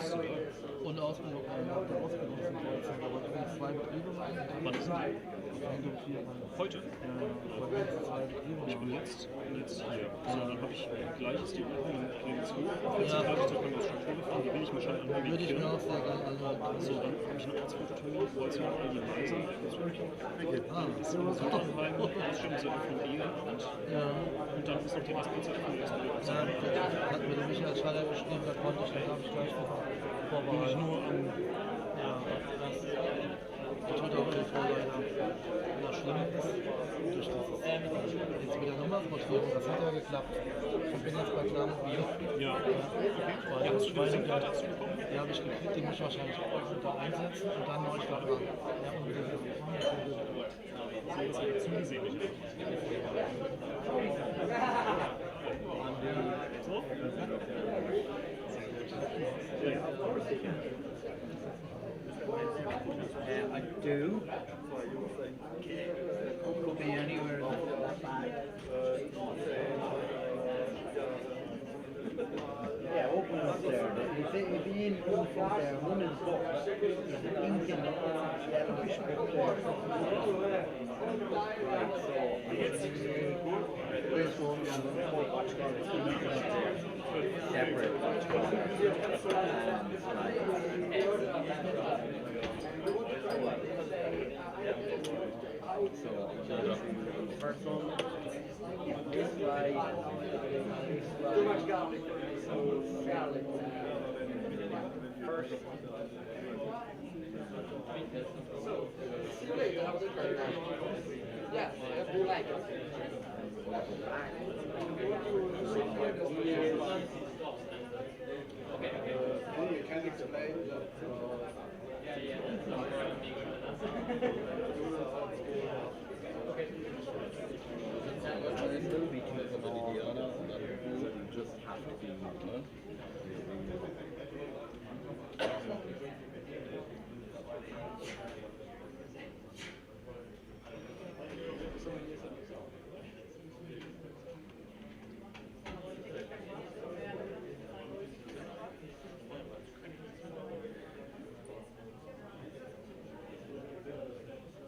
Und Ausbildung, nach der Ausbildungssituation, da wollten wir 2 Betriebe machen. Wann ist denn die? Und 4 Heute? ich wollte jetzt 2 Betriebe Ich bin machen. jetzt hier. So, dann habe ich gleich ist die Übung mit Clemens Hoch. 14:30 zur Kongressstruktur gefahren. Die will ich mir schon anhören. Würde ich mir auch sehr gerne anhören. So, dann habe ich einen Arztfototermin, Kreuzberg, die Leiser. Das ist immer so Hoffenheim, Ausstellungseröffnung Eheabend. Ja. Und dann ist noch die Restkonzert von der Ja, hat mir der Michael Schaller geschrieben, da konnte ich, dann habe ich gleich noch Bin ich vorbereitet. nur am Ja, das tut auch weh, leider. Und das Schlimme ist, durch dieses, jetzt wieder nochmal Portierung, das hat ja geklappt. Ich bin jetzt bei Klarmobil. Ja. Weil Ja, das hast du die Visitenkarte Schweinegeld, bekommen? die habe ich gekriegt, die muss ich wahrscheinlich auch da einsetzen und dann Neuvertrag. Ja, und So, das wird zugesehen. So? I do. Could be anywhere. Yeah, open up there. If you in front there, one of the books is an ink in the yellowish book there. Right, so this one and the whole watch separate. So the first one, this slide, first. Yeah, if you like it. You can explain It will be too small. Just have to be,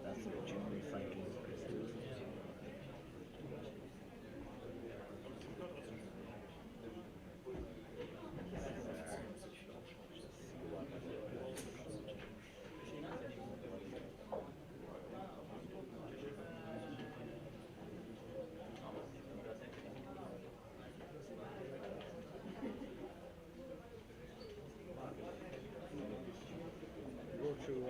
that's what Jimmy Franklin is. Go through.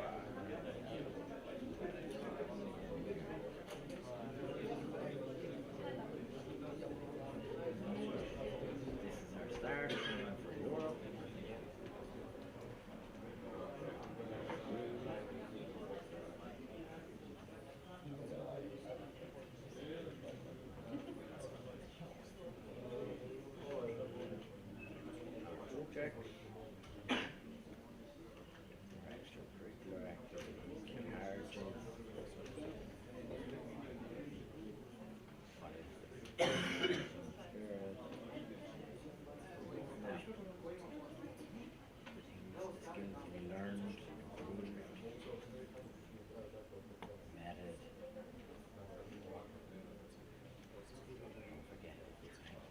This is our start for Europe. Check. Extracurricular activities, carriages. Skills to be learned, improved, method. Don't forget, it's kind of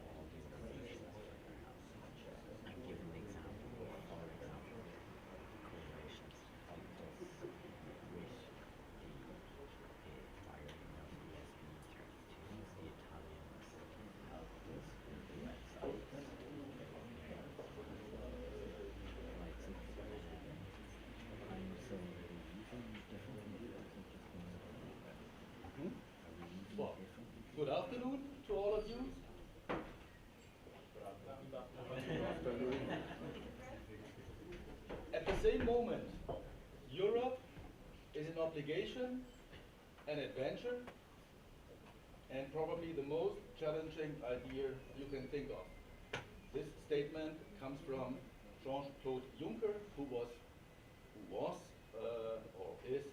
all the organizations and give an example, for example, correlations helped us with the firing of ESP32s, the Italians helped us with the websites. Like some, and so we're using different computers and just going are we using Well, different good afternoon to all of you. At the same moment, Europe is an obligation, an adventure, and probably the most challenging idea you can think of. This statement comes from Jean-Claude Juncker, who was or is the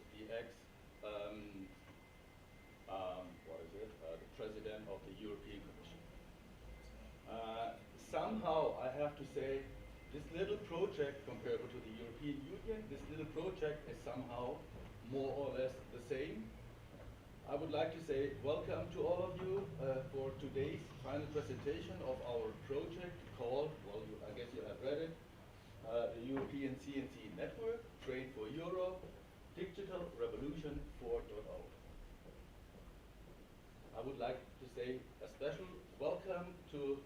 the president of the European Commission. Somehow, I have to say, this little project compared to the European Union, this little project is somehow more or less the same. I would like to say welcome to all of you for today's final presentation of our project called, well, I guess you have read it, the European CNC Network, Train for Europe, Digital Revolution 4.0. I would like to say a special welcome to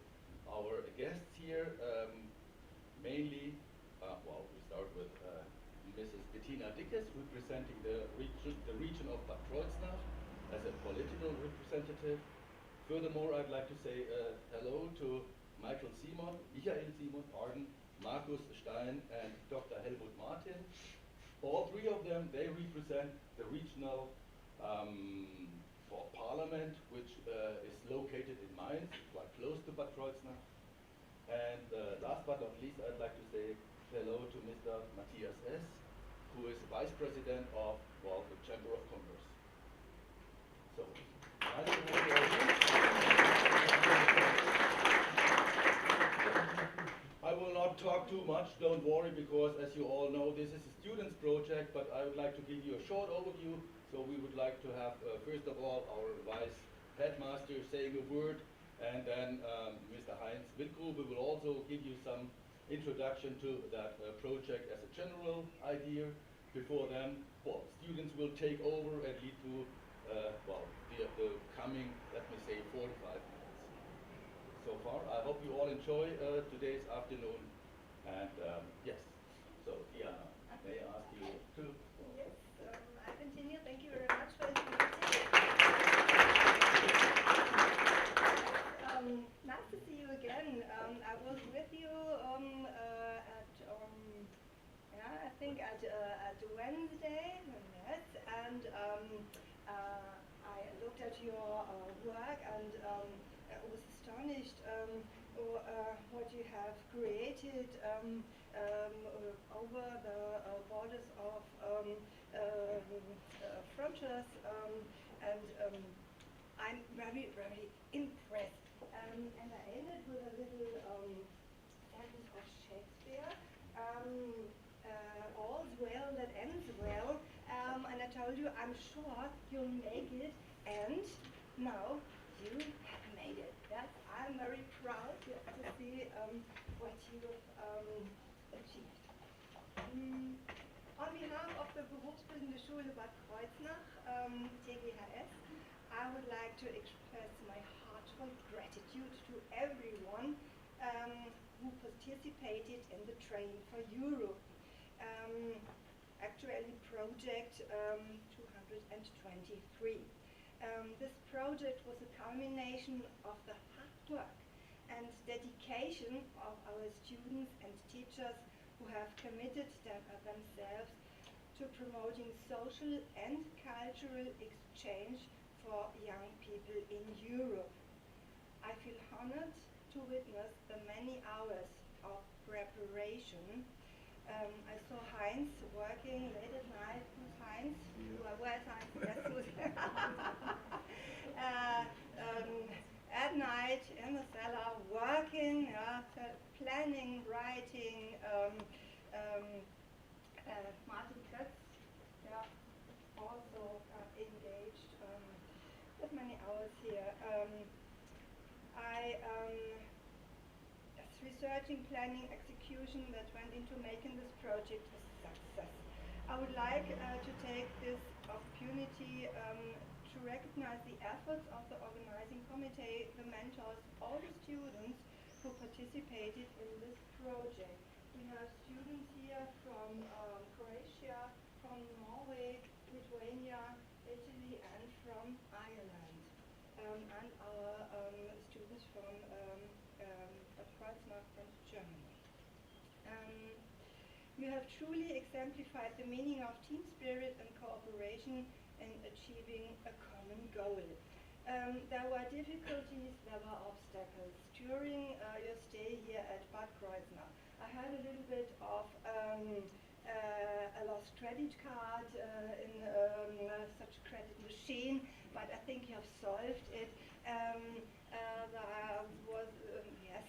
our guests here, mainly, well, we start with Mrs. Bettina Dickes, representing the region of Bad Kreuznach as a political representative. Furthermore, I'd like to say hello to Michael Simon, pardon, Markus Stein, and Dr. Helmut Martin. All three of them, they represent the regional parliament, which is located in Mainz, quite close to Bad Kreuznach. And last but not least, I'd like to say hello to Mr. Matthias S., who is Vice President of, well, the Chamber of Commerce. So, nice to have you all here. I will not talk too much, don't worry, because as you all know, this is a student's project, but I would like to give you a short overview. So we would like to have, first of all, our vice headmaster saying a word, and then Mr. Heinz Windgrube will also give you some introduction to that project as a general idea. Before then, well, students will take over and lead to, well, the coming, let me say, 45 minutes. So far, I hope you all enjoy today's afternoon, and yes, so Diana, may I ask you to... Yes, I continue. Thank you very much for the invitation. Nice to see you again. I was with you at, yeah, I think at Wednesday, yes, and I looked at your work and was astonished what you have created over the borders of frontiers, and I'm very, very impressed. And I ended with a little sentence of Shakespeare. All's well that ends well. And I told you, I'm sure you'll make it. And now you have made it. Yes, I'm very proud to see what you have achieved. On behalf of the Berufsbildende Schule Bad Kreuznach, TGHS, I would like to express my heartfelt gratitude to everyone who participated in the Train for Europe. Actually, project 223. This project was a culmination of the hard work and dedication of our students and teachers who have committed themselves to promoting social and cultural exchange for young people in Europe. I feel honored to witness the many hours of preparation. I saw Heinz working late at night. Who's Heinz? Where's Heinz? Yes, who's at night in the cellar working, planning, writing. Martin Kretz, yeah, also engaged with many hours here. Researching, planning, execution that went into making this project a success. I would like to take this opportunity to recognize the efforts of the organizing committee, the mentors, all the students who participated in this project. We have students here from Croatia, from Norway, Lithuania, Italy, and from Ireland, and our students from Bad Kreuznach and Germany. You have truly exemplified the meaning of team spirit and cooperation in achieving a common goal. There were difficulties, there were obstacles during your stay here at Bad Kreuznach. I had a little bit of a lost credit card in such a credit machine, but I think you have solved it. There was, yes,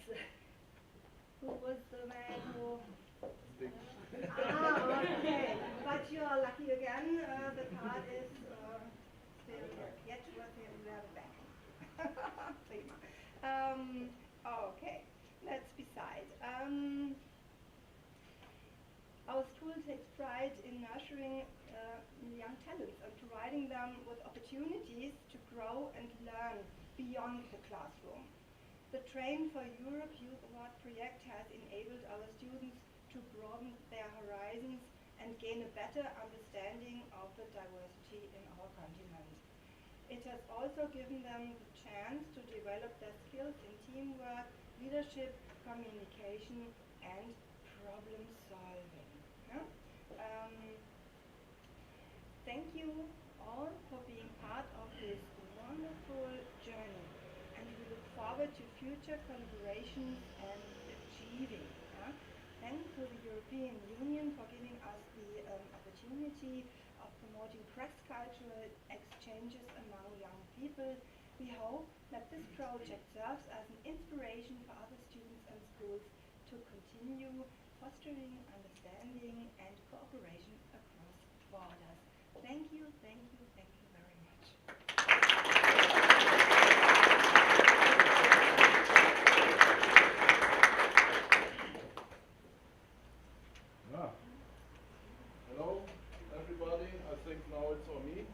who was the man who Okay, that's beside. Our school takes pride in nurturing young talents and providing them with opportunities to grow and learn beyond the classroom. The Train for Europe Youth Award project has enabled our students to broaden their horizons and gain a better understanding of the diversity in our continent. It has also given them the chance to develop their skills in teamwork, leadership, communication, and problem solving. Yeah? Thank you all for being part of this wonderful journey, and we look forward to future collaborations and achieving. Yeah? Thanks to the European Union for giving us the opportunity of promoting cross-cultural exchanges among young people. We hope that this project serves as an inspiration for other students and schools to continue fostering understanding and cooperation across borders. Thank you, thank you, thank you very much. Yeah. Hello, everybody. I think now it's on me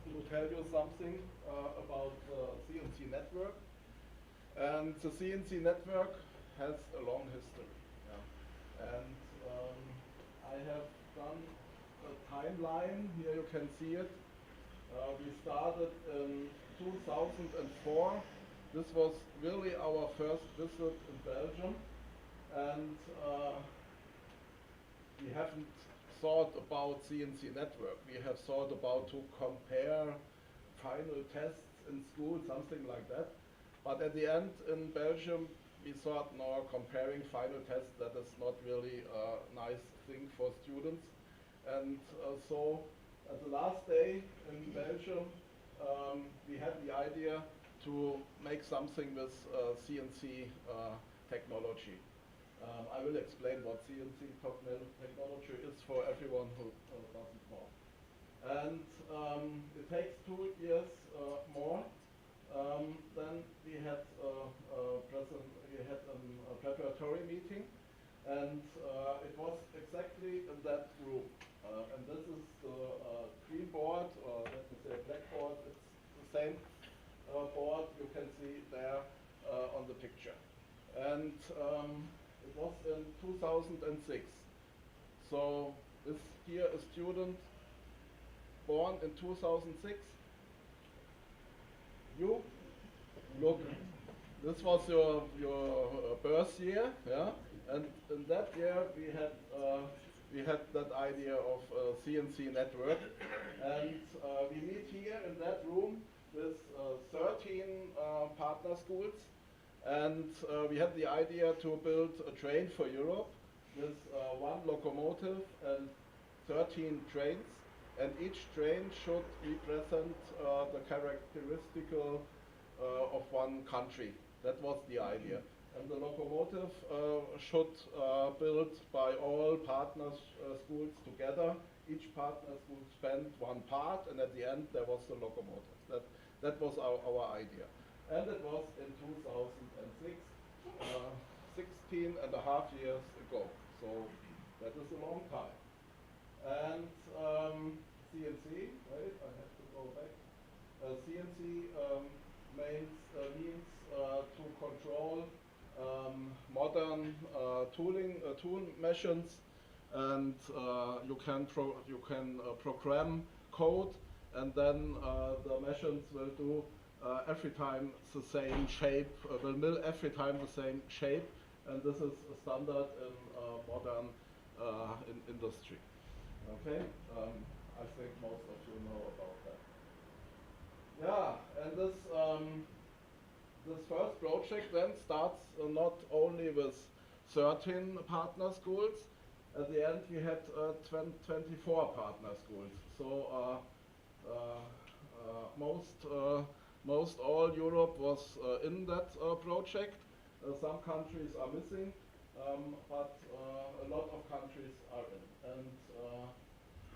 to tell you something about CNC Network. And the CNC Network has a long history. Yeah. And I have done a timeline. Here you can see it. We started in 2004. This was really our first visit in Belgium. And we haven't thought about CNC Network. We have thought about to compare final tests in school, something like that. But at the end in Belgium, we thought, no, comparing final tests, that is not really a nice thing for students. And so at the last day in Belgium, we had the idea to make something with CNC technology. I will explain what CNC technology is for everyone who doesn't know. And it takes 2 years more. Then we had a preparatory meeting, and it was exactly in that room. And this is the green board, or let me say blackboard. It's the same board you can see there on the picture. And it was in 2006. So is here a student born in 2006? You? Look, this was your birth year, yeah? And in that year we had that idea of CNC network. And we meet here in that room with 13 partner schools. And we had the idea to build a train for Europe with 1 locomotive and 13 trains. And each train should represent the characteristical of one country. That was the idea. And the locomotive should built by all partner schools together. Each partner school spent 1 part, and at the end there was the locomotive. That was our idea. And it was in 2006, 16 and a half years ago. So that is a long time. And CNC, wait, I have to go back. CNC means to control modern tool machines, and you can program code, and then the machines will do every time the same shape, will mill every time the same shape, and this is a standard in modern in industry. Okay, I think most of you know about that. Yeah, and this first project then starts not only with 13 partner schools. At the end we had 24 partner schools. So most all Europe was in that project. Some countries are missing, but a lot of countries are in. And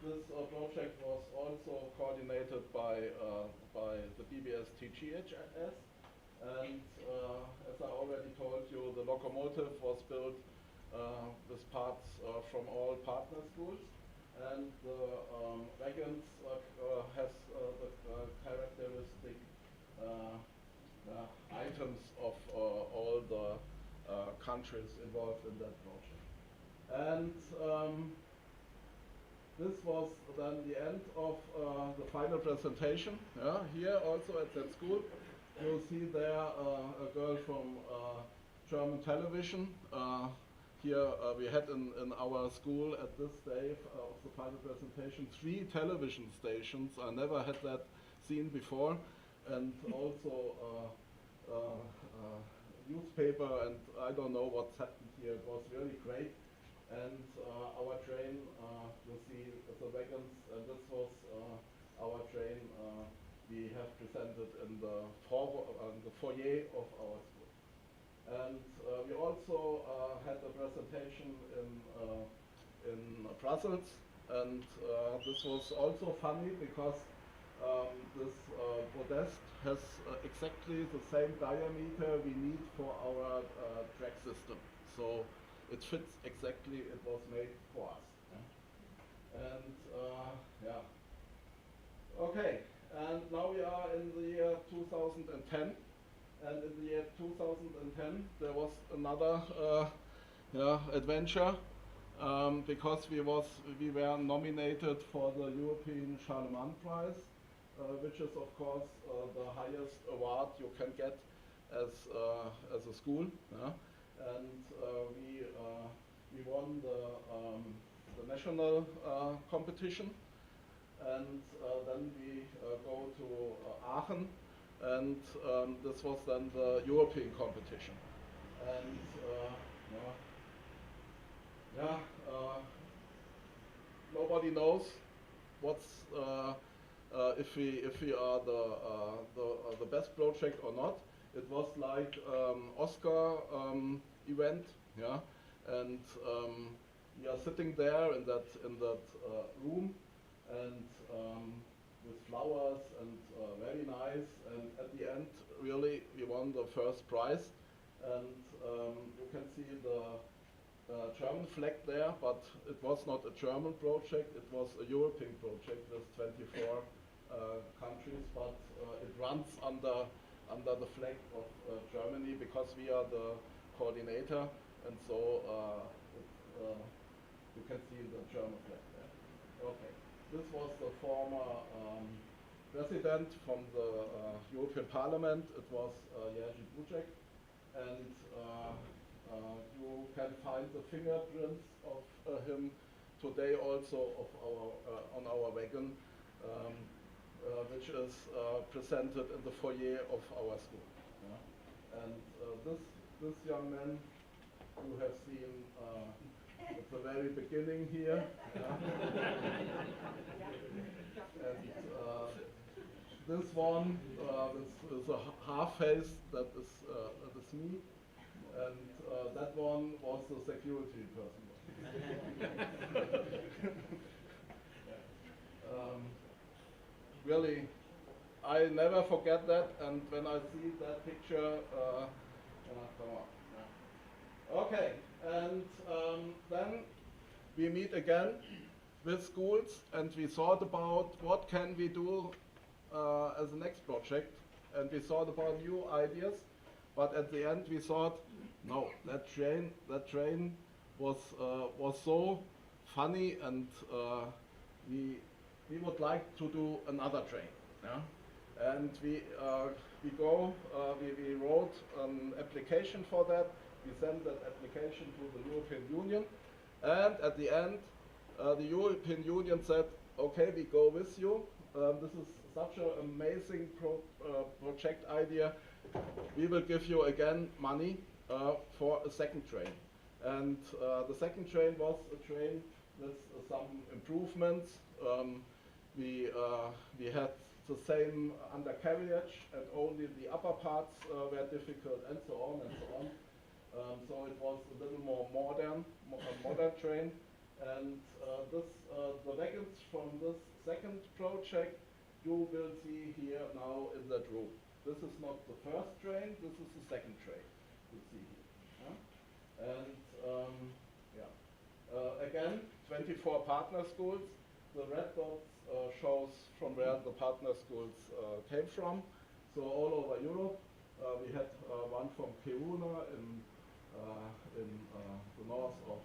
this project was also coordinated by the BBS TGHS, And as I already told you, the locomotive was built with parts from all partner schools. And the wagons has the characteristic items of all the countries involved in that project. And this was then the end of the final presentation. Yeah, here also at that school, you'll see there a girl from German television. Here we had in our school at this day of the final presentation 3 television stations. I never had that seen before, and also newspaper, and I don't know what's happened here. It was really great. And our train, you see the wagons, and this was our train we have presented in the foyer of our school. And we also had a presentation in Brussels, and this was also funny because this podest has exactly the same diameter we need for our track system. So it fits exactly, it was made for us. Yeah. And yeah. Okay, and now we are in the year 2010. And in the year 2010, there was another adventure because we were nominated for the European Charlemagne Prize, which is of course the highest award you can get as a school. Yeah? And we won the national competition, and then we go to Aachen. And this was then the European competition. And nobody knows what's if we are the best project or not. It was like Oscar event, yeah. And we are sitting there in that room, and with flowers, and very nice, and at the end really we won the first prize, and you can see the German flag there, but it was not a German project, it was a European project with 24 countries, but it runs under the flag of Germany because we are the coordinator, and so you can see the German flag there. Okay. This was the former president from the European Parliament. It was Jerzy Buzek, and you can find the fingerprints of him today also of on our wagon, which is presented in the foyer of our school. Yeah? And this young man you have seen at the very beginning here. Yeah? And this one, this is a half face, that is me, and that one was the security person. Really, I never forget that, and when I see that picture, come on. Yeah. Okay, and then we meet again with schools, and we thought about what can we do as the next project, and we thought about new ideas, but at the end we thought, no, that train was so funny, and we would like to do another train. Yeah? And we wrote an application for that. We sent that application to the European Union, and at the end the European Union said, okay, we go with you. This is such an amazing project idea. We will give you again money for a second train. And the second train was a train with some improvements. We had the same undercarriage, and only the upper parts were difficult, and so on and so on. So it was a little more modern train. And the wagons from this second project you will see here now in that room. this is not the first train, this is the second train you see here. Yeah? And yeah. Again, 24 partner schools. The red dots shows from where the partner schools came from. So all over Europe, we had one from Kiruna in the north of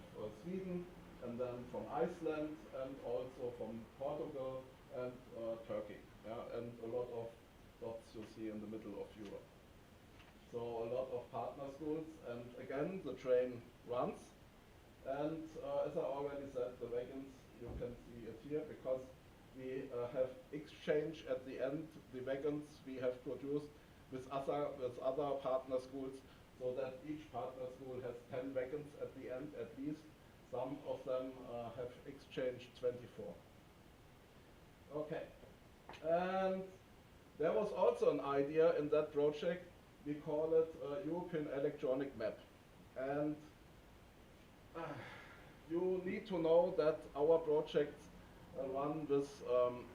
Sweden, and then from Iceland, and also from Portugal and Turkey. Yeah? And a lot of dots you see in the middle of Europe. So a lot of partner schools, and again, the train runs. And as I already said, the wagons, you can see it here, because we have exchange at the end, the wagons we have produced with other partner schools, so that each partner school has 10 wagons at the end at least. Some of them have exchanged 24. Okay. And there was also an idea in that project. We call it European Electronic Map. And you need to know that our projects run with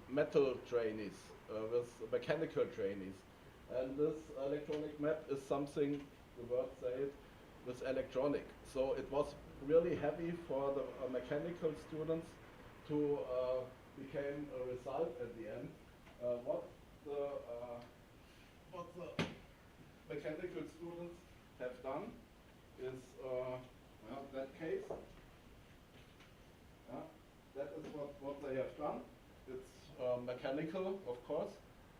metal trainees, with mechanical trainees. And this electronic map is something, the word says, with electronic. So it was really heavy for the mechanical students to become a result at the end. What the mechanical students have done is that case. That is what they have done. It's mechanical, of course,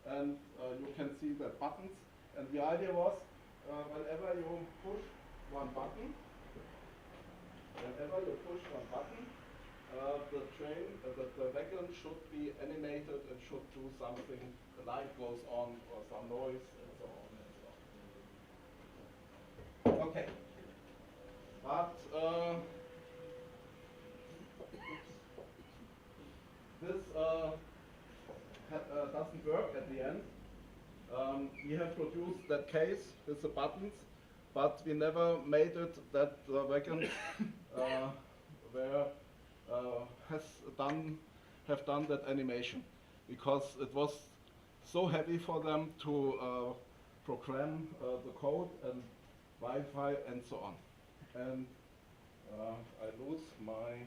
and you can see the buttons. And the idea was, whenever you push one button, the train, the wagon should be animated and should do something. The light goes on, or some noise, and so on and so on. Okay, but this doesn't work at the end. We have produced that case with the buttons, but we never made it that the wagons have done that animation, because it was so heavy for them to program the code and Wi-Fi and so on. And I lose my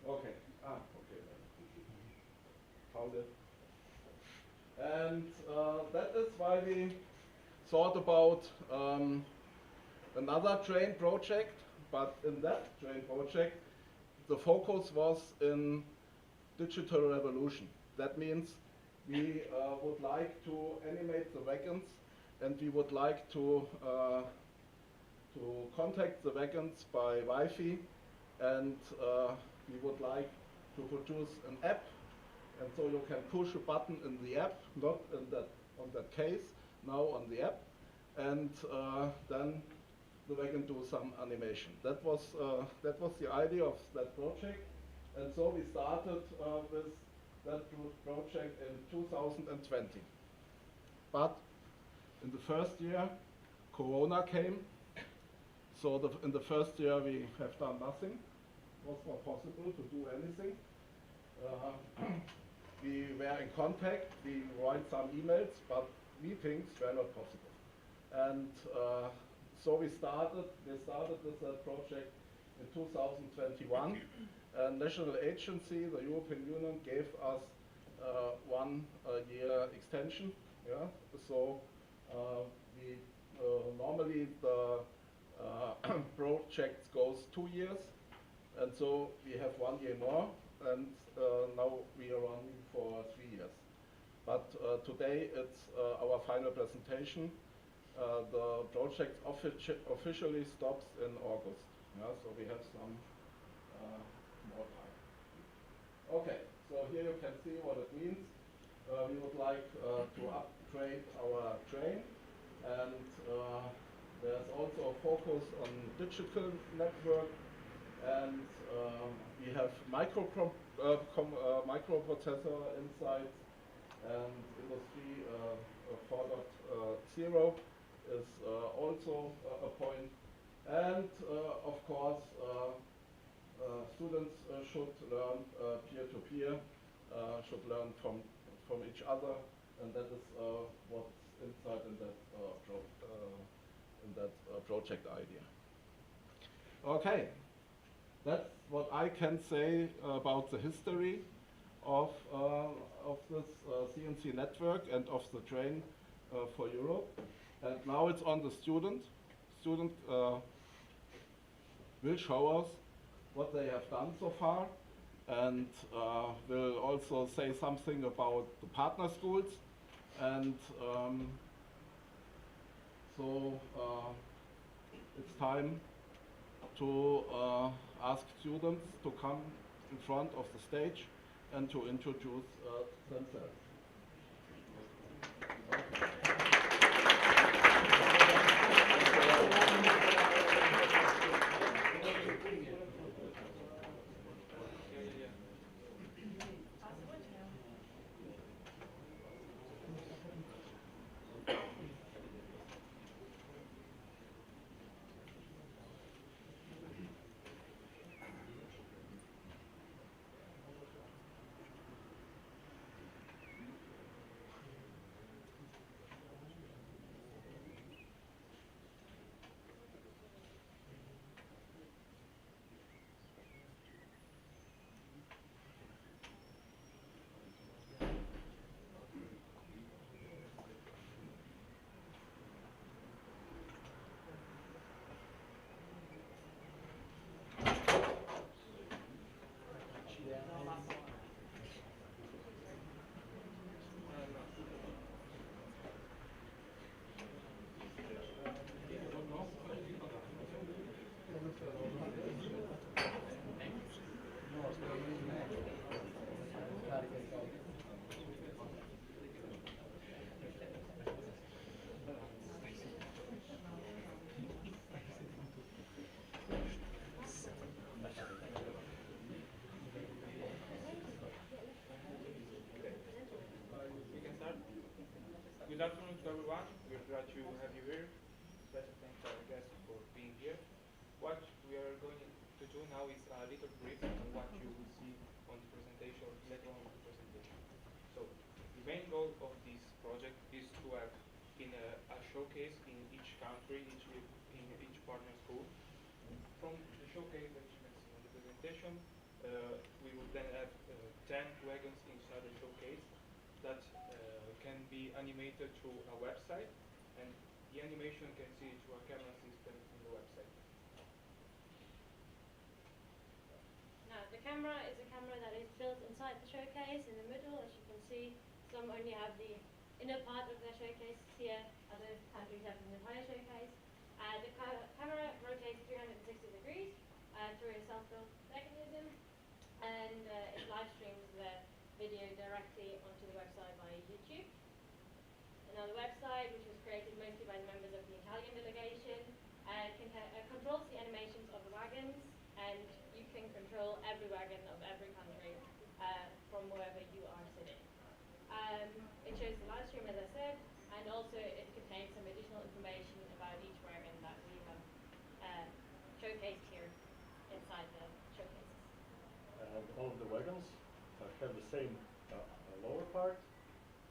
okay. Okay. Found it. And that is why we thought about another train project, but in that train project, the focus was in digital revolution. That means we would like to animate the wagons, and we would like to contact the wagons by Wi-Fi, and we would like to produce an app, and so you can push a button in the app, not in that on that case, now on the app, and then the wagon do some animation. That was the idea of that project, and so we started with that project in 2020. But in the first year, Corona came, so in the first year we have done nothing. It was not possible to do anything. We were in contact, we wrote some emails, but meetings were not possible. And so we started this project in 2021. A national agency, the European Union, gave us 1 year extension. Yeah? So we normally the project goes 2 years, and so we have 1 year more, and now we are running for 3 years. But today it's our final presentation. The project officially stops in August. Yeah? So we have some more time. Okay, so here you can see what it means. We would like to upgrade our train, and there's also a focus on digital network, and we have microprocessor inside, and Industry 4.0 is also a point. And of course, students should learn peer-to-peer should learn from each other, and that is what's inside in that project idea. Okay, that's what I can say about the history of this CNC network and of the train for Europe. And now it's on the student. Student will show us what they have done so far, and will also say something about the partner schools. And so it's time to ask students to come in front of the stage and to introduce themselves. Good afternoon to everyone. We're glad to have you here. Special thanks to our guests for being here. What we are going to do now is a little brief on what you will see on the presentation, later on the presentation. So the main goal of this project is to have a showcase in each country, in each partner school. From the showcase that you can see on the presentation, we will then have 10 wagons inside the showcase that can be animated through a website, and the animation can see through a camera system in the website. Now, the camera is a camera that is built inside the showcase in the middle. As you can see, some only have the inner part of their showcase here, other countries have the entire showcase. The camera rotates 360 degrees through a self-built mechanism, and it live streams the video directly onto the website via YouTube. Now, the website, which was created mostly by the members of the Italian delegation, controls the animations of the wagons, and you can control every wagon of every country from wherever you are sitting. It shows the live stream, as I said, and also it contains some additional information about each wagon that we have showcased here inside the showcases. And all of the wagons have the same lower part,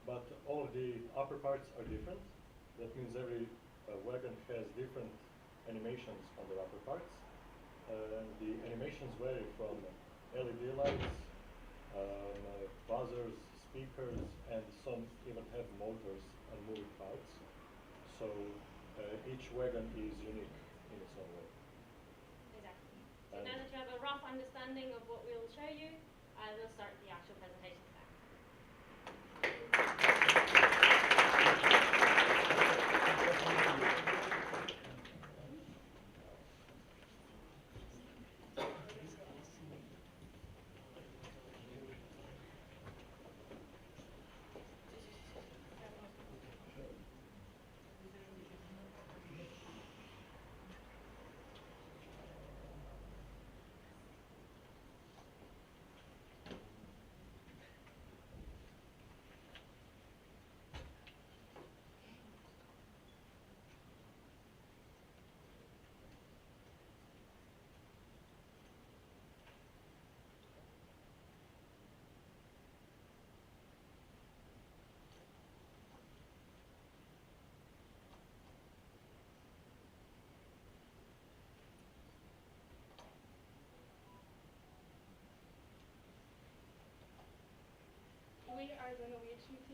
but all of the upper parts are different. That means every wagon has different animations on the upper parts. The animations vary from LED lights, buzzers, speakers, and some even have motors and moving parts. So each wagon is unique in its own way. Exactly. So now that you have a rough understanding of what we'll show you, we'll start the actual presentation now.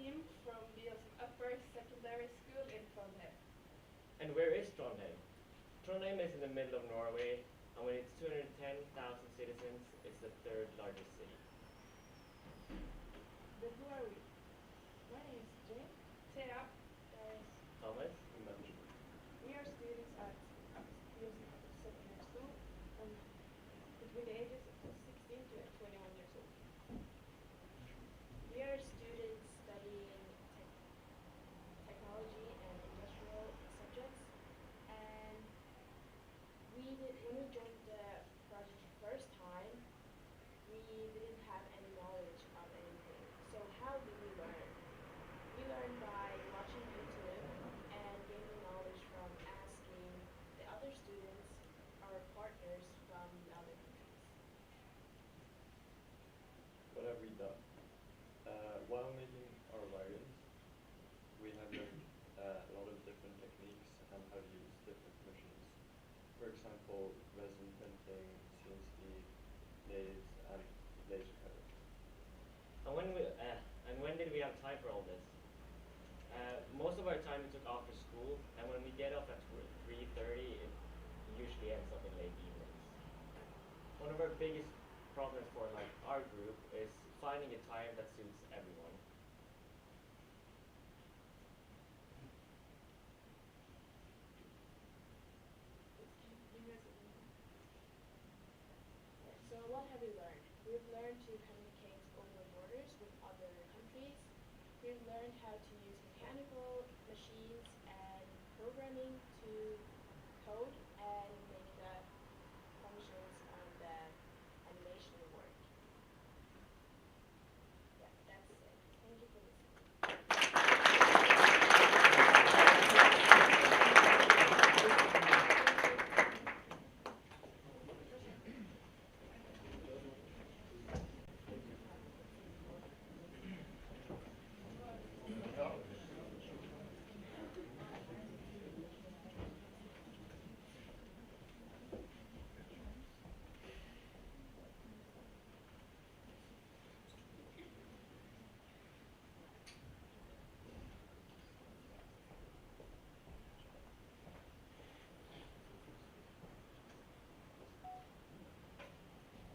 team from BL's Upper Secondary School in Trondheim. And where is Trondheim? Trondheim is in the middle of Norway, and with its 210,000 citizens, it's the third largest city. But who are we? My name is Jane. Thea. Thomas? We are students at BL's Upper Secondary School between the ages of 16 to 21 years old. We are students studying technology and industrial subjects, and when we joined the project the first time, we didn't have any knowledge of anything. So how did we learn? We learned by watching YouTube and gaining knowledge from asking the other students, our partners from the other countries. What have we done? While making our wagons, we have learned a lot of different techniques and how to use different machines. For example, resin printing, CNC, lathes, and laser cutting. And when did we have time for all this? Most of our time we took after school, and when we get off at 3:30, it usually ends up in late evenings. One of our biggest problems for our group is finding a time that suits everyone. So what have we learned? We've learned to communicate over borders with other countries. We've learned how to use mechanical machines and programming to code and make the functions and the animation work. Yeah, that's it. Thank you for listening.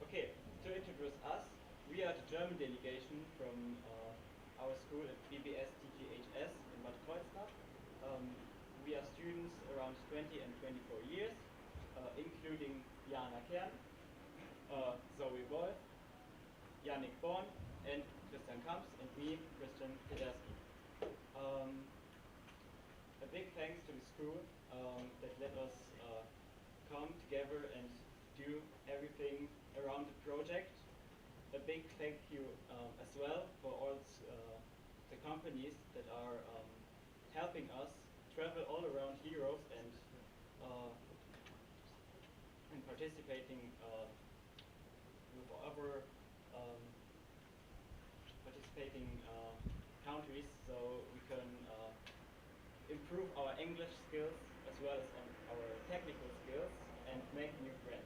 Okay, to introduce us, we are the German delegation from our school at BBS TGHS in Bad Kreuznach. We are students around 20 and 24 years, including Jana Kern, Zoe Wolf, Yannick Born, and Christian Kamps, and me, Christian Pederski. A big thanks to the school that let us come together and do everything around the project. A big thank you as well for all the companies that are helping us travel all around Europe and participating with other participating countries, so we can improve our English skills as well as on our technical skills and make new friends.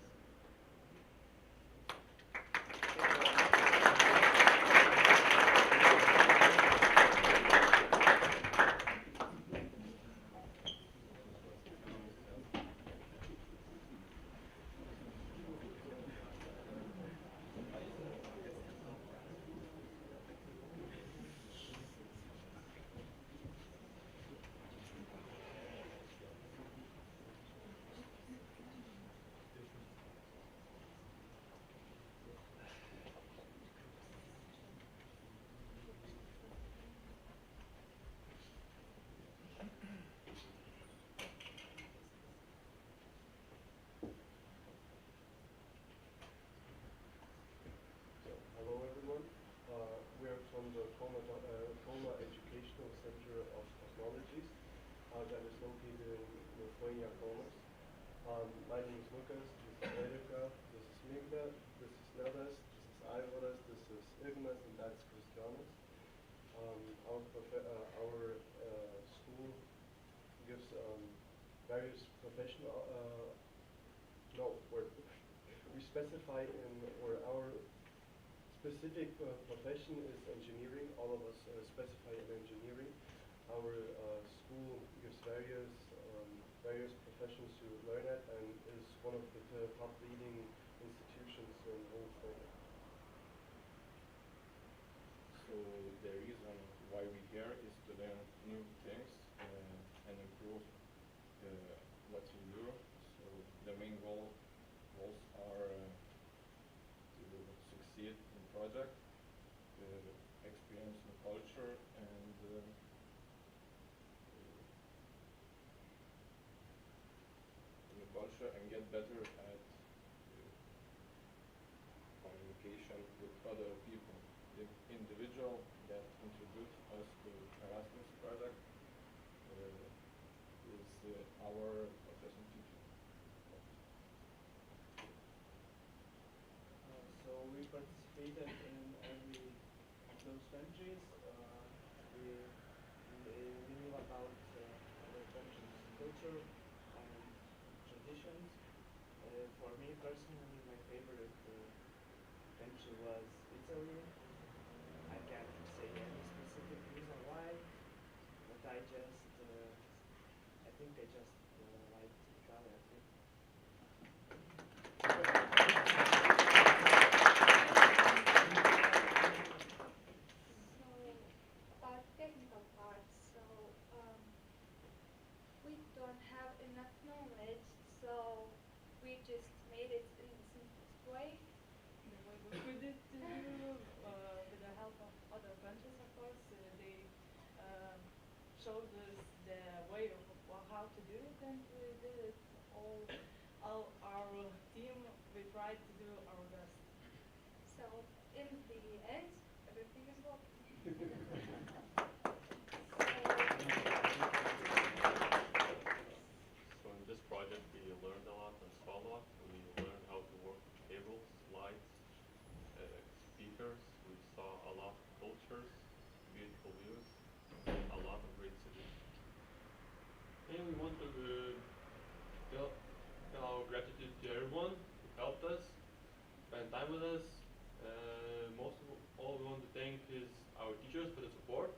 Hello everyone. We are from the Koma Educational Center of Technologies that is located in Lithuania, Kaunas. My name is Lukas, this is Erika, this is Migda, this is Nedas, this is Aivaras, this is Ignas, and that's Christianas. Our school gives various professional, we specify in, or our specific profession is engineering. All of us specify in engineering. Our school gives various professions to learn at, and is one of the top leading institutions in all Poland. So the reason why we're here is to learn new things and improve what we do. So the main goals are to succeed in project, experience new culture, and get better at communication with other people. The individual that introduced us to Erasmus project is our professor teacher. So we participated in every of those countries. We knew about other countries' culture and traditions. For me personally, my favorite country was Italy. I can't say any specific reason why, but I think I just like Italy. So, about technical parts, so we don't have enough knowledge, so we just made it in the simplest way. The way we could it to do with the help of other countries, of course. They showed us the way of how to do it, and we did it all our team. We tried to do our best. So, in the end, everything is working. So in this project we learned a lot and saw a lot. We learned how to work with cables, lights, speakers. We saw a lot of cultures, beautiful views, a lot of great cities. And we want to tell our gratitude to everyone who helped us, spent time with us. Most of all, we want to thank our teachers for the support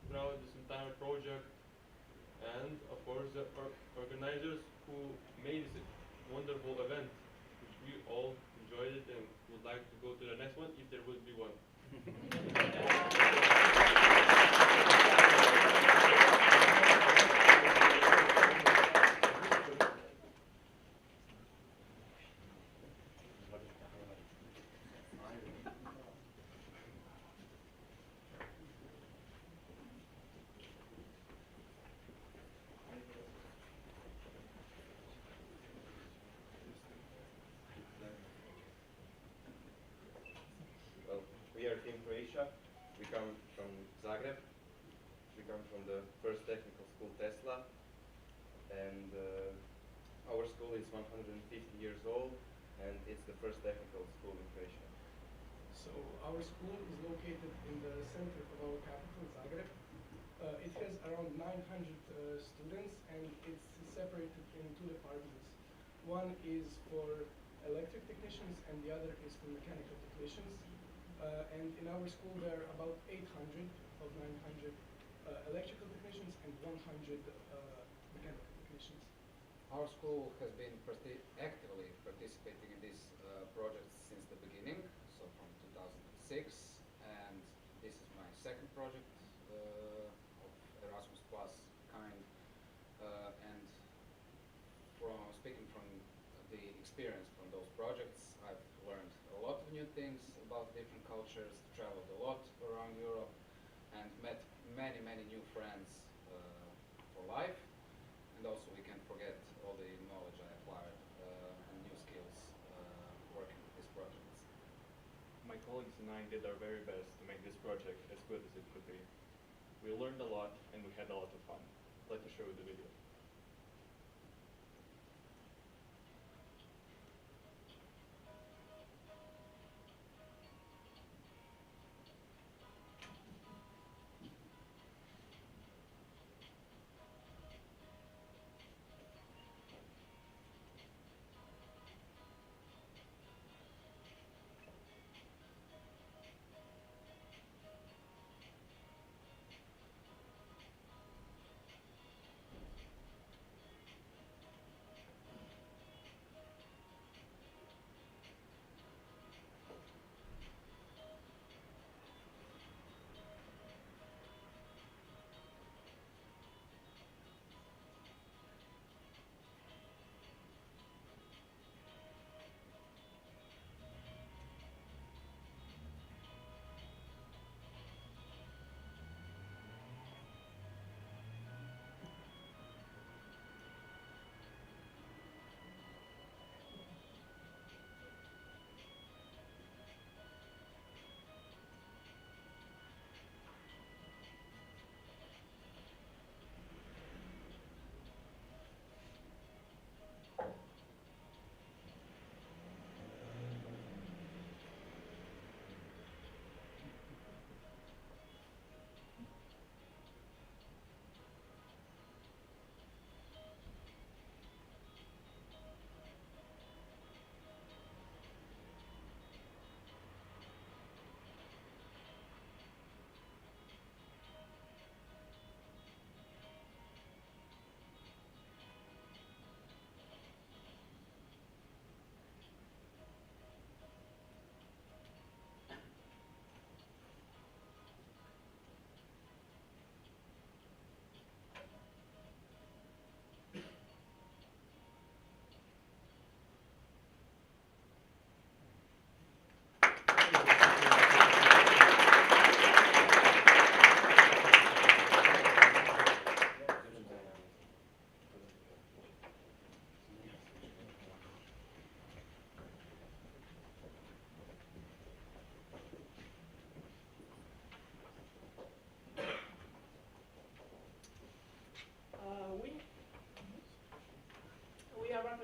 throughout this entire project, and of course the organizers who made this wonderful event, which we all enjoyed it and would like to go to the next one if there would be one. Well, we are Team Croatia. We come from Zagreb. We come from the first technical school, Tesla. And our school is 150 years old, and it's the first technical school in Croatia. So our school is located in the center of our capital, Zagreb. It has around 900 students, and it's separated in two departments. One is for electric technicians, and the other is for mechanical technicians. And in our school there are about 800 of 900 electrical technicians and 100 mechanical technicians. Our school has been actively participating in this project since the beginning, so from 2006, and this is my second project of Erasmus Plus kind. And speaking from the experience from those projects, I've learned a lot of new things about different cultures, traveled a lot around Europe, and met many new friends for life. And also we can't forget all the knowledge I acquired and new skills working with these projects. My colleagues and I did our very best to make this project as good as it could be. We learned a lot and we had a lot of fun. I'd like to show you the video.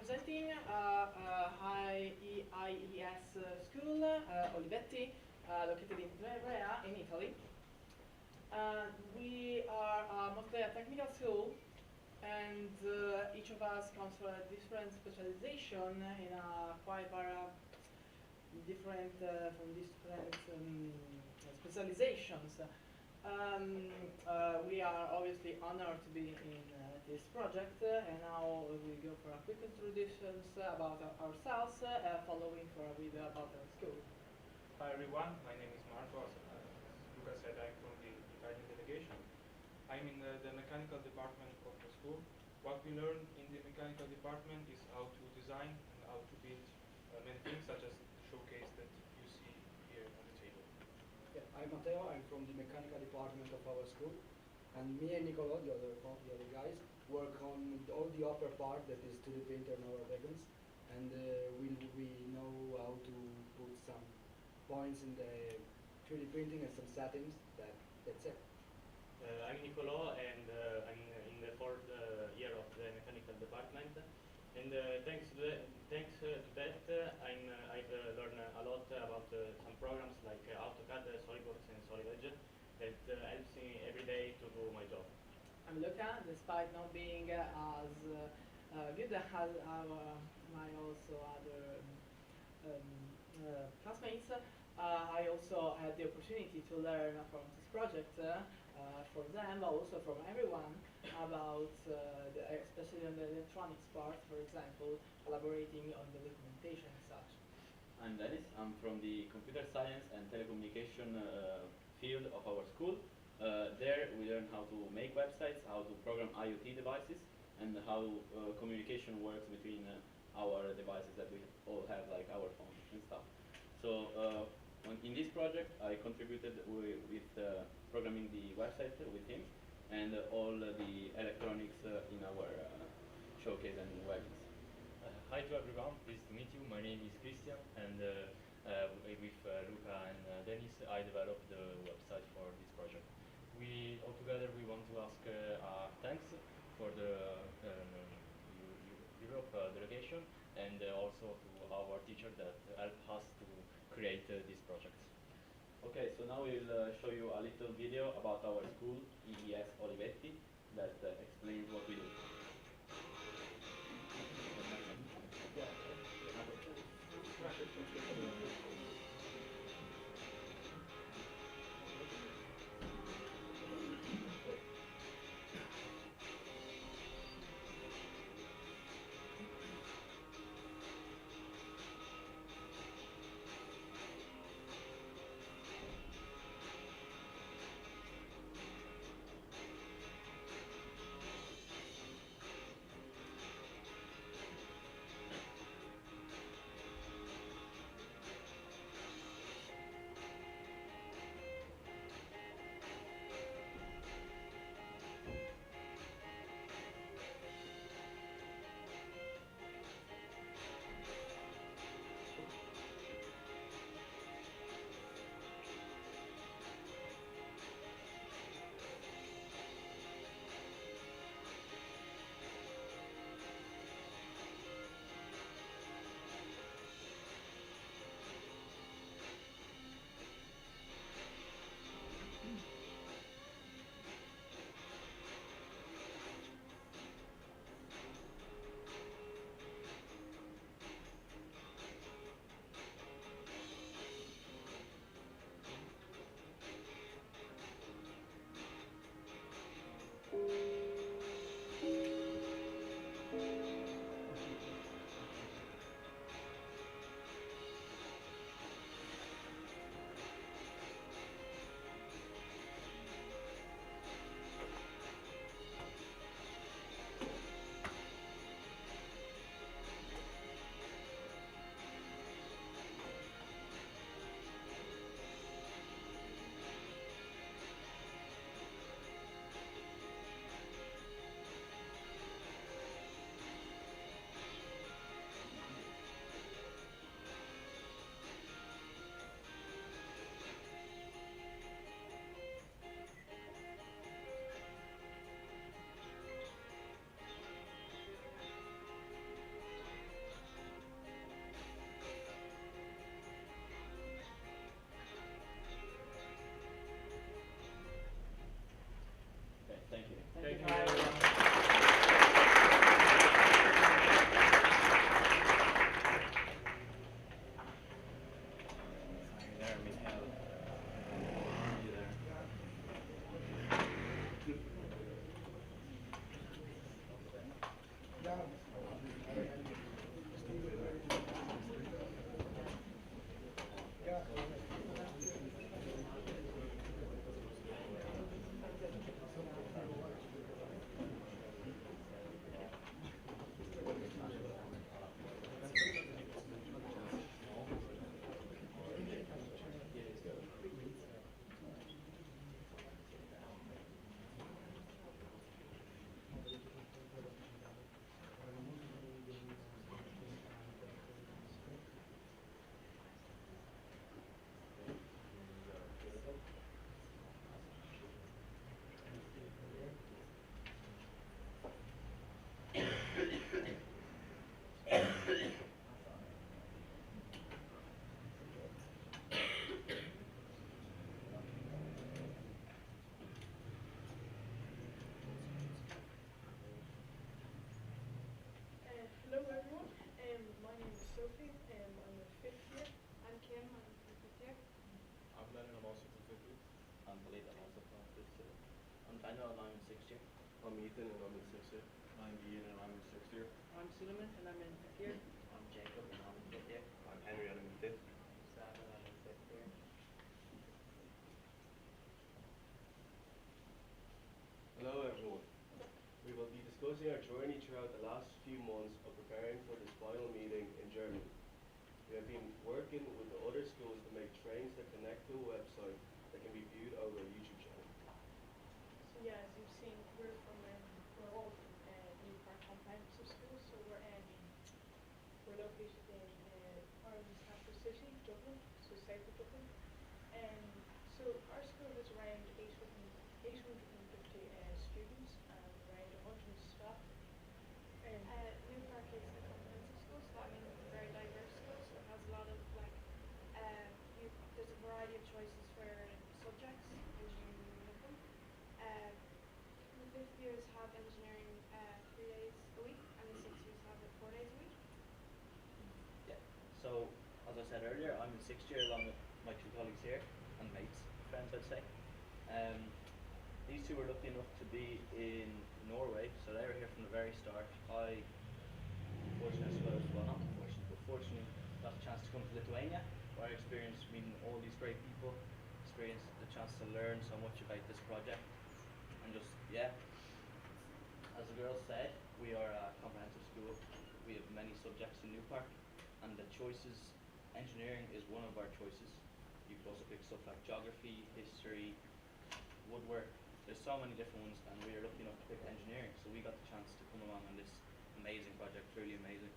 representing IES school, Olivetti, located in Ivrea in Italy. We are mostly a technical school, and each of us comes from a different specialization in a quite different specializations. We are obviously honored to be in this project, and now we go for a quick introductions about ourselves, following for a video about our school. Hi everyone, my name is Marcos. As Luca said, I'm from the Italian delegation. I'm in the mechanical department of the school. What we learn in the mechanical department is how to design and how to build many things, such as the showcase that you see here on the table. Yeah, I'm Matteo. I'm from the mechanical department of our school, and me and Nicolo, the other guys, work on all the upper part that is 3D printer in our wagons, and we know how to put some points in the 3D printing and some settings. That's it. I'm Nicolo, and I'm in the fourth year of the mechanical department. And thanks to that, I've learned a lot about some programs like AutoCAD, SolidWorks, and SolidEdge that helps me every day to do my job. I'm Luca. Despite not being as good as my also other classmates, I also had the opportunity to learn from this project, for them, but also from everyone, about especially on the electronics part, for example, collaborating on the documentation and such. I'm Dennis. I'm from the computer science and telecommunication field of our school. There we learn how to make websites, how to program IoT devices, and how communication works between our devices that we all have, like our phones and stuff. So in this project, I contributed with programming the website with him and all the electronics in our showcase and wagons. Hi to everyone, pleased to meet you. My name is Christian, and with Luca and Dennis, I developed the website for this project. We altogether we want to ask thanks for the Europe delegation, and also to our teacher that helped us to create this project. Okay, so now we'll show you a little video about our school, IES Olivetti, that explains what we do. Khalid, I'm also from fifth year. I'm Daniel and I'm in sixth year. I'm Ethan and I'm in sixth year. I'm Ian and I'm in sixth year. I'm Suleiman and I'm in fifth year. I'm Jacob and I'm in fifth year. I'm Henry and I'm in fifth. Sam and I'm in fifth year. Hello everyone. We will be discussing our journey throughout the last few months of preparing for this final meeting in Germany. We have been working with the other schools to make trains that connect to a website that can be viewed over a YouTube channel. So yeah, as you've seen, we're all from New Park Comprehensive School, so we're located in Ireland's capital city, Dublin, so south of Dublin. So our school has around 850 students and around 100 staff. New Park is a comprehensive school, so that means it's a very diverse school, so it has a lot of there's a variety of choices for subjects as you look them. The fifth years have engineering 3 days a week, and the sixth years have it 4 days a week. Yeah. So, as I said earlier, I'm in sixth year along with my two colleagues here, and mates, friends I'd say. These two were lucky enough to be in Norway, so they were here from the very start. I, fortunately got a chance to come to Lithuania, where I experienced meeting all these great people, experienced the chance to learn so much about this project, and just, yeah. As the girls said, we are a comprehensive school. We have many subjects in New Park, and the choices, engineering is one of our choices. You could also pick stuff like geography, history, woodwork. There's so many different ones, and we are lucky enough to pick engineering, so we got the chance to come along on this amazing project, truly amazing.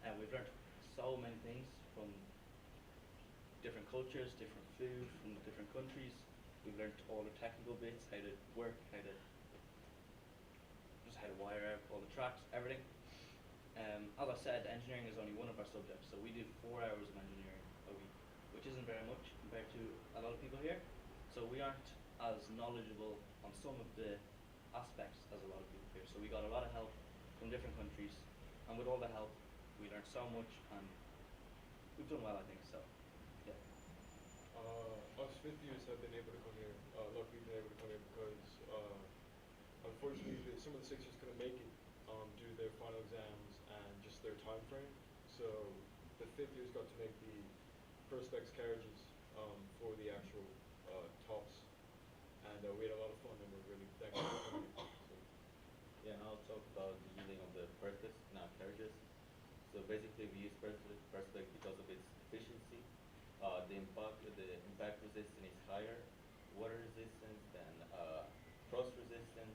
And we've learned so many things from different cultures, different food from different countries. We've learned all the technical bits, how to work, how to wire out all the tracks, everything. As I said, engineering is only one of our subjects, so we do 4 hours of engineering a week, which isn't very much compared to a lot of people here. So we aren't as knowledgeable on some of the aspects as a lot of people here. So we got a lot of help from different countries, and with all the help, we learned so much, and we've done well, I think. So, yeah. Us fifth years have been able to come here. Luckily, been able to come here because unfortunately, some of the sixth years couldn't make it due to their final exams and just their time frame. So the fifth years got to make the Perspex carriages for the actual tops, and we had a lot of fun, and we're really thankful for coming. So. Yeah, and I'll talk about the using of the Perspex in our carriages. So basically, we use Perspex because of its efficiency. The impact resistance is higher, water resistance than frost resistant,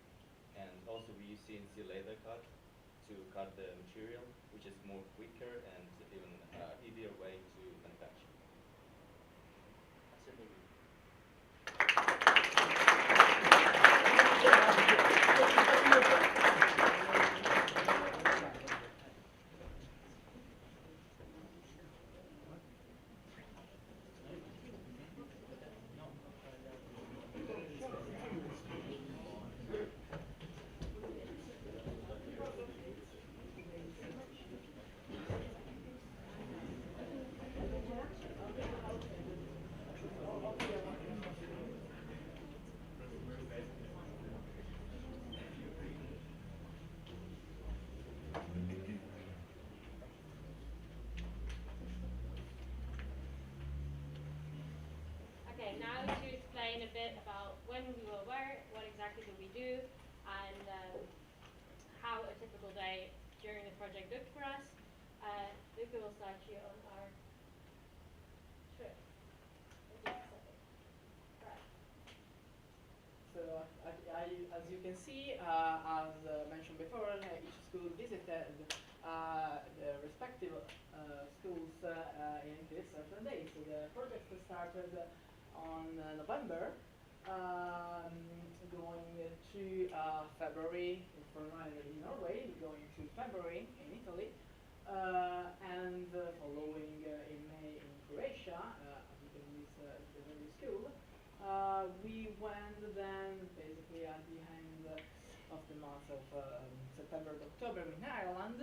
and also we use CNC laser cut to cut the material, which is more quicker and even easier way to manufacture. That's it. Okay, now to explain a bit about when we were where, what exactly do we do, and how a typical day during the project looked for us. Luca will start you on our trip. So, as you can see, as mentioned before, each school visited the respective schools in this certain day. So the project started on November, going to February for in Norway, going to February in Italy, and following in May in Croatia, because it's the very school. We went then basically at the end of the month of September and October in Ireland,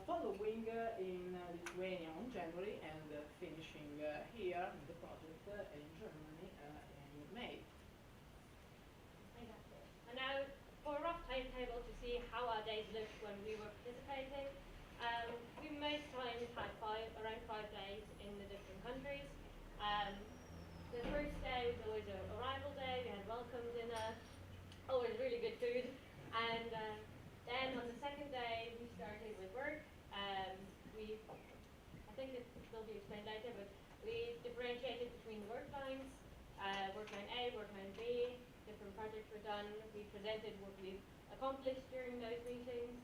following in Lithuania on January, and finishing here in the project in Germany in May. timetable to see how our days looked when we were participating. We most times had around 5 days in the different countries. The first day was always an arrival day. We had welcome dinner, always really good food. And then on the second day, we started with work. I think it will be explained later, but we differentiated between the work lines, work line A, work line B. Different projects were done. We presented what we've accomplished during those meetings.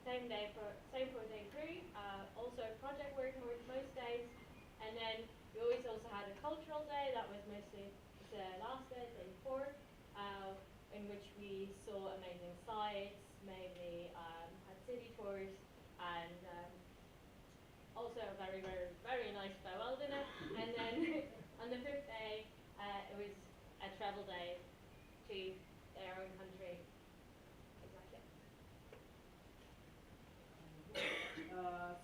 Same for day 3. Also project work most days. And then we always also had a cultural day. That was mostly the last day 4, in which we saw amazing sites, maybe had city tours, and also a very, very, very nice farewell dinner. And then on the 5th day, it was a travel day to their own country. Exactly.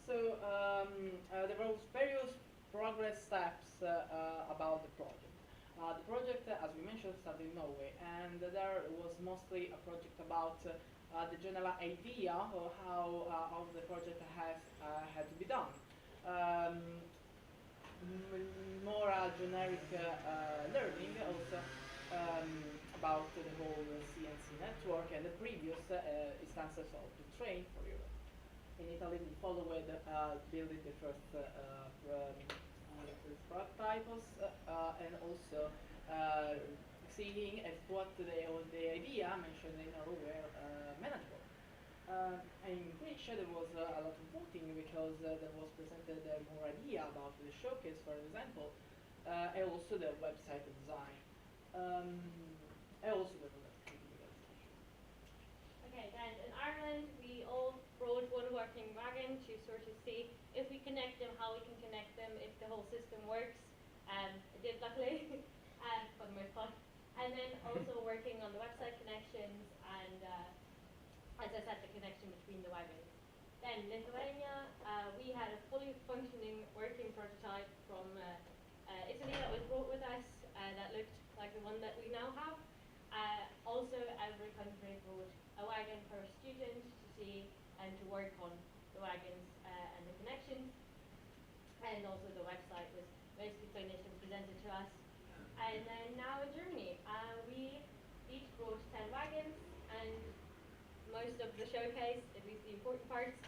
There were various progress steps about the project. The project, as we mentioned, started in Norway, and there was mostly a project about the general idea of how the project had to be done. More generic learning also about the whole CNC network and the previous instances of the train for Europe. In Italy, we followed building the first prototypes and also seeing if what the idea mentioned in Norway were manageable. In Greece, there was a lot of voting because there was presented more idea about the showcase, for example, and also the website design, and also the Okay, then in Ireland, we all brought one working wagon to sort of see if we connect them, how we can connect them, if the whole system works. It did, luckily, for the most part. And then also working on the website connections and, as I said, the connection between the wagons. Then Lithuania, we had a fully functioning working prototype from Italy that was brought with us that looked like the one that we now have. Also, every country brought a wagon per student to see and to work on the wagons and the connections. And also the website was mostly finished and presented to us. And then now in Germany, we each brought 10 wagons, and most of the showcase, at least the important parts,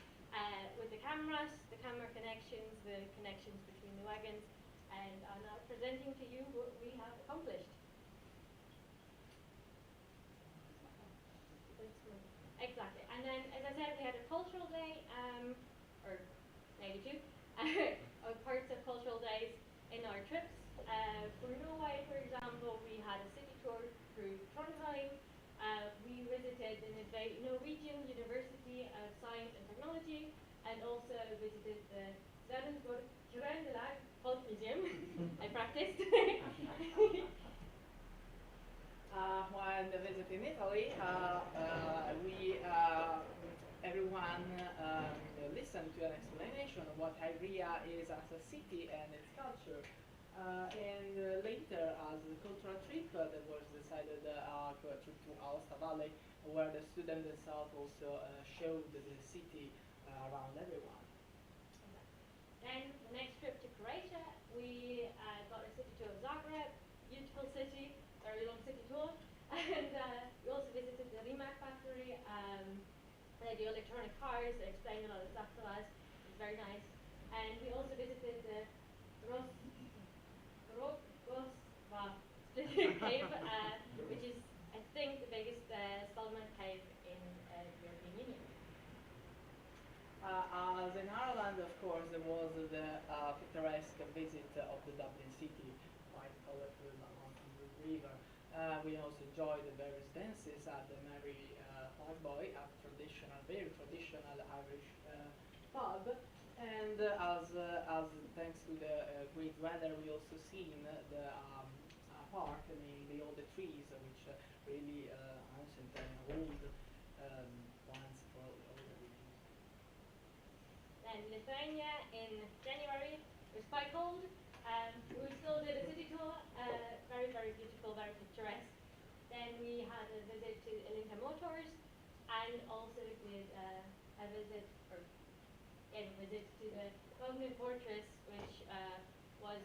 with the cameras, the camera connections, the connections between the wagons, and I'm now presenting to you what we have accomplished. Exactly. And then, as I said, we had a cultural day, or maybe 2, of parts of cultural days in our trips. For Norway, for example, we had a city tour through Trondheim. We visited the Norwegian University of Science and Technology, and also visited the Statensborg Trøndelag Folk Museum. I practiced. When visiting Italy, everyone listened to an explanation of what Ivrea is as a city and its culture. And later, as a cultural trip, there was decided a trip to Aosta Valley, where the students themselves also showed the city around everyone. Then the next trip to Croatia, we got a city tour of Zagreb, beautiful city, very long city tour, and we also visited the Rimac factory. They do electronic cars. They explained a lot of stuff to us. It was very nice. And we also visited the Rogosva cave, which is, I think, the biggest stalagmite cave in the European Union. As in Ireland, of course, there was the picturesque visit of the Dublin city, quite colorful along the river. We also enjoyed the various dances at the Mary Pugboy, a very traditional Irish pub. And as thanks to the great weather, we also seen the park, mainly all the trees, which really ancient and old plants for all the regions. Then Lithuania in January, it was quite cold. We still did a city tour, very, very beautiful, very picturesque. Then then we had a visit to Elinka Motors, and also did a visit, or a visit to the Wagner Fortress, which was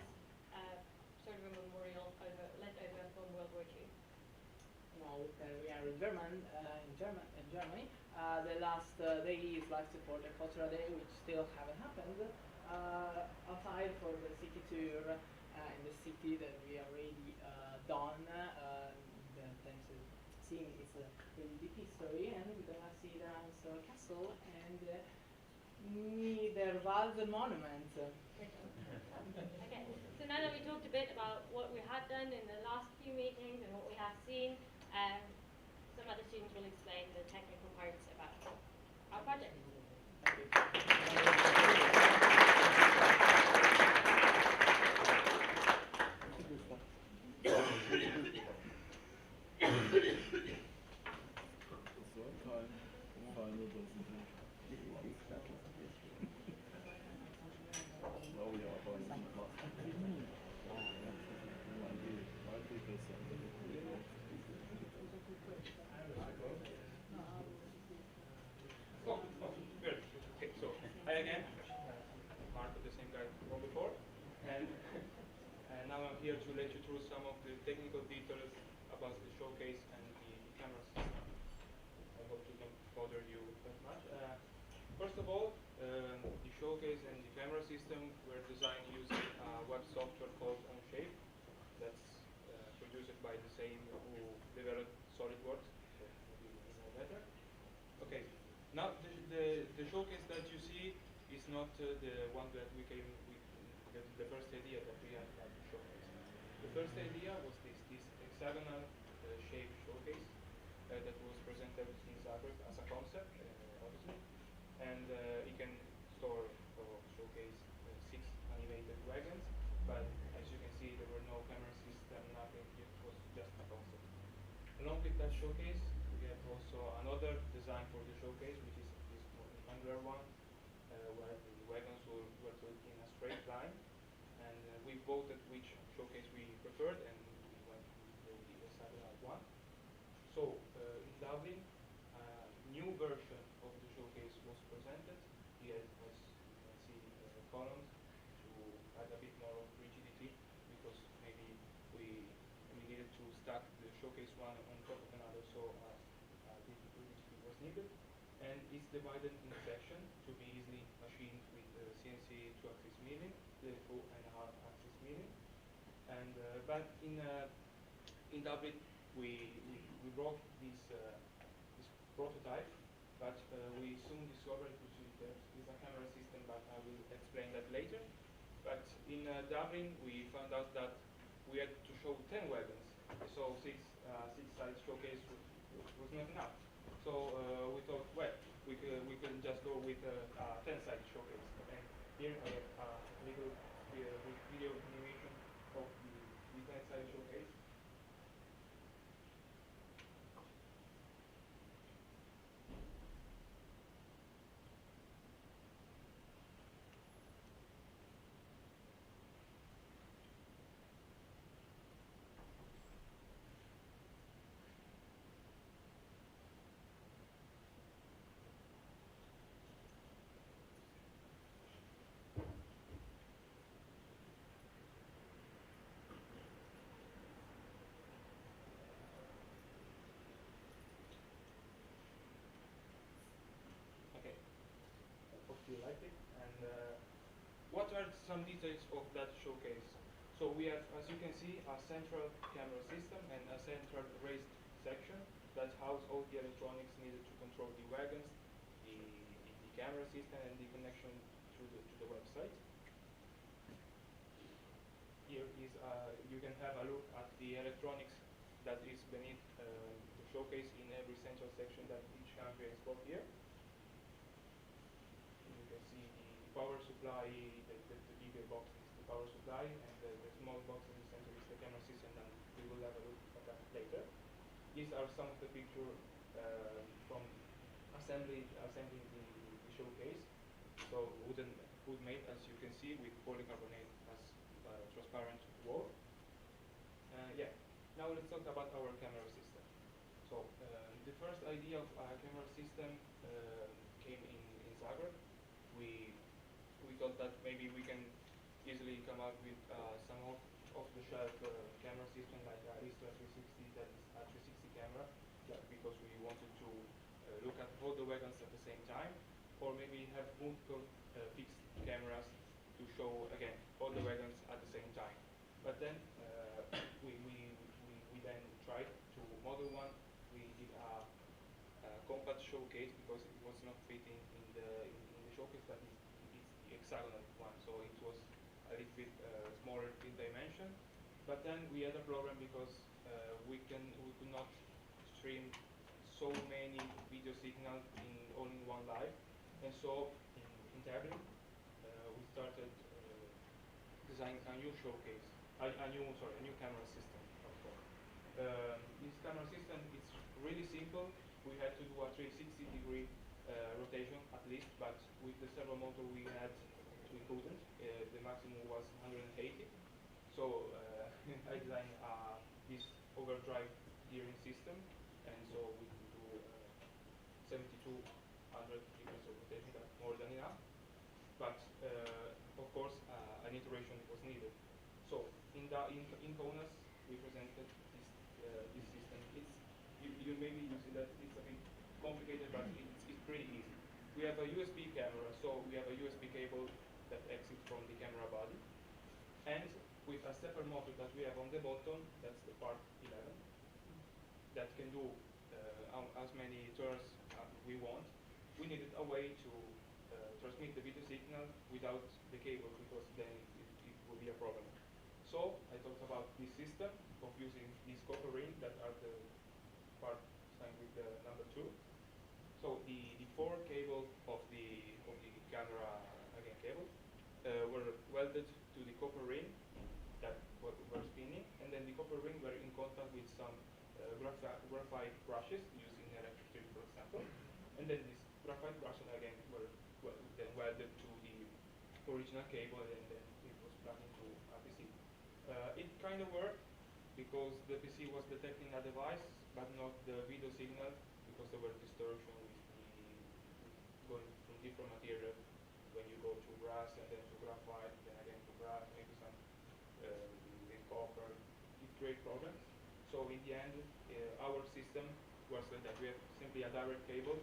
sort of a memorial left over from World War II. Now we are in Germany. The last day is like support the cultural day, which still haven't happened. Outside for the city tour in the city that we already done. Thanks to seeing its really deep history, and we're gonna see the Ramsar Castle and Niederwalden Monument. Okay, so now that we talked a bit about what we had done in the last few meetings and what we have seen, some other students will explain the technical parts about our project. Good. Okay, so hi again. Marco, the same guy from before, and now I'm here to let you through some of the technical details about the showcase and the camera system. I hope to don't bother you that much. First of all, the showcase and the camera system were designed using a web software called OnShape. That's produced by the same who developed SolidWorks. So maybe you know better. Okay. Now the showcase that you see is not the one that we came with. The first idea that we had about the showcase. The first idea was this hexagonal shape showcase that was presented in Zagreb as a concept, obviously, and it can store or showcase 6 animated wagons. But as you can see, there were no camera system, nothing. It was just a concept. Along with that showcase, we have also another design for the showcase, which is this more angular one, where the wagons were put in a straight line. And we voted which showcase we preferred, and we went with the hexagonal one. So in Dublin, a new version of the showcase was presented. Here, as you can see, columns to add a bit more of rigidity, because maybe we needed to stack the showcase one on top of another, so rigidity was needed. And it's divided in sections to be easily machined with CNC 2-axis milling, the 4.5-axis milling. And but in Dublin, we wrote this prototype, but we soon discovered, which is a camera system, but I will explain that later. But in Dublin, we found out that we had to show 10 wagons, so six-side showcase was not enough. So we thought, well, we could just go with a 10-side showcase. And here I have a little video animation of the 10-side showcase. You liked it. And what are some details of that showcase? So we have, as you can see, a central camera system and a central raised section that house all the electronics needed to control the wagons, the camera system, and the connection to the website. Here is you can have a look at the electronics that is beneath the showcase in every central section that each country has got here. You can see the power supply, the bigger box is the power supply, and the small box in the center is the camera system, and we will have a look at that later. These are some of the pictures from assembling the showcase. So wood made, as you can see, with polycarbonate as transparent wall. Yeah. Now let's talk about our camera system. The first idea of a camera system came in Zagreb. We thought that maybe we can easily come up with some off-the-shelf camera system like Arista 360, that is a 360 camera, because we wanted to look at all the wagons at the same time, or maybe have multiple fixed cameras to show again all the wagons at the same time. But then we then tried to model one. We did a compact showcase because it was not fitting in the showcase, but it's the hexagonal one, so it was a little bit smaller in dimension. But then we had a problem because we could not stream so many video signals all in one live, and so in Dublin we started designing a new showcase, a new camera system. Of course, this camera system is really simple. We had to do a 360-degree rotation at least, but with the servo motor we couldn't. The maximum was 180. So I designed this overdrive gearing system, and so we could do 7,200 degrees of rotation. That's more than enough. But of course, an iteration was needed. So in Kaunas, we presented this system. You may be using that. It's a bit complicated, but it's pretty easy. We have a USB camera, so we have a USB cable that exits from the camera body, and with a stepper motor that we have on the bottom, that's the part 11, that can do as many turns we want. We needed a way to transmit the video signal without the cable, because then it would be a problem. So I talked about this system of using these copper rings that are the part signed with the number 2. So the 4 cable of the camera again cable were welded to the copper ring that were spinning, and then the copper ring were in contact with some graphite brushes using electric strip, for example, and then these graphite brushes again were then welded to the original cable, and then it was plugged into a PC. It kind of worked because the PC was detecting a device, but not the video signal, because there were distortion going from different material. When you go to brass and then to graphite, then again to brass, maybe some in copper, it creates problems. So in the end, our system was that we have simply a direct cable.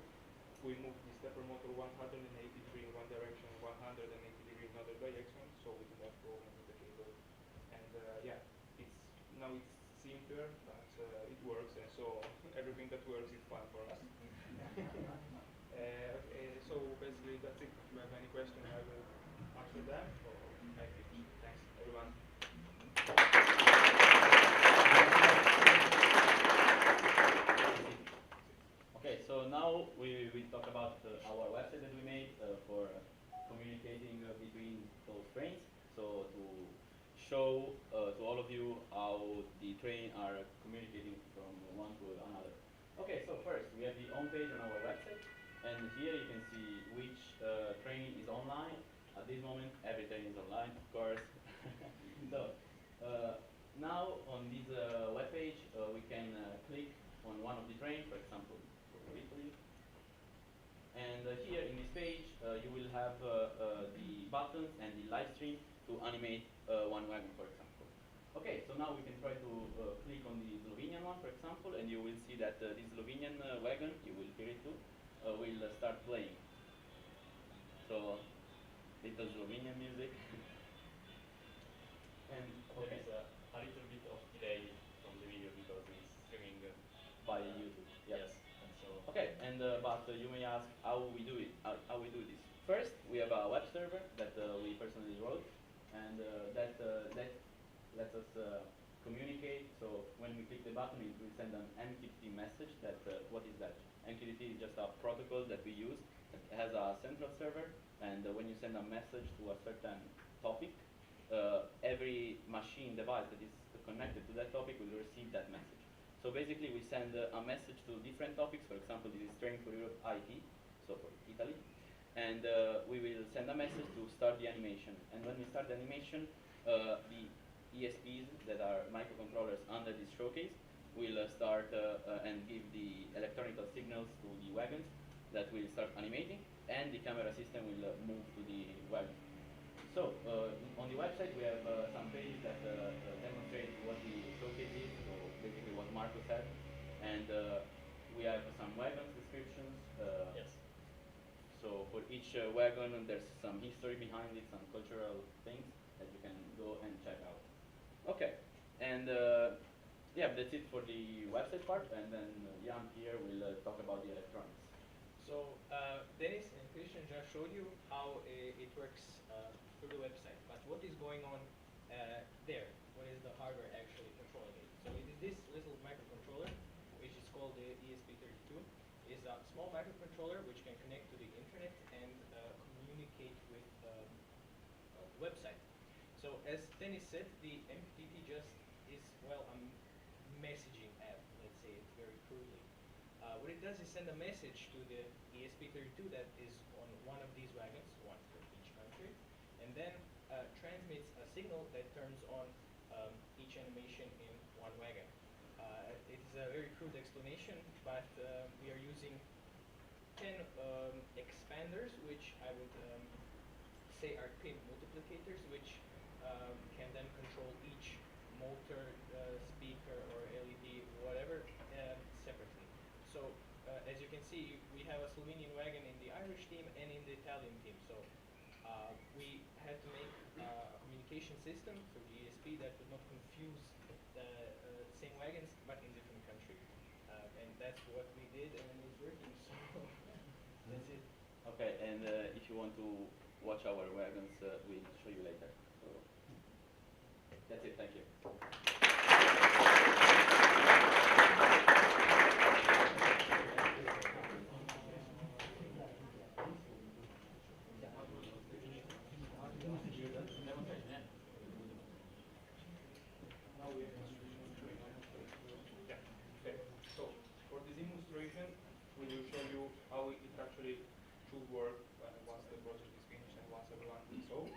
We move the stepper motor 180 degrees in one direction, 180 degrees in another direction, so we don't have problem with the cable. And yeah, now it's simpler, but it works, and so everything that works is fun for us. So basically that's it. If you have any questions, I will answer them, or I finish. Thanks, everyone. Okay, so now we talk about our website that we made for communicating between those trains. So to show to all of you how the train are communicating from one to another. Okay, so first we have the home page on our website, and here you can see which train is online. At this moment, every train is online, of course. So now on this web page, we can click on one of the trains, for example, for Italy. And here in this page, you will have the buttons and the live stream to animate one wagon, for example. Okay, so now we can try to click on the Slovenian one, for example, and you will see that this Slovenian wagon, you will hear it too, will start playing. So, little Slovenian music. And there is a little bit of delay from the video because it's streaming by YouTube. Yes, and so. Okay, and but you may ask how we do it. How we do this? First, we have a web server that we personally wrote, and that lets us communicate. So when we click the button, it will send an MQTT message. That what is that? MQTT is just a protocol that we use. It has a central server, and when you send a message to a certain topic, every machine device that is connected to that topic will receive that message. So basically, we send a message to different topics. For example, this is Train for Europe IT, so for Italy, and we will send a message to start the animation. And when we start the animation, the ESPs that are microcontrollers under this showcase will start and give the electronical signals to the wagons that will start animating, and the camera system will move to the wagon. So, on the website we have some pages that demonstrate what the showcase is, so basically what Marco said, and we have some wagons descriptions. Yes. So for each wagon there's some history behind it, some cultural things that you can go and check out. Okay, and yeah, that's it for the website part, and then Jan here will talk about the electronics. So Dennis and Christian just showed you how it works through the website, but what is going on there? What is the hardware actually controlling it? So it is this little microcontroller, which is called the ESP32. It's a small microcontroller which can connect to the internet and communicate with the website. So as Dennis said, the MQTT just is, well, a messaging app, let's say it very crudely. What it does is send a message to the ESP32 that is on one of these wagons, one for each country, and then transmits a signal that turns on each animation in one wagon. It is a very crude explanation, but we are using 10 expanders, which I would say are pin multiplicators, which can then control each motor, speaker, or LED, whatever, separately. So as you can see, we have a Slovenian wagon in the Irish team and in the Italian team. So we had to make a communication system through the ESP that would not confuse the same wagons, but in different countries. And that's what we did, and it's working. So that's it. Okay, and if you want to watch our wagons, we'll show you later. So that's it, thank you. Yeah. Okay. So for this demonstration, we will show you how it actually should work once the project is finished and once everyone is solved.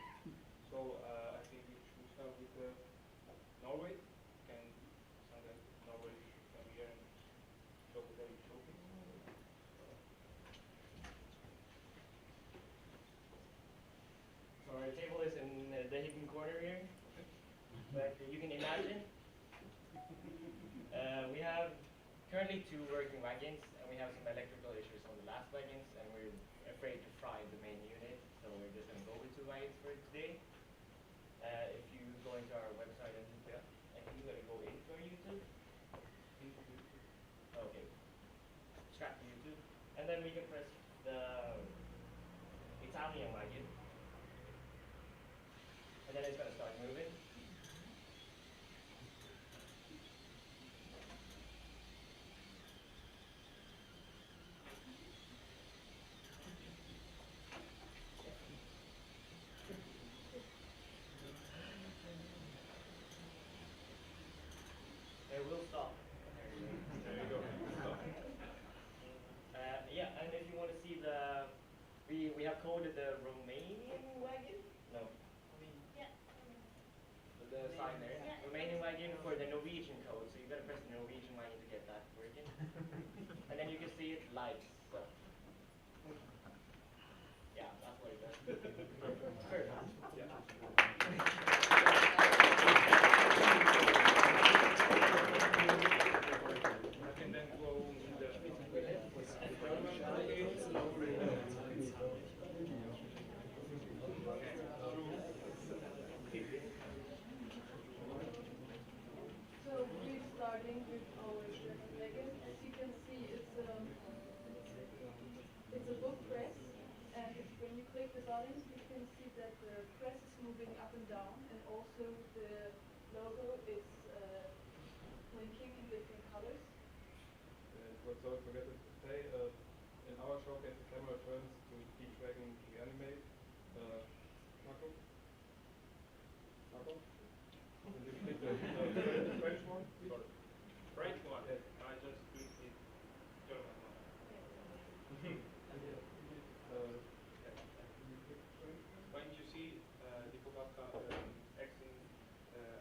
So I think we should start with Norway. Can someone Norway come here and show the showcase? So our table is in the hidden corner here, but you can imagine we have currently 2 working wagons, and we have some electrical issues on the last wagons, and we're afraid to fry the main unit, so we're just going to go with 2 wagons for today. If you go into our website, and I think you got to go into our YouTube. Okay. Scrap the YouTube, and then we can press the Italian wagon, and then it's going to start moving. It will stop. There you go. Yeah, and if you want to see we have coded the Romanian wagon. No. Yeah. The sign there. Yeah. Romanian wagon for the Norwegian code. So you gotta press the Norwegian wagon to get that working. And then you can see it lights. So. Yeah, that's what it does. Perfect. I can then go in the So we're starting with our German wagon. As you can see, it's a book press, and when you click the buttons, you can see that the press is moving up and down, and also the logo is blinking in different colors. What I forget to say, in our showcase the camera turns to each wagon we animate. Marco? Marco? Can you click the French one? Sorry. French one. Yes. I just clicked the German one. When you see the Bogavka X in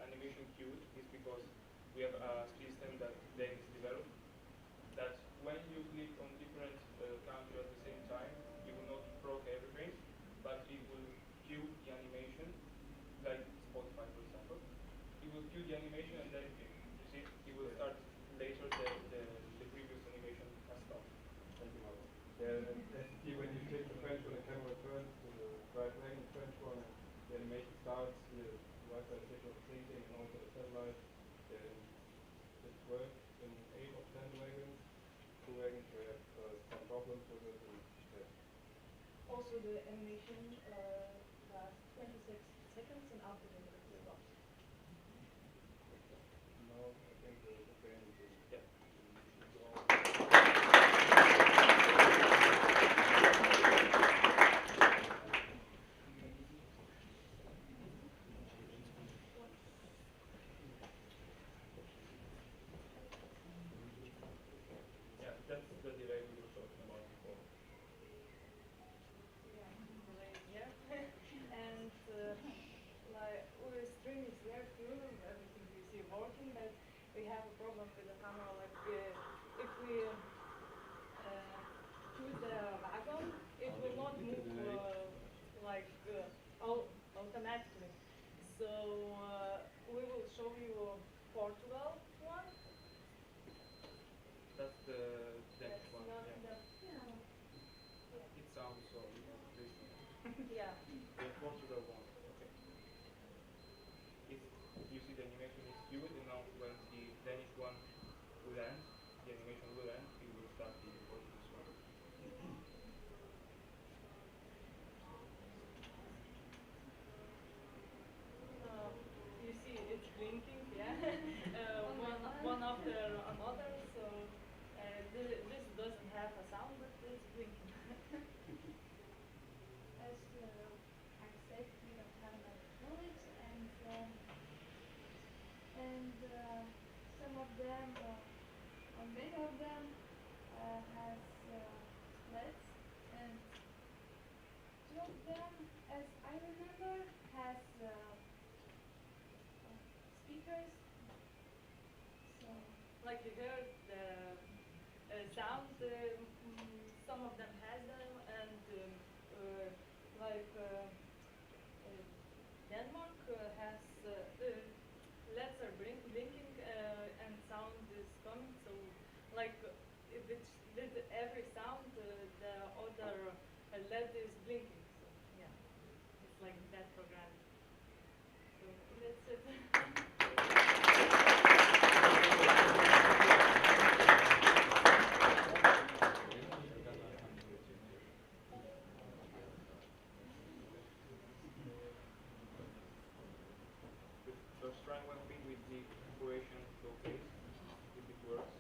animation queued, it's because we have a system that then as you see when you take the French one, the camera turns to the right lane, the French one, the animation starts, the Wi-Fi signal is blinking, and also the satellite. Then it works in 8 of 10 wagons. 2 wagons we have some problems with it. And, yeah. Also, the animation lasts 26 seconds and after the it stops. Now I think the train is yeah. Yeah, that's the delay we were talking about before. Yeah, yeah. And like our stream is there too, everything we see working, but we have a problem with the camera. Like if we choose the wagon, it will not move automatically. So we will show you Portugal one. That's the Danish That's one. not Yeah. the It sounds so. You know, yeah. the Portugal one. Okay. It's, you see the animation is skewed, and now when the Danish one will end, the animation will end. It will start the Portuguese one. You see it's blinking, yeah, one after another, so this doesn't have a sound, but it's blinking. As I said, we don't have enough knowledge, and some of them, or many of them, has sleds, and two of them, as I remember, has speakers. So Like you heard the sound, some of them has them, and Denmark has LEDs are blinking and sound is coming. So like if it's with every sound, the other LED is blinking. So yeah, it's like that program. So that's it. Just trying one thing with the Croatian showcase, if it works.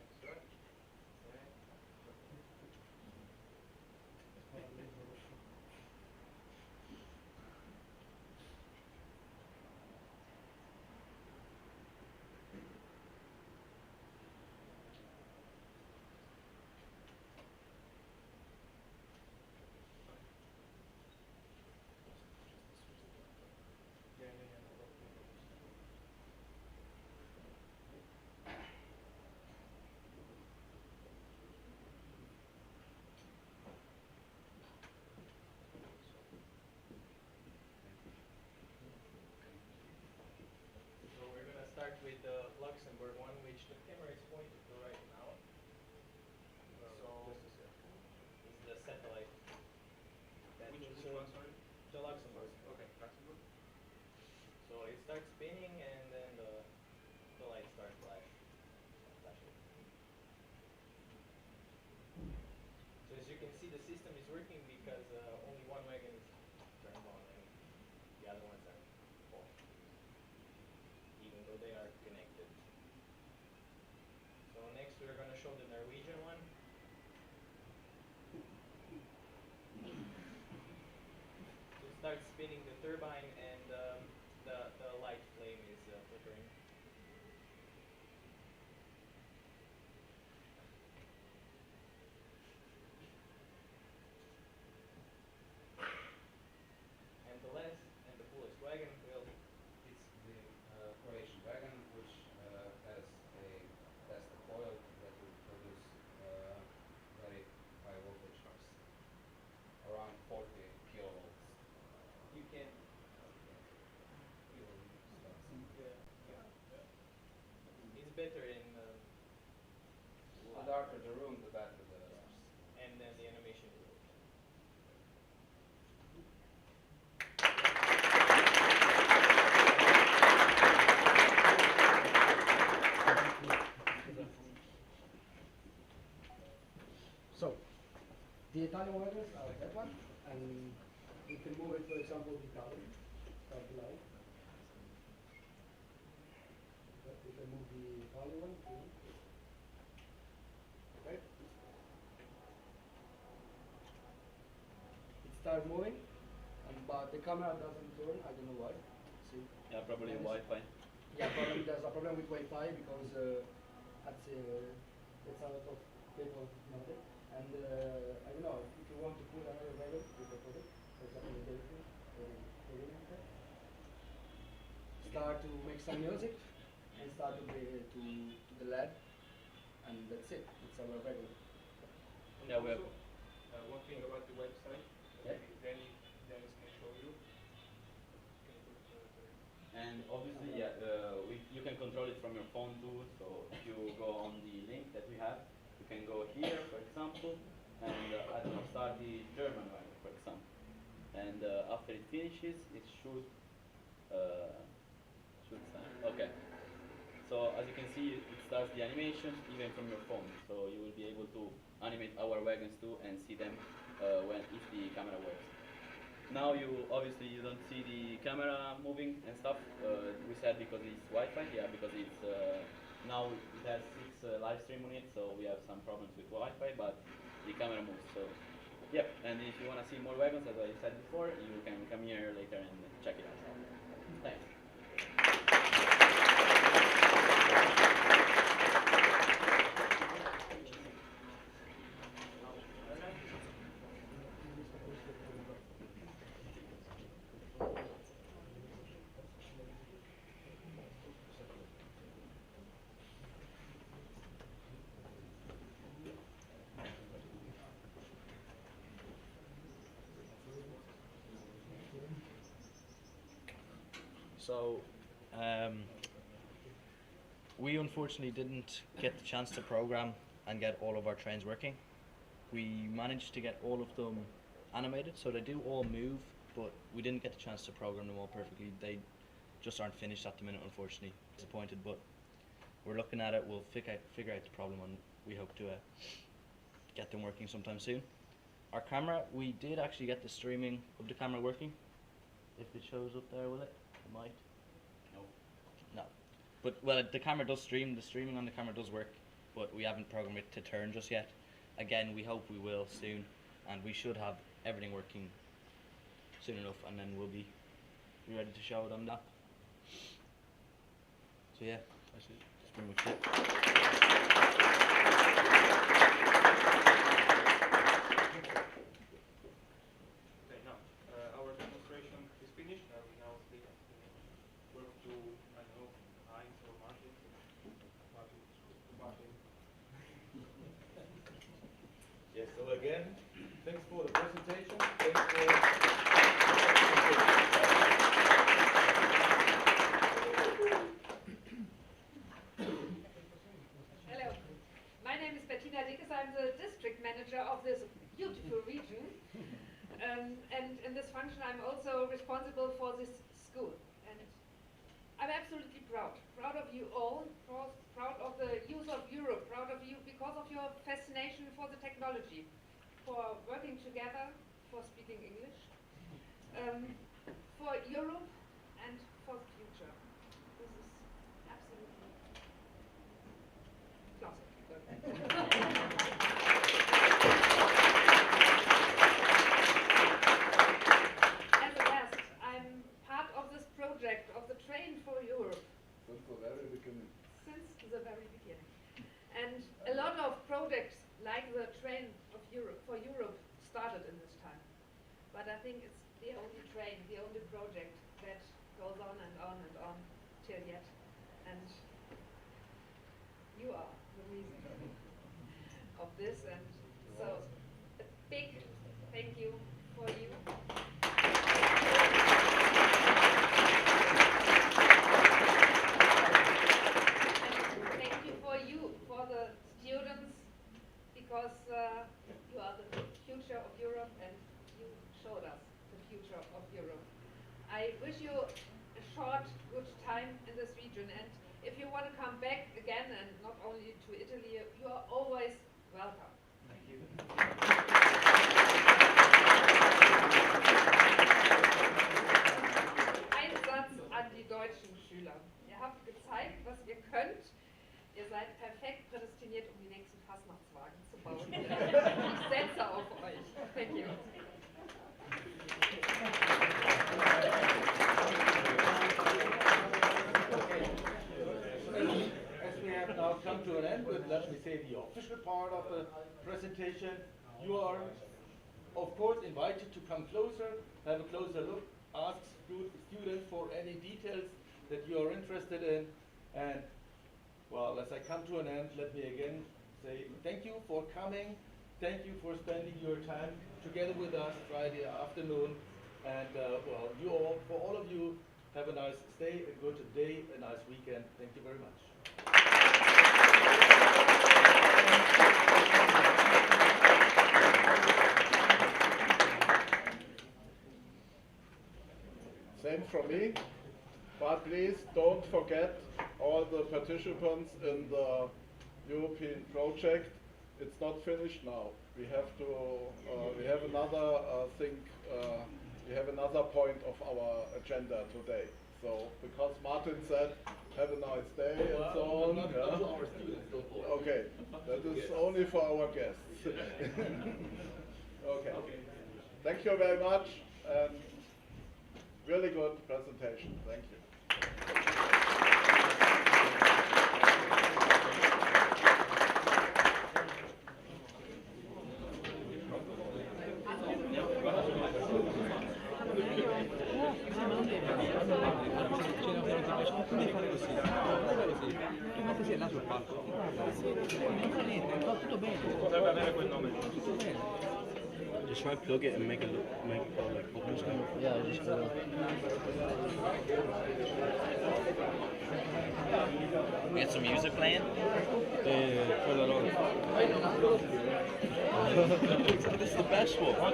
Extract. Yeah, yeah, yeah. So we're gonna start with the Luxembourg one, which the camera is pointed to right now. So Just a second. is the satellite. That Which is, one, sorry? the Luxembourg. Okay, Luxembourg. So it starts spinning, and then the light starts flashing. So as you can see, the system is working because only one wagon is turned on and the other ones are off, even though they are connected. So next we're going to show the Norwegian one. So it starts spinning the turbine, and the light flame is flickering. And the last and the fullest wagon will. It's the Croatian wagon, which has a test coil that will produce very high voltage shocks, around 40 kilovolts. You can. darker the room, the better the stars. And then the animation will work. So, the Italian wagons are that one, and you can move it, for example, to Italian. Start the line. Okay, you can move the Italian one too. Okay. It starts moving, but the camera doesn't turn. I don't know why. See? Yeah, probably Yes. Wi-Fi. Yeah, probably there's a problem with Wi-Fi because it's a lot of people know it. And I don't know, if you want to put another wagon, you can put it. For example, in Delphi, or in Telemetry. Start to make some music and start to the LED, and that's it. It's our wagon. And Yeah, we have. also, one thing about the website, Yeah. maybe Dennis can show you. Can put, And obviously, yeah, you can control it from your phone too. So if you go on the link that we have, you can go here, for example, and I don't know, start the German one, for example. And after it finishes, it should start. Okay. So as you can see, it starts the animation even from your phone. So you will be able to animate our wagons too and see them if the camera works. Now you don't see the camera moving and stuff. We said because it's Wi-Fi, yeah, because it's now it has 6 live stream on it, so we have some problems with Wi-Fi, but the camera moves. So yeah, and if you want to see more wagons, as I said before, you can come here later and check it out. Thanks. So, we unfortunately didn't get the chance to program and get all of our trains working. We managed to get all of them animated, so they do all move, but we didn't get the chance to program them all perfectly. They just aren't finished at the minute, unfortunately. Disappointed, but we're looking at it. We'll figure out the problem, and we hope to get them working sometime soon. Our camera, we did actually get the streaming of the camera working. If it shows up there, will it? It might. No. But well, the camera does stream. The streaming on the camera does work, but we haven't programmed it to turn just yet. Again, we hope we will soon, and we should have everything working soon enough, and then we'll be ready to show it on that. So yeah, that's pretty much it. Okay, now our demonstration is finished. We now take work to, I don't know, Heinz or Martin. Martin. Yes, so again, thanks for the presentation. Thanks for Hello, my name is Bettina Dickes. I'm the district manager of this beautiful region. And in this function, I'm also responsible for this school. And I'm absolutely proud of you all, proud of the use of Europe, proud of you because of your fascination for the technology, for working together, for speaking English, for Europe and for the future. This is absolutely As a guest, I'm part of this project of the Train for Europe. Since the very beginning. And a lot of projects like the Train of Europe for Europe started in this time. But I think it's the only train, the only project that goes on and on and on till yet. And you are the reason of this, and so a big thank you for you. And thank you for the students because you are the future of Europe and you showed us the future of Europe. I wish you a short, good time in this region, and if you want to come back again, and not only to Italy, you are always welcome. Thank you. Ein Satz an die deutschen Schüler. Ihr habt gezeigt, was ihr könnt. Ihr seid perfekt prädestiniert, um die nächsten Fastnachtswagen zu bauen. Ich setze auf euch. Thank you. As we have now come to an end with, let me say, the official part of the presentation, you are, of course, invited to come closer, have a closer look, ask students for any details that you are interested in, and, well, as I come to an end, let me again say thank you for coming, thank you for spending your time together with us Friday afternoon, and, well, you all, for all of you, have a nice stay, a good day, a nice weekend. Thank you very much. Same from me, but please don't forget all the participants in the European project. It's not finished now. We have to, we have another thing, we have another point of our agenda today. So, because Martin said, have a nice day and so on. Not to our students, don't worry. Okay, that is only for our guests. Okay. Thank you very much, and really good presentation. Thank you. Potrebbe avere quel nome. Just try and plug it and make it look, like bubbles now. Yeah, just we get some music playing. Turn that on. This is the best one. Oh,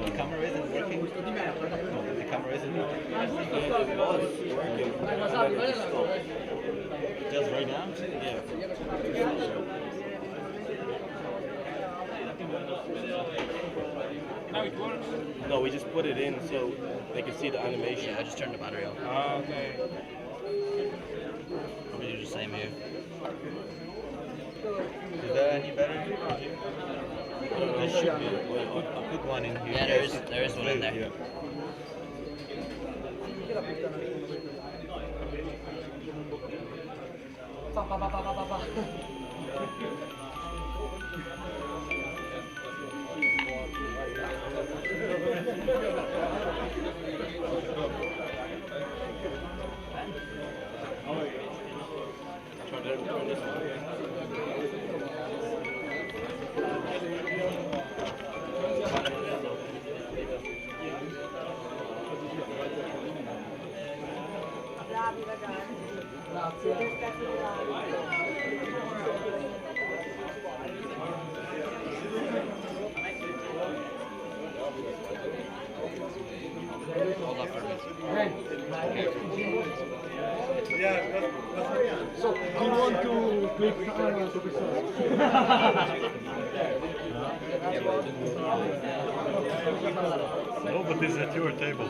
the camera isn't working. No, the camera isn't working. It was working. Just right now? Yeah. Now it works? No, we just put it in so they can see the animation. Yeah, I just turned the battery off. Okay. Probably do the same here. Is that any better? There should be. I put one in here. Yeah, there is one in there. Yeah. So, do you want to click to be No, but this is at your table.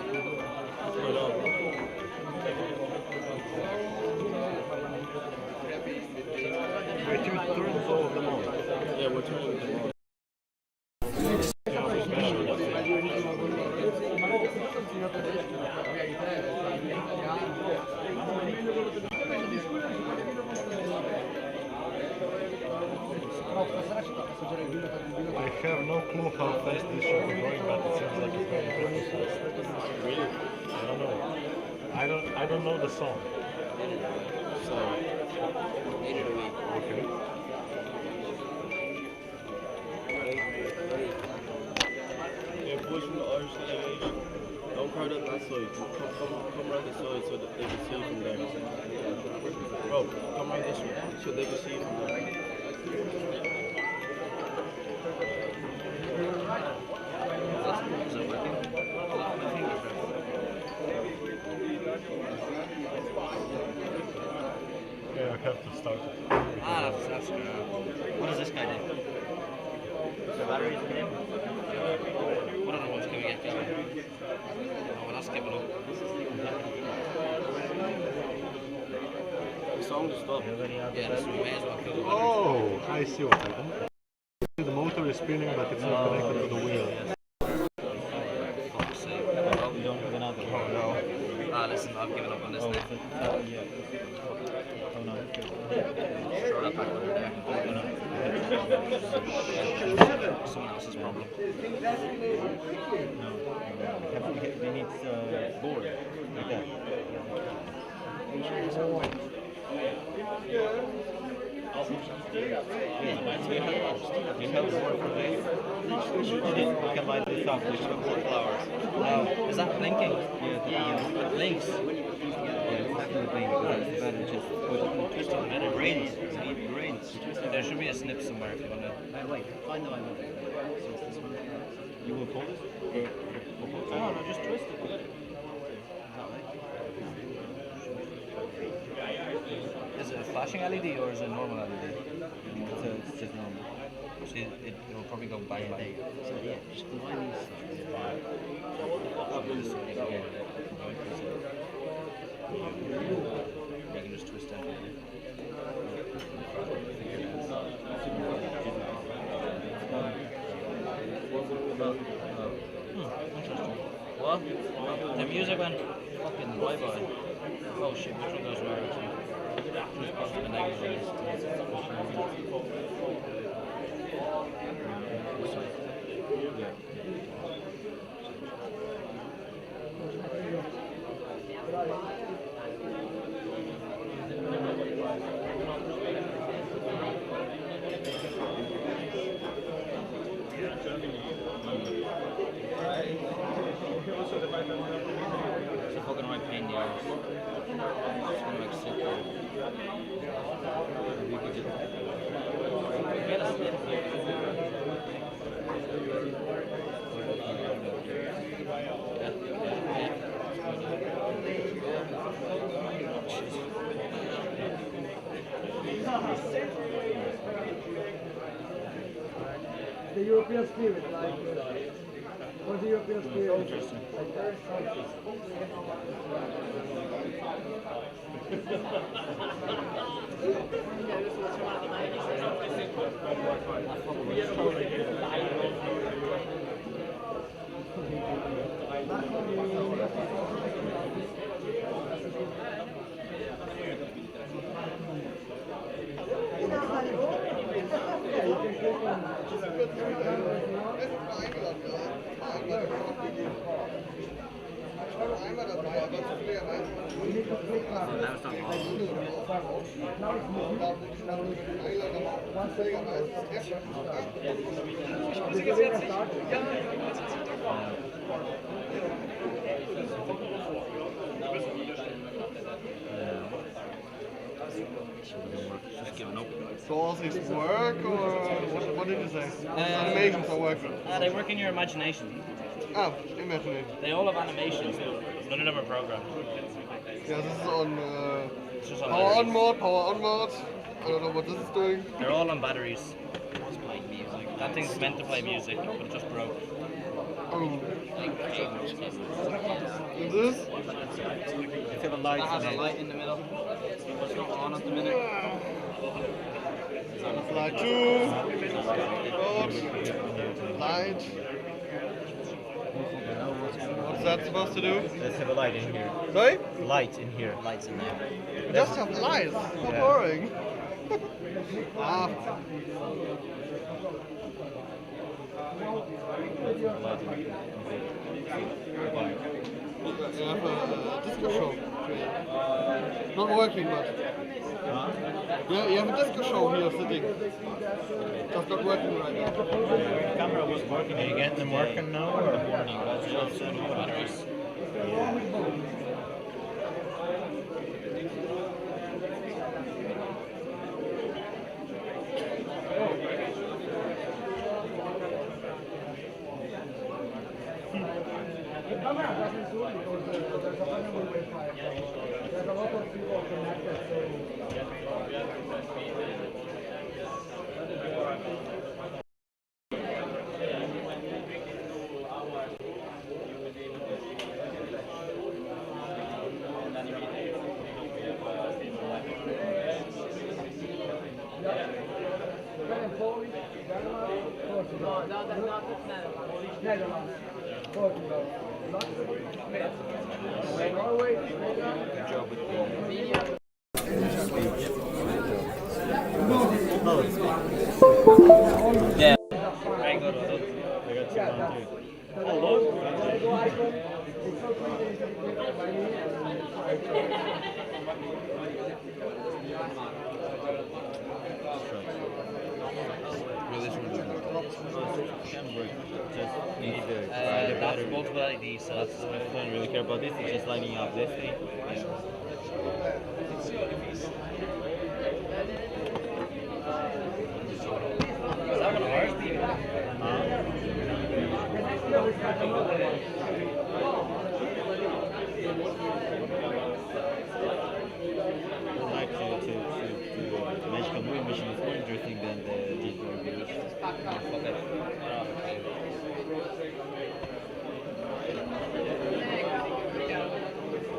We're turning all of them on. Yeah, we're turning them on. I have no clue how fast this should be going, but it seems like it's going very fast. Really? I don't know. I don't know the song. So neither do we. Okay. Yeah, boys from the Irish delegation. Don't crowd up that side. Come around the side so that they can see from there. Bro, come around this way so they can see from there. Yeah, I have to start it. Ah, that's good. What does this guy do? The batteries in him? What other ones can we get going? Oh, well, let's give it up. The song just stopped. Yeah, so we may as well kill the batteries. Oh, I see what happened. The motor is spinning, but it's not connected to the wheel. Fuck's sake. Oh, you don't have another. Oh, no. Ah, listen, I've given up on this now. Yeah. Oh, no. Throw that back over there. Someone else's problem. We need board like that. You have board for this. You can light this up. There's 4 flowers. Is that blinking? Yeah, It blinks. Twist on the minute. It rains. It rains. There should be a snip somewhere if you want to. Wait, find the one. You will pull this? Oh, no, just twist it. Is it a flashing LED or is it a normal LED? It's just normal. See, it'll probably go bang bang. So yeah, just combine these. You can just twist it. Interesting. What? The music went fucking bye-bye. Oh shit, which one goes where actually? The negative It's a fucking right pain in the arse. It's gonna like sit there. We could just get a snip. The European spirit, like, what's the European spirit? Interesting. Like, very Just giving up. So all these work, or what did you say? Animations are working. They work in your imagination. Oh, imagination. They all have animations, none of them are programmed. Yeah, this is on It's just on power on batteries. mode, power on mode. I don't know what this is doing. They're all on batteries. It's playing music. That thing's meant to play music, but it just broke. Oh. Is this? It's got a light. It has a light in the middle. It's not on at the minute. Light 2. Mode. Light. What's that supposed to do? Let's have a light in here. Sorry? Light in here. Lights in there. Just have lights. So boring. Ah. You have a disco show. Not working much. Yeah, you have a disco show here sitting. Just not working right now. The camera was working. Are you getting them working now? Or? Batteries. because there's a phenomenal Wi-Fi. There's a lot of people connected, Netherlands, Portugal, Luxembourg, Norway, Yeah. I got it. I got 2 Hello. That's multiple LEDs, so I don't really care about this, it's just lining up this thing. Is that one ours? I like to magical movie machine is more interesting than the digital reviews.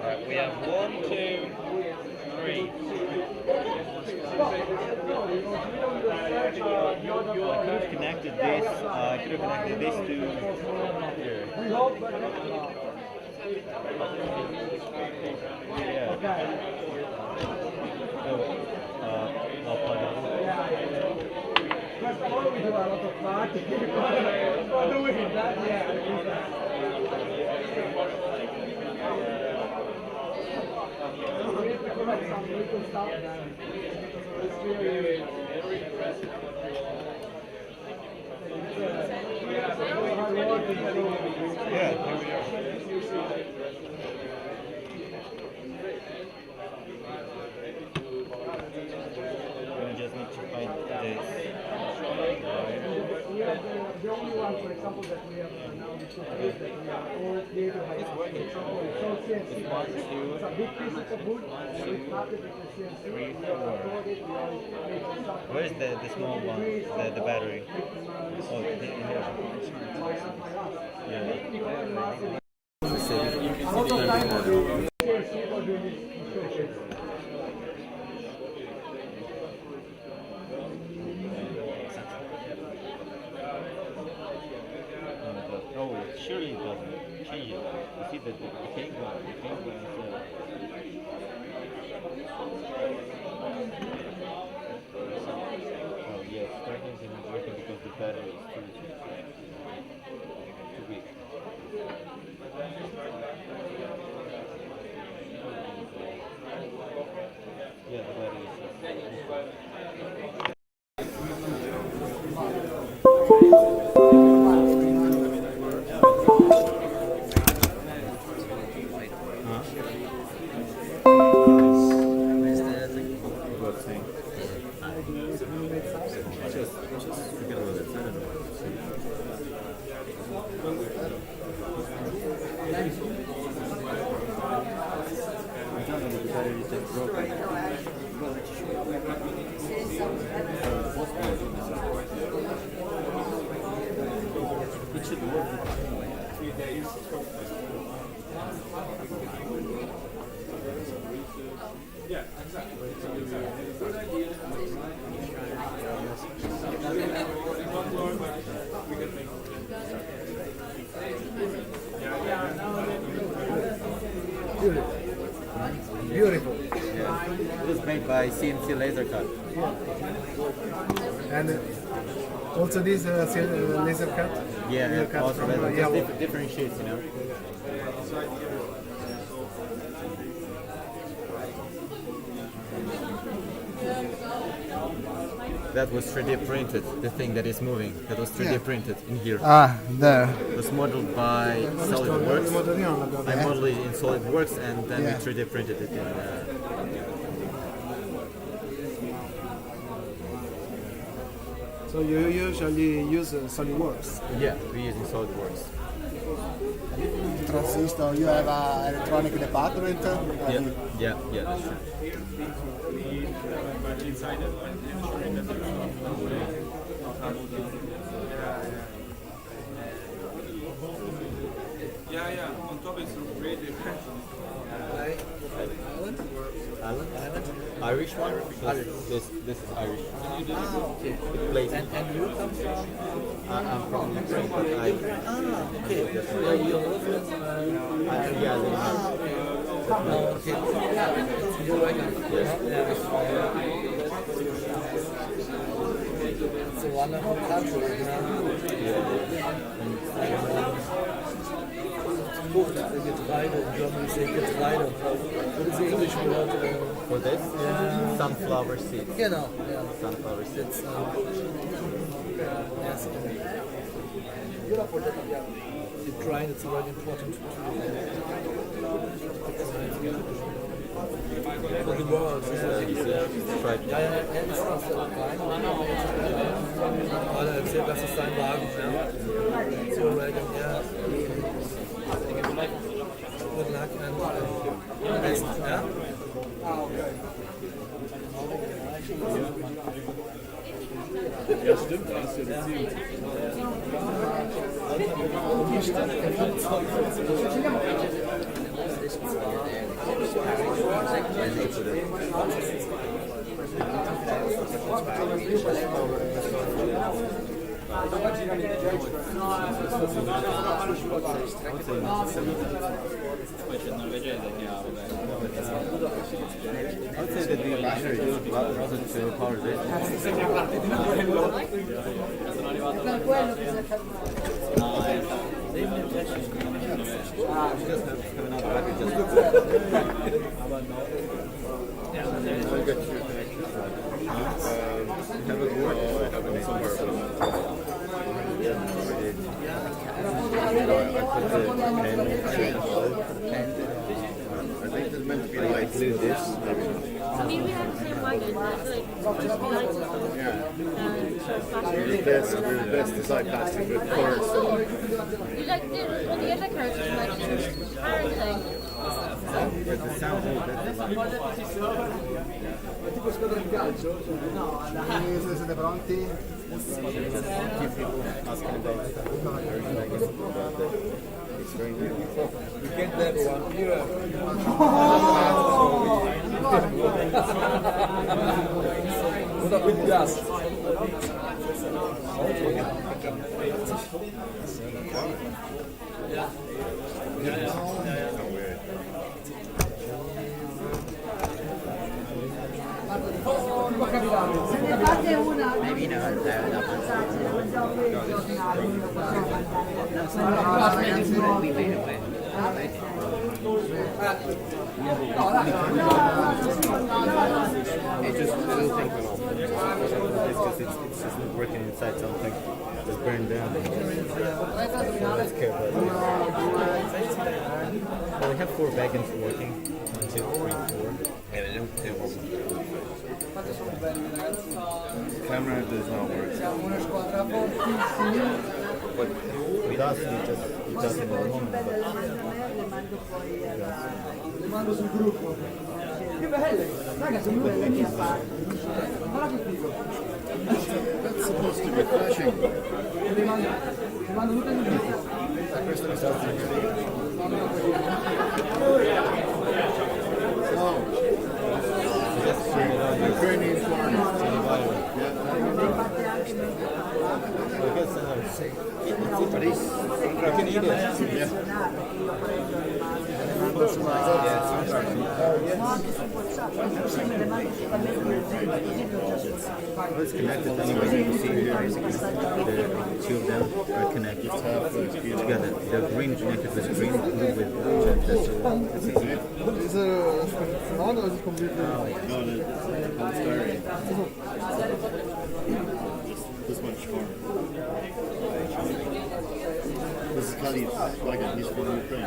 Alright, we have 1, 2, 3. I could have connected this. I could have connected this to here. Yeah. I'll plug it. First of all, we do a lot of party. For doing that, yeah. We have to correct some little stuff now. It's really impressive. Yeah, here we are. We just need to find this. We have the only one, for example, that we have now in showcase that we are all creative by it's all CNC. It's a big piece of wood, and we cut it with the CNC. We record it, we all make something. Where's the small one, the battery? Oh, in here. Yeah. A lot of time we do CNC for doing this showcase. Oh, surely it doesn't change it. You see that the pink one is oh yes, starting is not working because the battery is too weak. Yeah, the battery it should work. 3 days. Yeah, exactly. Good idea. Beautiful. Yeah. It was made by CNC laser cut. Yeah. And also this laser cut? Yeah, cut also from just different shapes, you know. That was 3D printed, the thing that is moving. That was 3D printed in here. Ah, there. It was modeled by SolidWorks. I modeled it in SolidWorks and then we 3D printed it in... So you usually use SolidWorks? Yeah, we're using SolidWorks. transistor. You have an electronic department. Yeah, that's true. Yeah, on top it's really Alan? Irish one? This is Irish. Okay. It plays. And you come from? I'm from Ukraine, but I. Okay. Yeah, you live in. Yeah, they have. Oh, okay. You like it? Yes. It's a wonderful country, Getreide, in German say Getreide. What is the English word? For this? Yeah. Sunflower seeds. Genau, yeah. Sunflower seeds. Yes. The grind is very important for the world. Right. Ja, es ist das Grind. Oder erzählt, das ist sein Wagen. So ready, yeah. Good luck and best, yeah? Ja, stimmt, da hast du ja Beziehung. I would say that the battery wasn't to power this. Have it work? I have it somewhere. I think it's meant to be like this. I mean, we have the same wagon, that's like, we like it. That's the side plastic with cords. You like the other cars is like iron thing. But the sound is Siete pronti? keep people asking about it's very new. You can't let one here. What up with dust? Maybe no. We made it win. It just little things went off. It's because it's just working inside something. Just burned down. So let's care about it. Well, we have 4 wagons working. 1, 2, 3, 4. And they don't do The camera does not work. But with us, it does in the moment. Mando sul gruppo. Che bello! Raga, sono due vecchi a fare. Guarda che figo. That's supposed to be flashing. Ti mando tutte sul gruppo. Questo è stato Ukrainian corn. You can eat it. Yeah. It's connected anyway. You can see here, the 2 of them are connected together. The green connected with green, blue with blue. That's easy. Is it not or is it completely? No, it's polystyrene. This much more. This is Khalid's plugin. He's from Ukraine.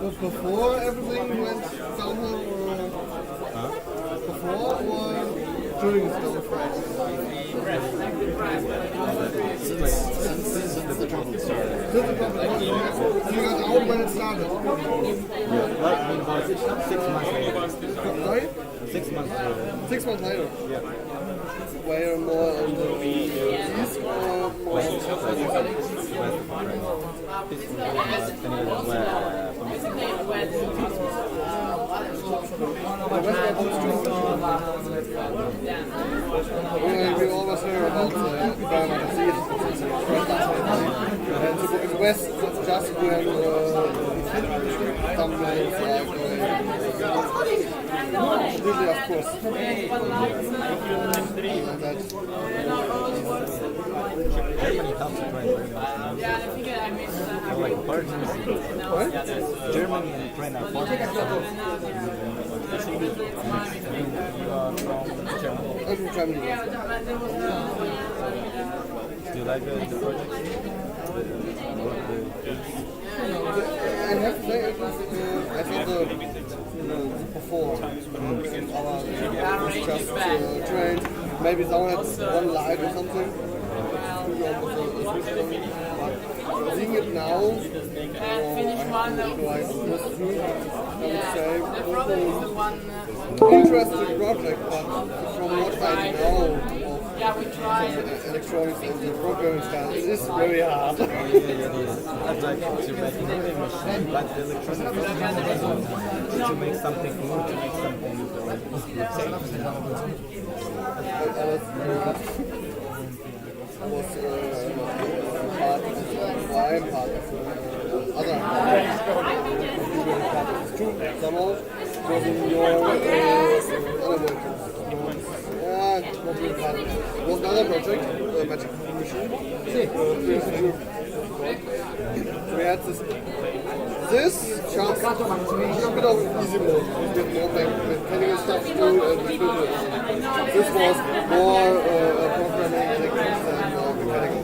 But before everything went downhill, or before or during the downfall? Since the trouble started. You got out when it started. Yeah, like about 6 months later. Sorry? 6 months later. 6 months later. Yeah. Where more on the east or more on the we always hear about Bernard Disease. And the west just when some days are going. Usually, of course. Germany helps Ukraine very much. So like partners, Germany and Ukraine are partners. You are from Germany. I'm from Germany. Do you like the project? I have to say, I thought before our was just trained. Maybe someone had one light or something. But seeing it now, interesting project, but from what I know of electronics and the programming style, it is very hard. I'd like to make an image machine, but the electronics to make something new, to make something I was part of, I am part of other two somehow. Was in your other work. Yeah, not really part of it. It was another project, Magic Machine. We had this just a bit of easy mode, a bit more mechanical stuff to do, and this was more programming electronics and more mechanical.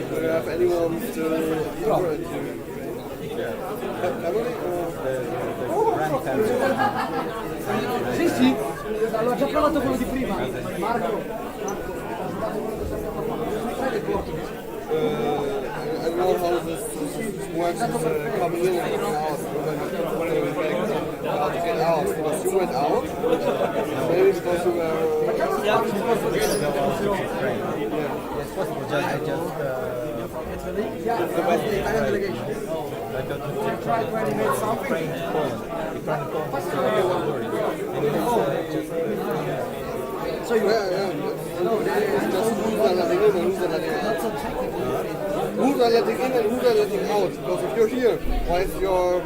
Do you have anyone still current? Family or? grandparents? Sì, sì, l'ho già provato quello di prima. Marco. I don't know how this works coming in and out. When we get out, because you went out, maybe because you were... Yeah, it's possible just the West Italian delegation. I got to try to animate something. So you no, it's just who's letting in and who's letting out. Who's letting in and who's letting out. Because if you're here, why is your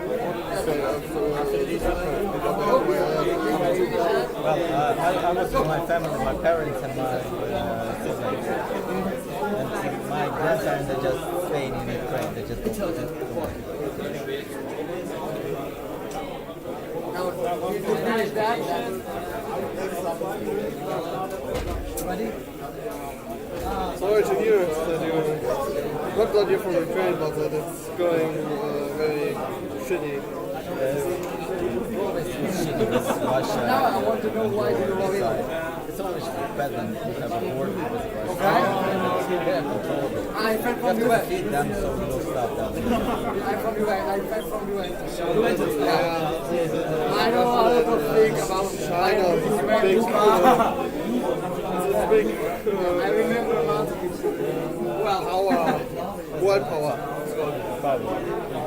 I was with my family, my parents and my siblings. And my grandparents are just staying in Ukraine. They just don't visit. Sorry to hear that you're not that you're from Ukraine, but that it's going very shitty. Russia. Now I want to know why you love it. It's always better than you have a war with Russia. I'm from the US. Feed them so we don't stop them. I'm from the US. I'm from the US. I know a lot of things about China. Big. I remember about power, world power. It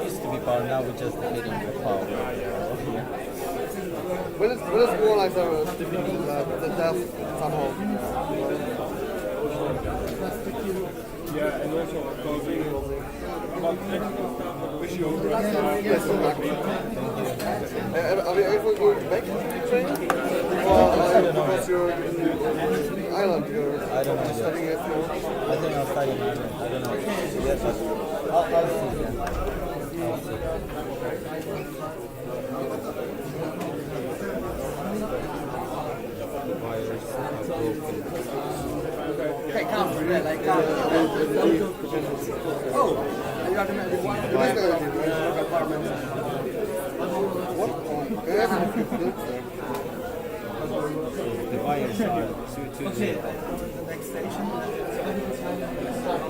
used to be power, now we're just hitting the power. When it's more like the death somehow. Yeah, and also causing issue. Yes, are we ever going back to training? Or because you're in Ireland, you're studying at home? I think I'll study in Ireland. I don't know. Yes, but I'll see. Yeah. I'll see. Okay, come. Like, oh, you have to make one apartment. What? the wires are to the next station.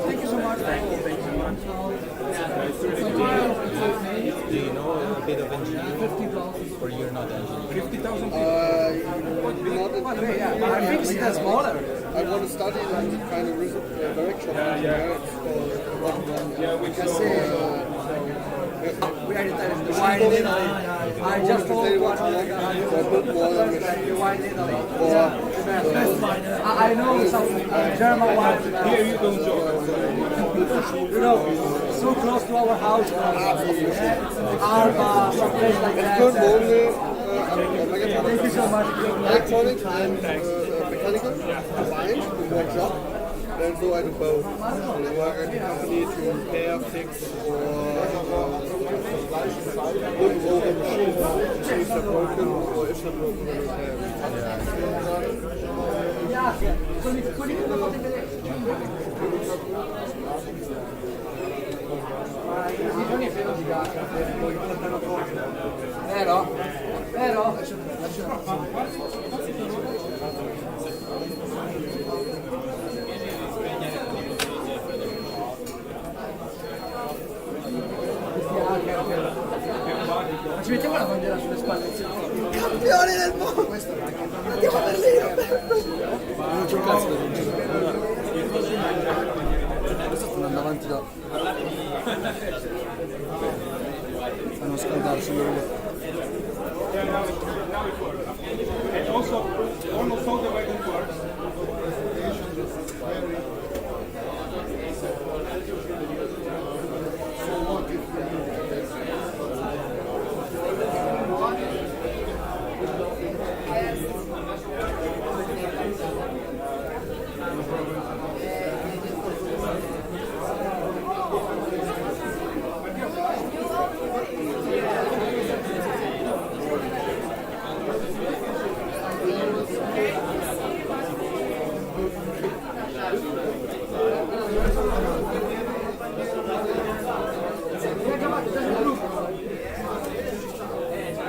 Thank you so much. Thank you so much. Do you know a bit of engineering? Or you're not engineering? 50,000 not I think it's smaller. I want to study in kind of direction. We can say we are wide in Italy. I just told what wide in Italy. I know some German ones. Here you don't joke. You know, so close to our house. Alba, some place like that. Good morning. Thank you so much. Electronics and mechanical combined in one job. And so I do both. I work at the company to repair, fix, or look over machines, see if they're broken or if they're broken and repair. Vero? Vero? Ci mettiamo la bandiera sulle spalle. Campione del mondo! Andiamo a Berlino! Non c'è un cazzo da vincere. Questo sta andando avanti da... Fanno scaldarsi loro. And also, almost all the wagon works.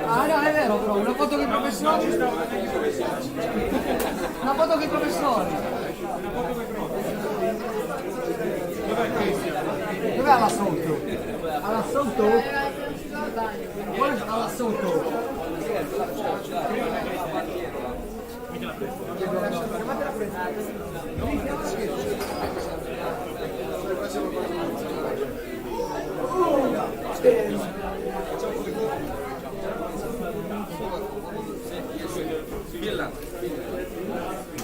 Ah no, è vero però, una foto con i professori. Una foto con i professori. Dov'è all'assolto? All'assolto? Guarda all'assolto.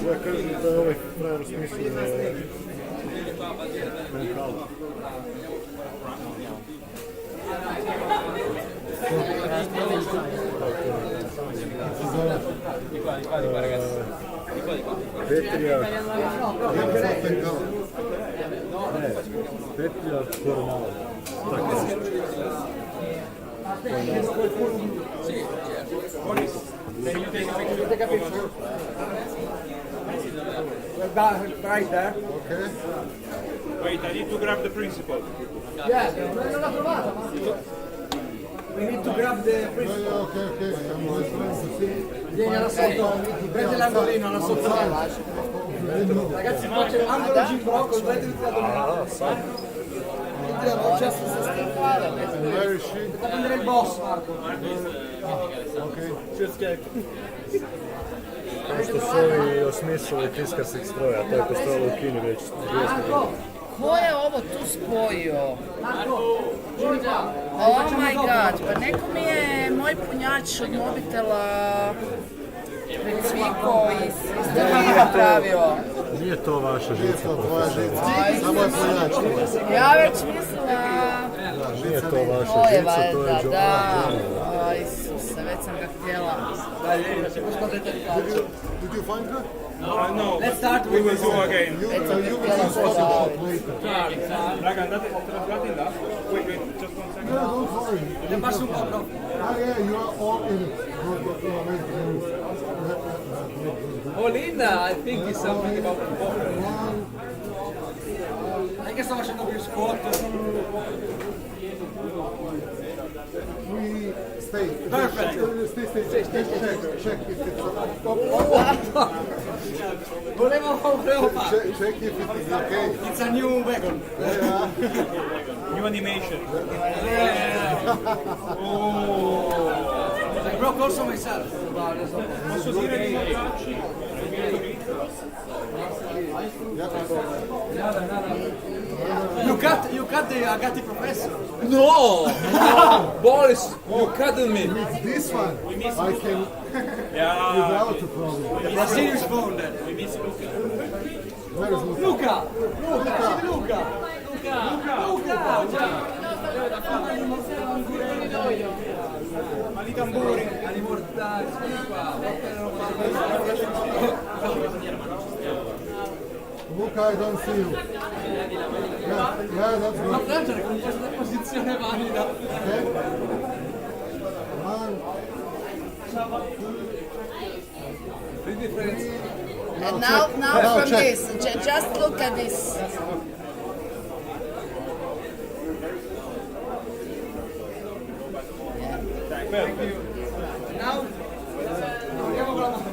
Ja kažem da je ovaj frajer u smislu mental. Petrijak. Ne, Petrijak Koronava. Tako Right there. Okay. Wait, I need to grab the principal. Yeah, non l'ho trovata, ma... We need to grab the principal. Vieni alla sotto, prendi l'angolino alla sotto. Ragazzi, qua c'è angolo Gimbro, completo il tirato. Where is she? Da prendere il boss, Marco. Okay. Cheers, Što su ovi osmislili tiskarskih stroja, to je postojalo u Kini već 200 godina. Ko je ovo tu spojio? Oh my god, pa neko mi je moj punjač od mobitela cviko i isto napravio. Nije to vaša žica, profesor. Samo je punjač. Ja već mislila... Nije to vaša To je žica, to je valjda, da. Giovanni. Aj, Isuse, već sam ga htjela. Did you find her? No. Let's start We will do again. Dragan, translating that. Wait, just one second. Yeah, don't worry. Le passo un po', bro. Yeah, you are all in it. Olinda, I think is something about the Sai che sto facendo più sport? We stay. Perfect. Stay. Check if it's Volevo fare. Check if it is okay. It's a new wagon. Yeah. New animation. I broke also myself. Posso dire di montarci? You cut the Agati professor. No! Boris, you cut me. This one, I can without a problem. It's a serious phone then. Where is Luca? Luca! Ma li tamburi, ali mortacci qua. Luca, I don't see you. Yeah, that's Ma good. prendere con questa posizione valida. Okay. One. Big difference. And now from check. this, just look at this. Thank you. Now, andiamo con la mano.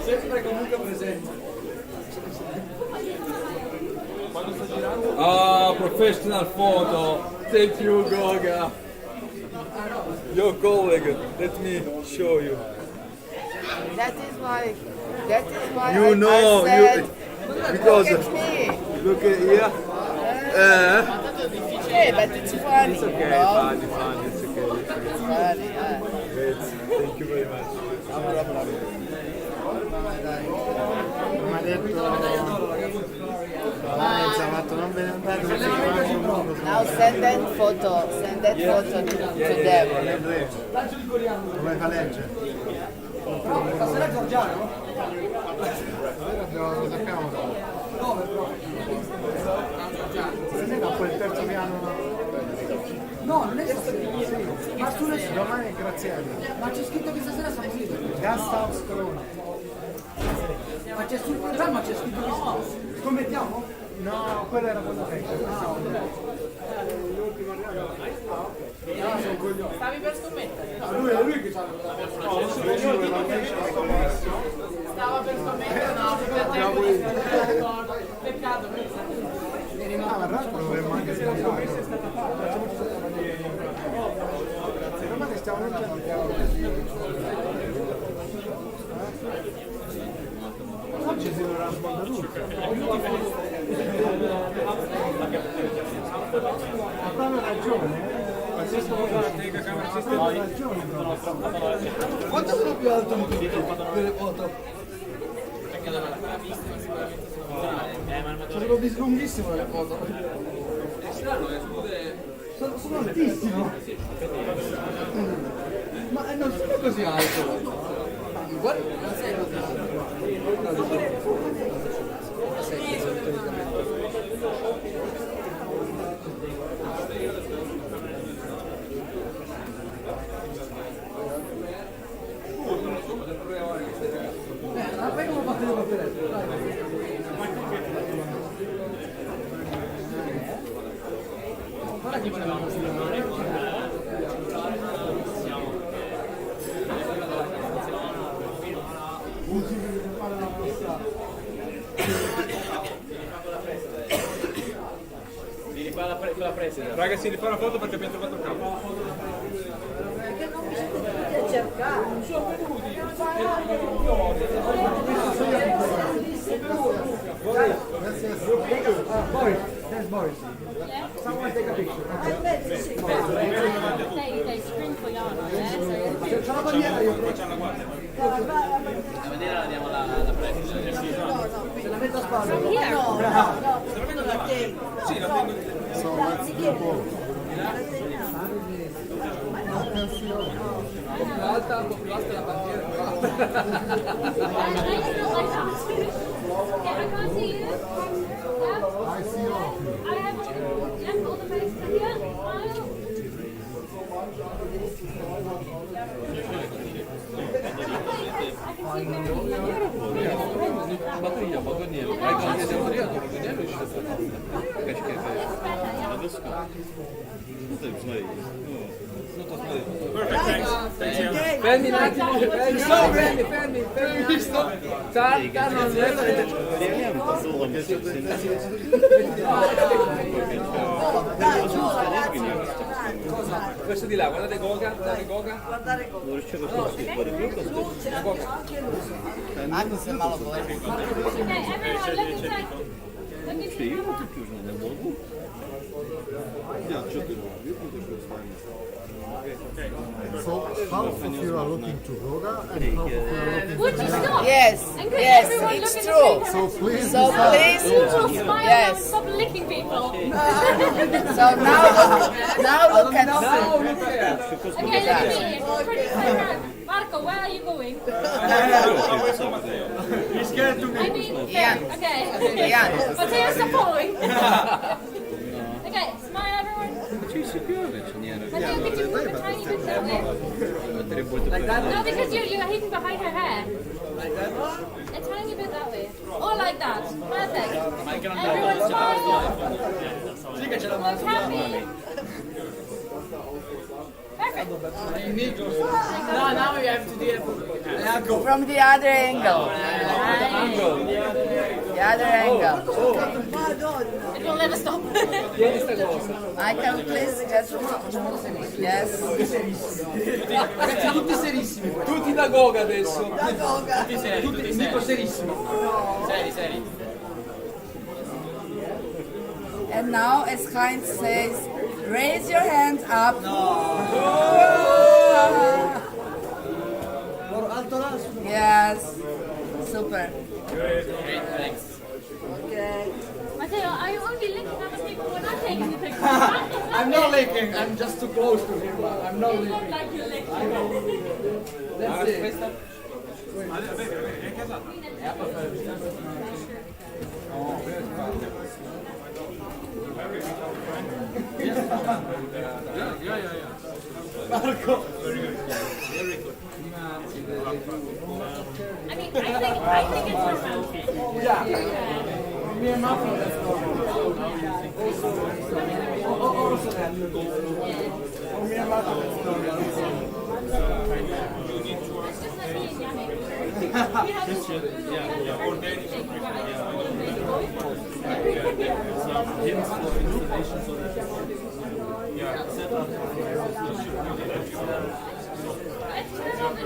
Sempre comunque presente. Ah, professional photo. Thank you, Goga. Your colleague. Let me show you. That is why You know, I said, because look at me. look at here. Okay, but it's funny. It's okay, no? funny. It's okay. It's funny, yeah. Great. Thank you very much. Mi ha detto ci ha fatto non ve ne andate perché mangi un mondo. Now send that photo to them. Come fa legge? Stasera è Giorgiano? Lo sappiamo dopo. Dove però? Stasera quel terzo piano. No, non è stasera. Ma tu ne Domani è Graziani. Ma c'è scritto che stasera siamo lì. Gas House Corona. Ma c'è sul programma c'è scritto che scommettiamo? No, quello era quello vecchio. Stavi per scommettere? È lui che sa. Stava per scommettere, no, peccato. Ah, ma in realtà dovremmo anche sbagliare. Domani stiamo oggi si dovrà sbagliare tutto. Aveva ragione. Quanto sono più alto di tutti delle foto? Sono proprio lunghissimo le foto. Sono altissimo. Ma non sono così alto. Guarda, non sei così alto. Fai come fate le papperette, dai. Guarda chi voleva Ragazzi, rifà la foto perché abbiamo trovato il capo. Boris, there's Boris. Someone take a picture. They screen for yarn, yeah? So C'è la bandiera io. Facciamo la guardia. Stamattina diamo la presa. Se la metto a spalle. No, se la metto da te. Sì, la tengo. So let's do both. Un po' più alta la bandiera. I see all. Bakın bakın diyelim. Aykan dedim buraya doğru gidelim işte. Kaç kere kaç. Perfect, thanks. Fermi un attimo, fermi. Stop. Questo di là, guardate Goga, Guardare Goga. Anche se malo volete. So half of you are looking to Goga and half of you are looking Would to you Nana. stop? Yes, And could yes, everyone it's look true. at the So please, So please, People smile yes. and stop licking people. So now look at Okay, look at me. Marco, where are you going? He's scared to me. I mean, Ian. okay. Ian. Matteo, stop following. Okay, smile everyone. Matteo, could you move a tiny bit that way? Like that? No, because you're hidden behind her hair. Like that? A tiny bit that way. Or like that. Perfect. Everyone smile. Look happy. Perfect. No, now we have to do it. from the other angle. The other angle. It will never stop. Michael, please just yes. Ragazzi, tutti serissimi. Tutti da Goga adesso. Tutti seri, tutti Nico seri. serissimo. Seri. And now, as Heinz says, raise your hands up. Yes. Super. Great, thanks. Okay. Matteo, are you only licking other people when I'm taking the picture? I'm not licking, I'm just too close to him. I'm not You look licking. like you're licking. That's it. Marco. Very good. Very good. I mean, I think it's romantic. Yeah. Me and Marco, that's also that. Me and Marco, Christian, yeah, or Danish, some hints for installation so that set up.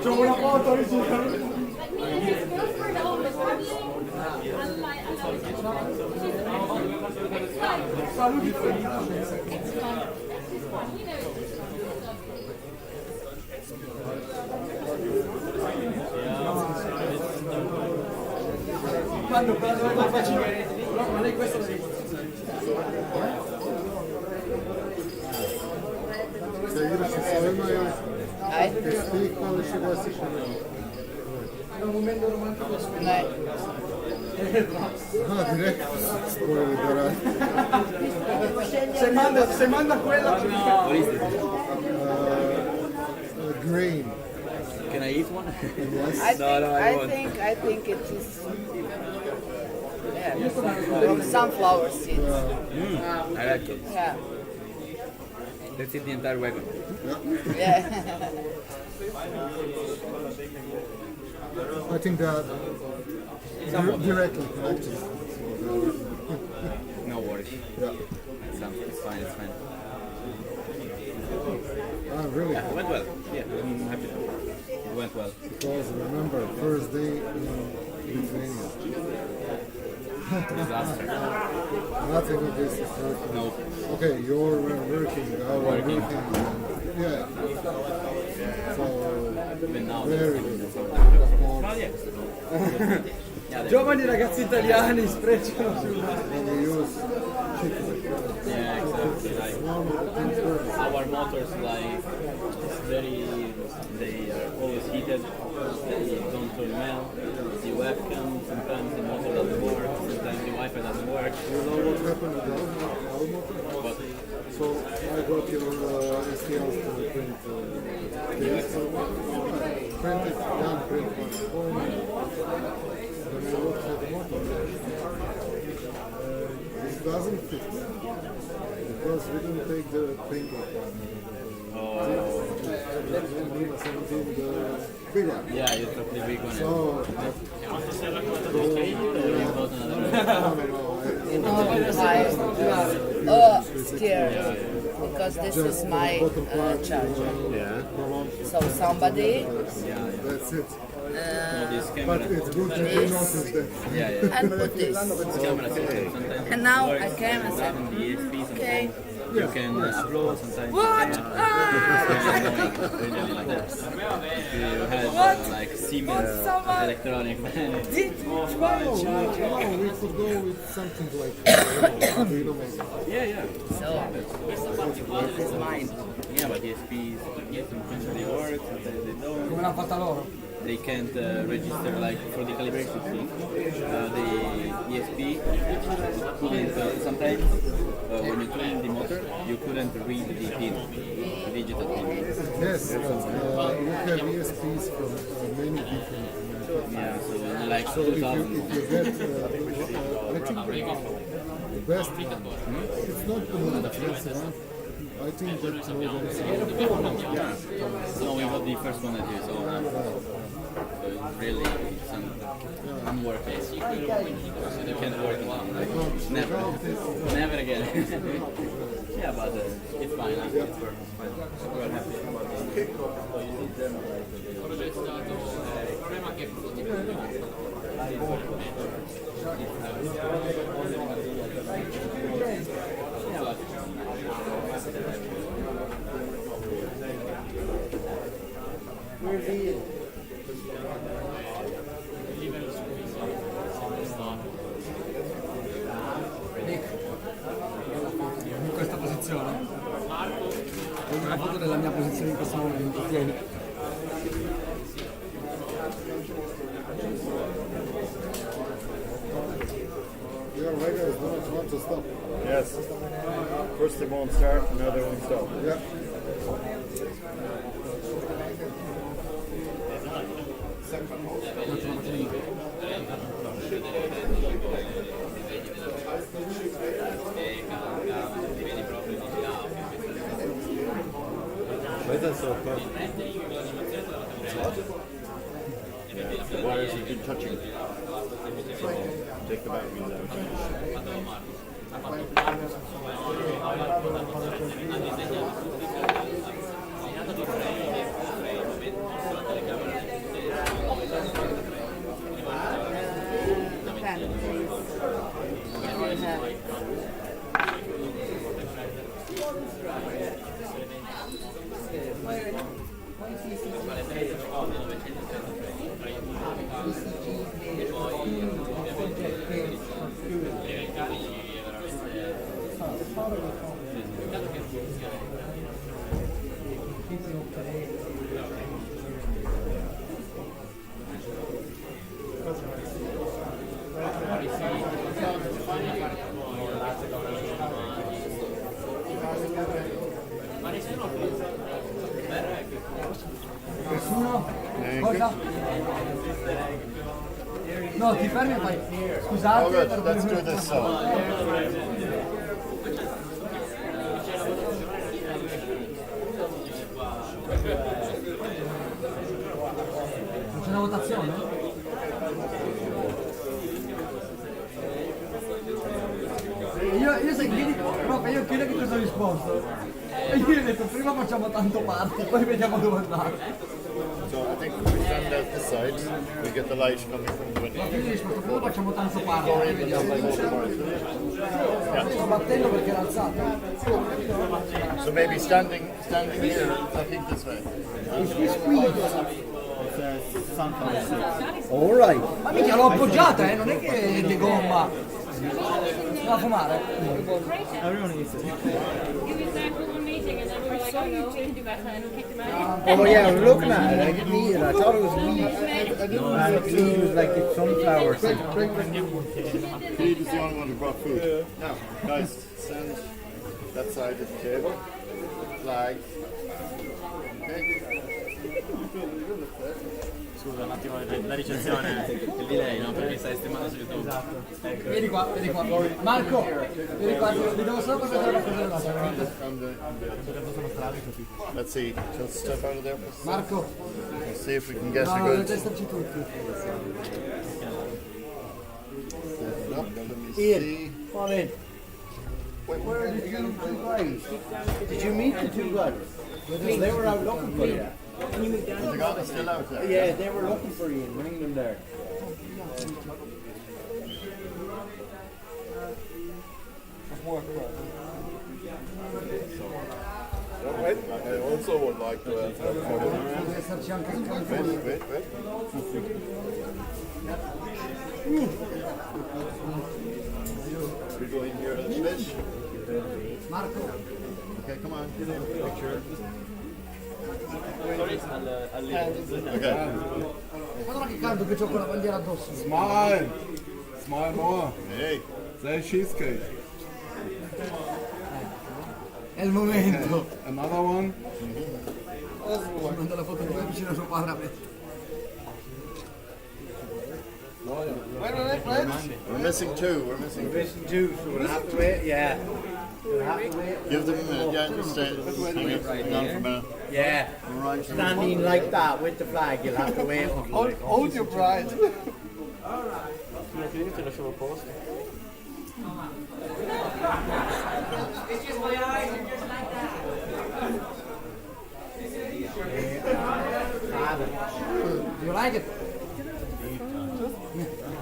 C'ho una foto di Saluti quando faccio no, ma lei questo lo devo Se igraš sa svojima ili Ajde. ti ih hvališ i glasiš na njih? è un momento romantico su Ne. Ah, direkt spojili da radi. se manda quella Grain. Can I eat one? Yes. I think it is from sunflower seeds. I like it. Yeah. Let's eat the entire wagon. Yeah. I think they are directly connected. No worries. Yeah. It's fine, it's fine. Ah, really? Yeah, it went well. Yeah, I'm happy. It went well. Because remember, first day in Lithuania. Disaster. Nothing of this is happening. No. Okay, you're working. Working. Yeah. So, Even now, very they're good. still Sport. Yeah, Giovani ragazzi italiani sprecciano sulla... And we use chicken. Yeah, exactly. Like our motors, like very, they are always heated. They don't turn well. The webcam, sometimes the motor doesn't work. Sometimes the Wi-Fi doesn't work. You know what happened with our motor? But So I got your STLs to print this. So print it, print one. Then I looked at the motor. This doesn't fit. Because we didn't take the pink one. We need something big one. yeah, you took the big one. So, scared because this is my charger. Yeah. So somebody That's it. This But camera. it's good that you noticed that. Yeah. and put this. This camera sometimes And now works, I came and said, having the ESP sometimes. okay. You can upload sometimes. What? Really like that. You had like Siemens electronic man. We could go with something like Yeah. So, this is mine. Yeah, but ESPs, sometimes they work, sometimes they don't. Come l'hanno fatta loro? They can't register like for the calibration thing. The ESP couldn't, sometimes when you tune the motor, you couldn't read the pin, the digital pin. Yes, we have ESPs from many different Yeah, so like So if 2000. you get, I think the best one, it's not the most expensive one. I think that's more than So we got the first one that you saw. So it's really unworking. You can't work it. Never again. Yeah, but it's fine. It's fine. We're happy about it. So you need them In questa posizione? Una foto della mia posizione in questo momento, tieni. your regulars don't want to stop. Yes. First they won't start, now they won't stop. Yeah. Why is that so fun? The wires have been touching. Take the batteries out. Nessuno? Cosa? No, ti fermi e fai. Scusate. Oh, good. Let's do this song. Non c'è una votazione? Io sai che prof, io chiedo che cosa ho risposto. E io gli ho detto prima facciamo tanto party, poi vediamo dove andare. So I think we've done stand out this side, we get the light coming from the window. Noi facciamo tanto parlo, vediamo. Sto battendo perché è alzato. So maybe standing here, looking this way. All right. Ma mica l'ho appoggiata, non è che è di gomma. Da fumare? Everyone eats it. He was there for one meeting and then we were like, oh no, we can do better and we kicked him out. Oh yeah, I was looking at it. I didn't eat it. I thought it was meat. And it was like it's sunflower. Pete is the only one who brought food. Now, guys, stand that side of the table. Flag. Okay. Scusa un attimo, la ricezione è di lei, no? Perché stai streamando su YouTube. Ecco. Vieni qua. Marco, vieni qua, ti devo solo passare una cosa dell'altra. Let's see, just step out of there. Marco. Let's see if we can get a No, good. deve esserci tutti. Ian, come on in. Wait, where did you two guys? Did you meet the two guys? Because they were out looking for you. The guy is still out there. Yeah, they were looking for you and bring them there. Wait, I also would like to add Wait. We go in here a little bit. Marco. Okay, come on, get in the picture. Sorry, Okay. Guarda che canto che c'ho con la bandiera addosso. Smile! Smile more! Hey! Say cheesecake. È il momento. Okay. Another one? Si manda la foto di me vicino a suo padre a me. Wait. We're missing two. We're missing two, so we'll have to wait. Yeah. We'll have to wait. Give them a minute. Yeah, just hang on for a minute. Yeah. Right. Standing like that with the flag, you'll have to wait. Hold your pride. Ti lasciavo a posto. It's just my eyes, and just like that. You like it?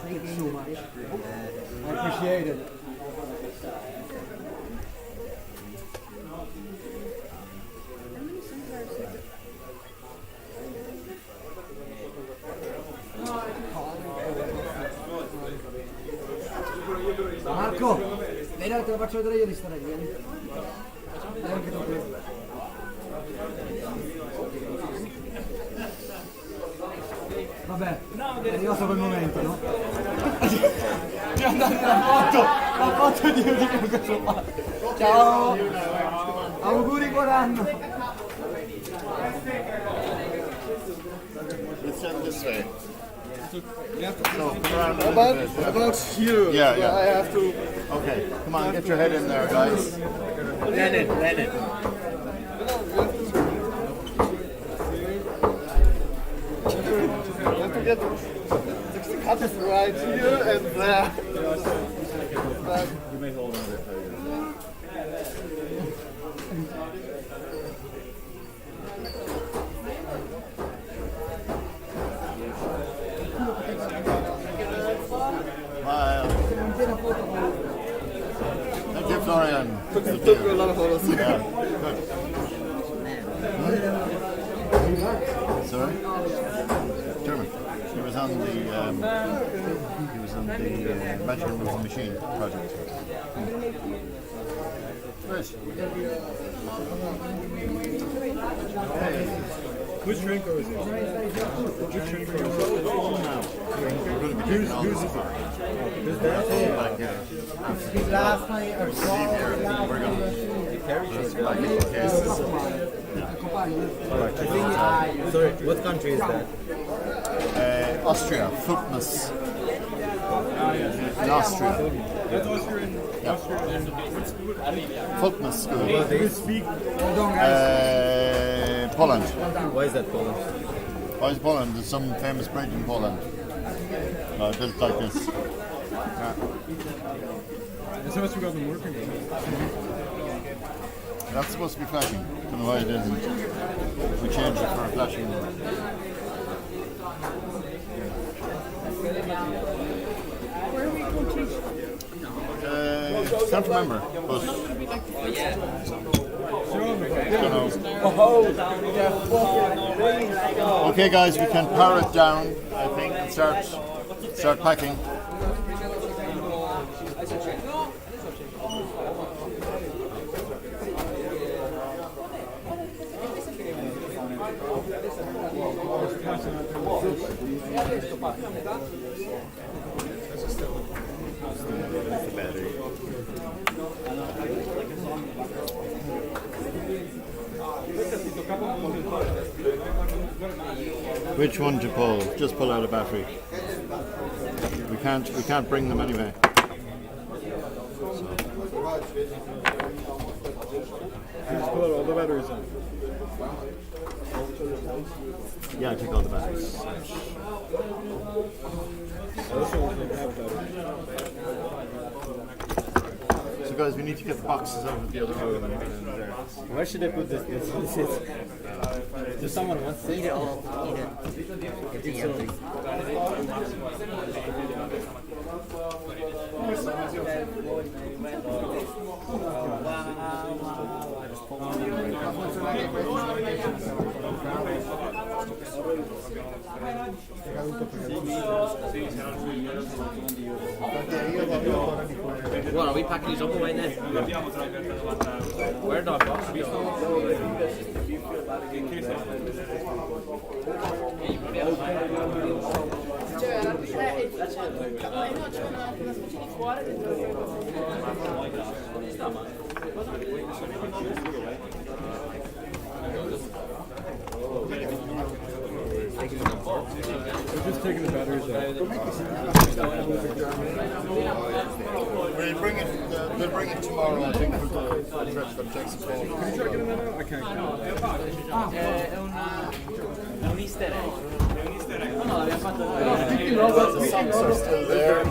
Thank you so much. I appreciate it. Marco, vieni, te lo faccio vedere io di stare, vieni. Vieni anche tu qui. Vabbè, è arrivato quel momento, no? Di andare la foto di questo qua. Ciao! Auguri buon anno! Let's stand this way. So, About here. Yeah. I have to. Okay, come on, get your head in there, guys. Lennon. You have to get the cutters right here and there. You may hold on there. Thank you, Florian. Took a lot of photos. Yeah, good. Sorry? German. He was on the Magic with the Machine project. Great. Hey. Which drinker is it? Which drinker is it? Who's it for? His last night or sorry, what country is that? Austria, Futmas. In Austria. That's Austrian. Yeah. Futmas school. They speak. Poland. Why is that Poland? Why is Poland? There's some famous bridge in Poland. Built like this. Yeah. That's how much we got them working. That's supposed to be flashing. Don't know why it isn't. We changed it for a flashing. Where are we going to teach? Can't remember, but okay, guys, we can power it down, I think, and start packing. Which one to pull? Just pull out a battery. We can't bring them anyway. Just put all the batteries in. Yeah, take all the batteries. So guys, we need to get the boxes out of the other room and there. Where should I put this? Does someone want to say it? What, are we packing these up away now? Where do I box go? We're just taking the batteries out. We'll bring it tomorrow, I think, for the rest of Jackson Hole. Can you try getting that out? I can't. Un easter egg. The socks are still there.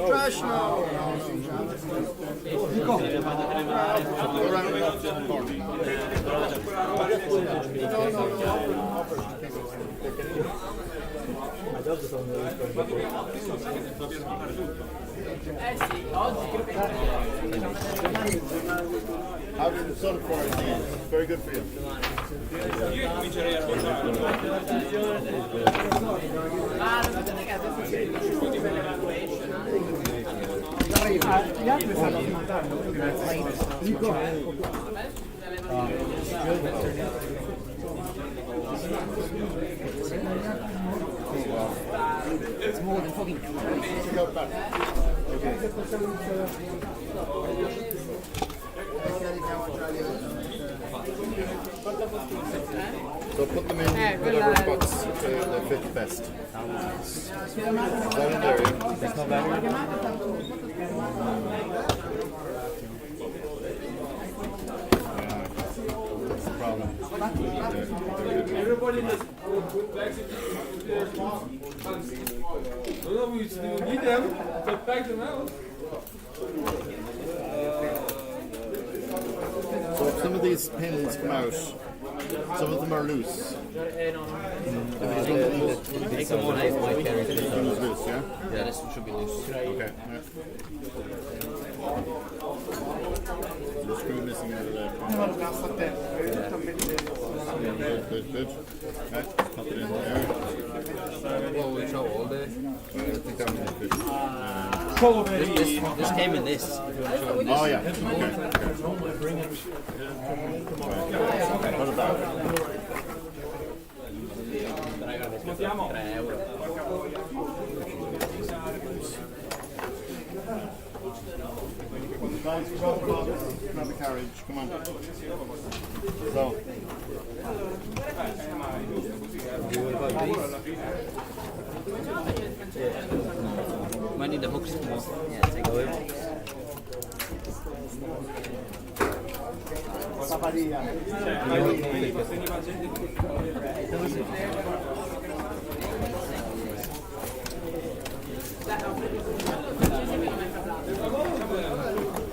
Trash now! Go around the corner. How did the sun for it? Very good for you. It's more than fucking So put them in whatever box they fit best. Is that in there? There's no battery? That's the problem. Everybody just backs it no, we need them, but pack them out. So some of these pins come out, some of them are loose. Take them one out, might carry This one is loose, yeah? Yeah, this one should be loose. Okay. The screw missing out of there. Good. Okay, pop it in there. Well, we throw all the... I think that one is good. This came in this. Oh yeah, okay. What about guys, grab the carriage, come on. So. Might need the hooks. Yeah, take away.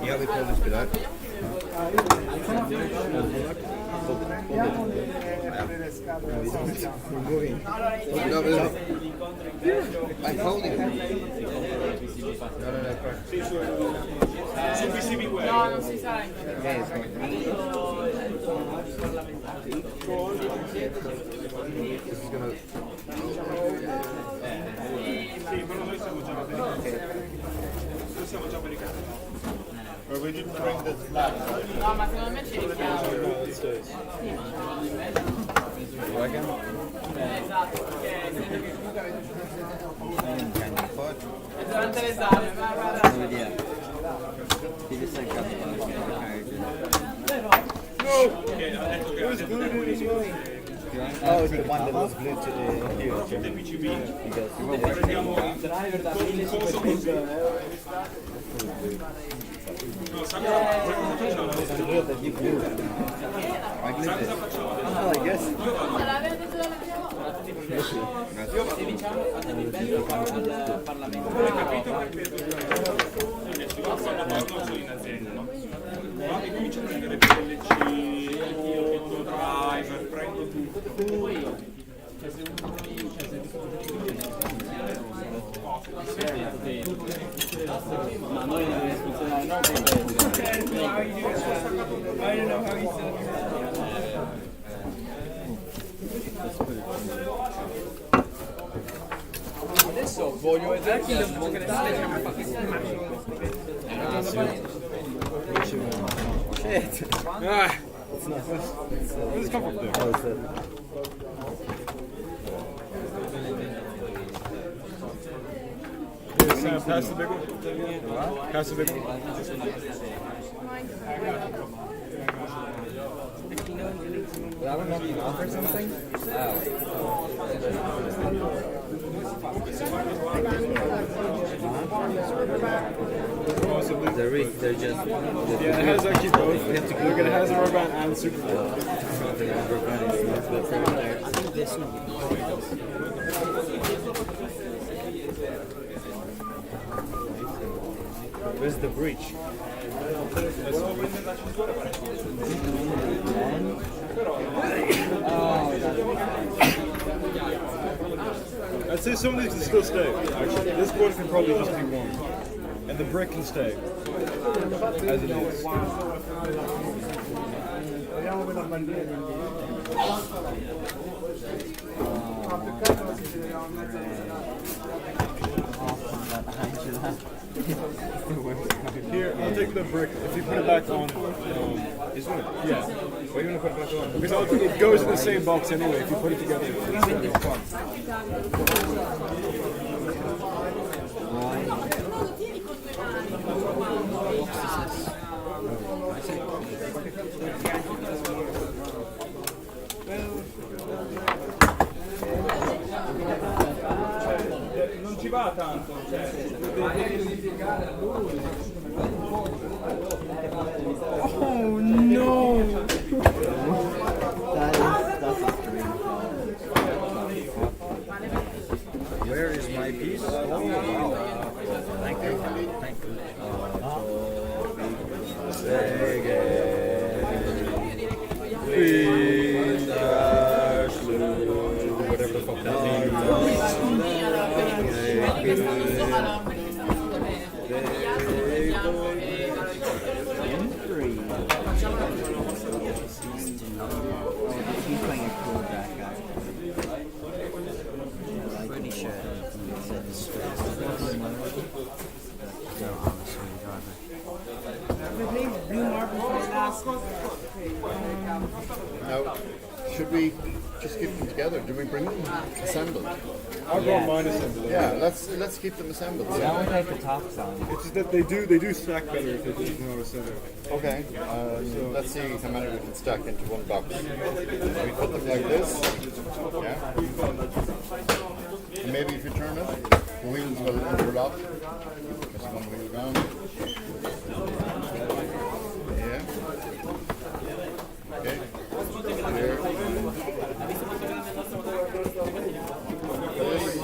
Yeah, they told us to do that. We're moving. No, I'm holding it. No, non si sa. This is gonna. Or we didn't bring this flag, right? No, ma secondo me ci richiamo. Esatto, perché sento che comunque avete è durante l'esame, guarda. Oh, it's the one that was glued to the computer. Prendiamo il driver da 1500 Se vinciamo fate il bello al Parlamento. in azienda, no? E comincio a prendere PLC, driver, prendo tutto. Ma noi non funzionare, no? I don't know how you said it. Adesso voglio vedere chi lo può Shit. Ah, It's not. where does this come from? Oh, it's a... Sam, pass the big one. Pass the big one. I don't know if you offer something. They're just. Yeah, it has actually both. Look, it has a rubber band and super glue. Where's the breach? I'd say some of these can still stay, actually. This board can probably just be worn. And the brick can stay. As it is. Here, I'll take the brick. If you put it back on, This one? yeah. Why do you want to put it back on? Because it goes in the same box anyway. If you put it together. Non ci va tanto, cioè, Oh no! That's a strange. Where is my piece? Oh wow! Thank you. Thank you. Whatever the fuck that means. He's playing a cool back guy. Pretty sure he said this no, honestly, Blue marble for the last. Now, should we just keep them together? Do we bring them assembled? I brought mine assembled. Yeah, let's keep them assembled. That would take the tops on. It's just that they do stack better if it's not assembled. Okay, let's see how many we can stack into one box. We put them like this, yeah. And maybe if you turn it, the wheels will interlock. Just one wheel down. Yeah. Okay. Here. This.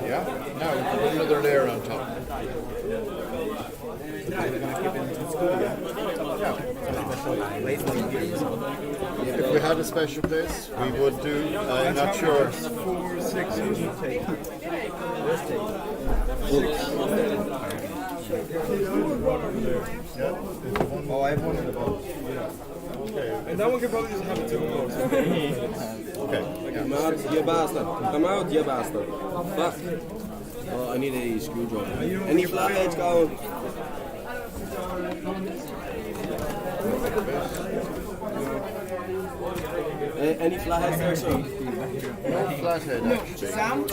Yeah. Now we put another layer on top. Yeah. If we had a special place, we would do. I'm not sure. 4, 6, 8. Oh, I have one in the box. Okay. And that one could probably just have it 2 box. Okay. Come out, you bastard. Come out, you bastard. Fuck. Oh, I need a screwdriver. Any flatheads going? Any flatheads there, sir? No flathead actually. Sam,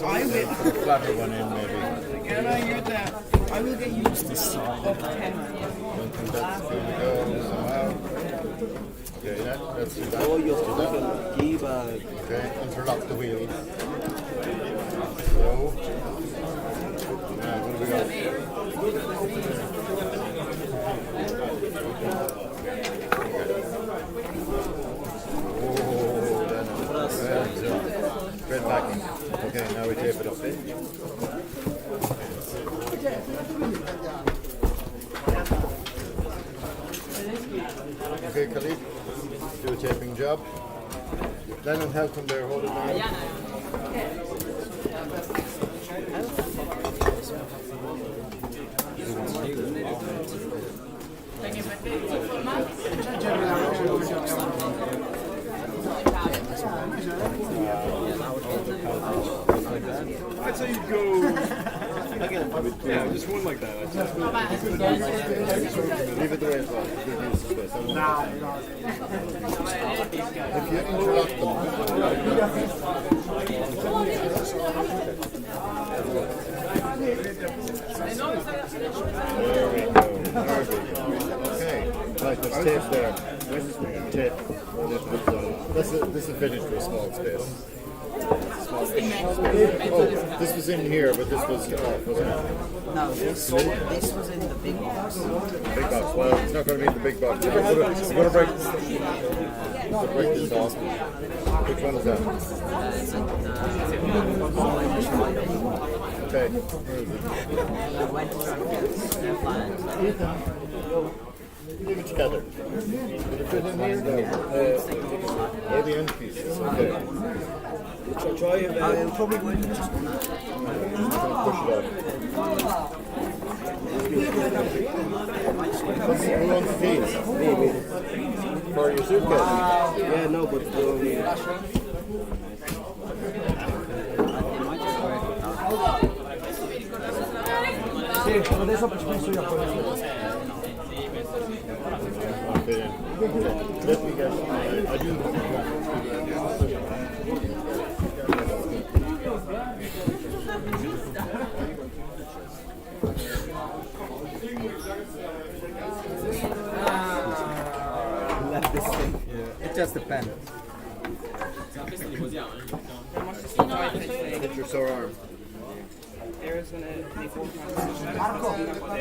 I will. Flatter one in maybe. Can I hear that? I will get used to song of 10. Don't think that's going to go somehow. Okay, let's do that. Oh, you're Let's do that. fucking key bag. Okay, interlock the wheels. So, now what do we got? Great backing. Okay, now we tape it up. Okay, Khalid, do a taping job. Lennon, help him there, hold it there. I'd say you'd go. Yeah, just one like that. Leave it the way it was. Good use of space. If you interlock There we go. Okay. Right, there's tape there. Tape. This is fitted to a small space. Oh, this was in here, but this was off, wasn't it? No, this was in the big box. Big box. Well, it's not going to be in the big box. We're going to break this off. Which one is that? Okay. Leave it together. Did it fit in here? No. Or the end pieces. Okay. Try it. Probably wouldn't just Push it up. Who wants these? Me. For your suitcase? Yeah, no, but Sì, adesso penso io a quello. Let me guess. I do. Left this thing. Yeah. It just depends. Hit your sore arm.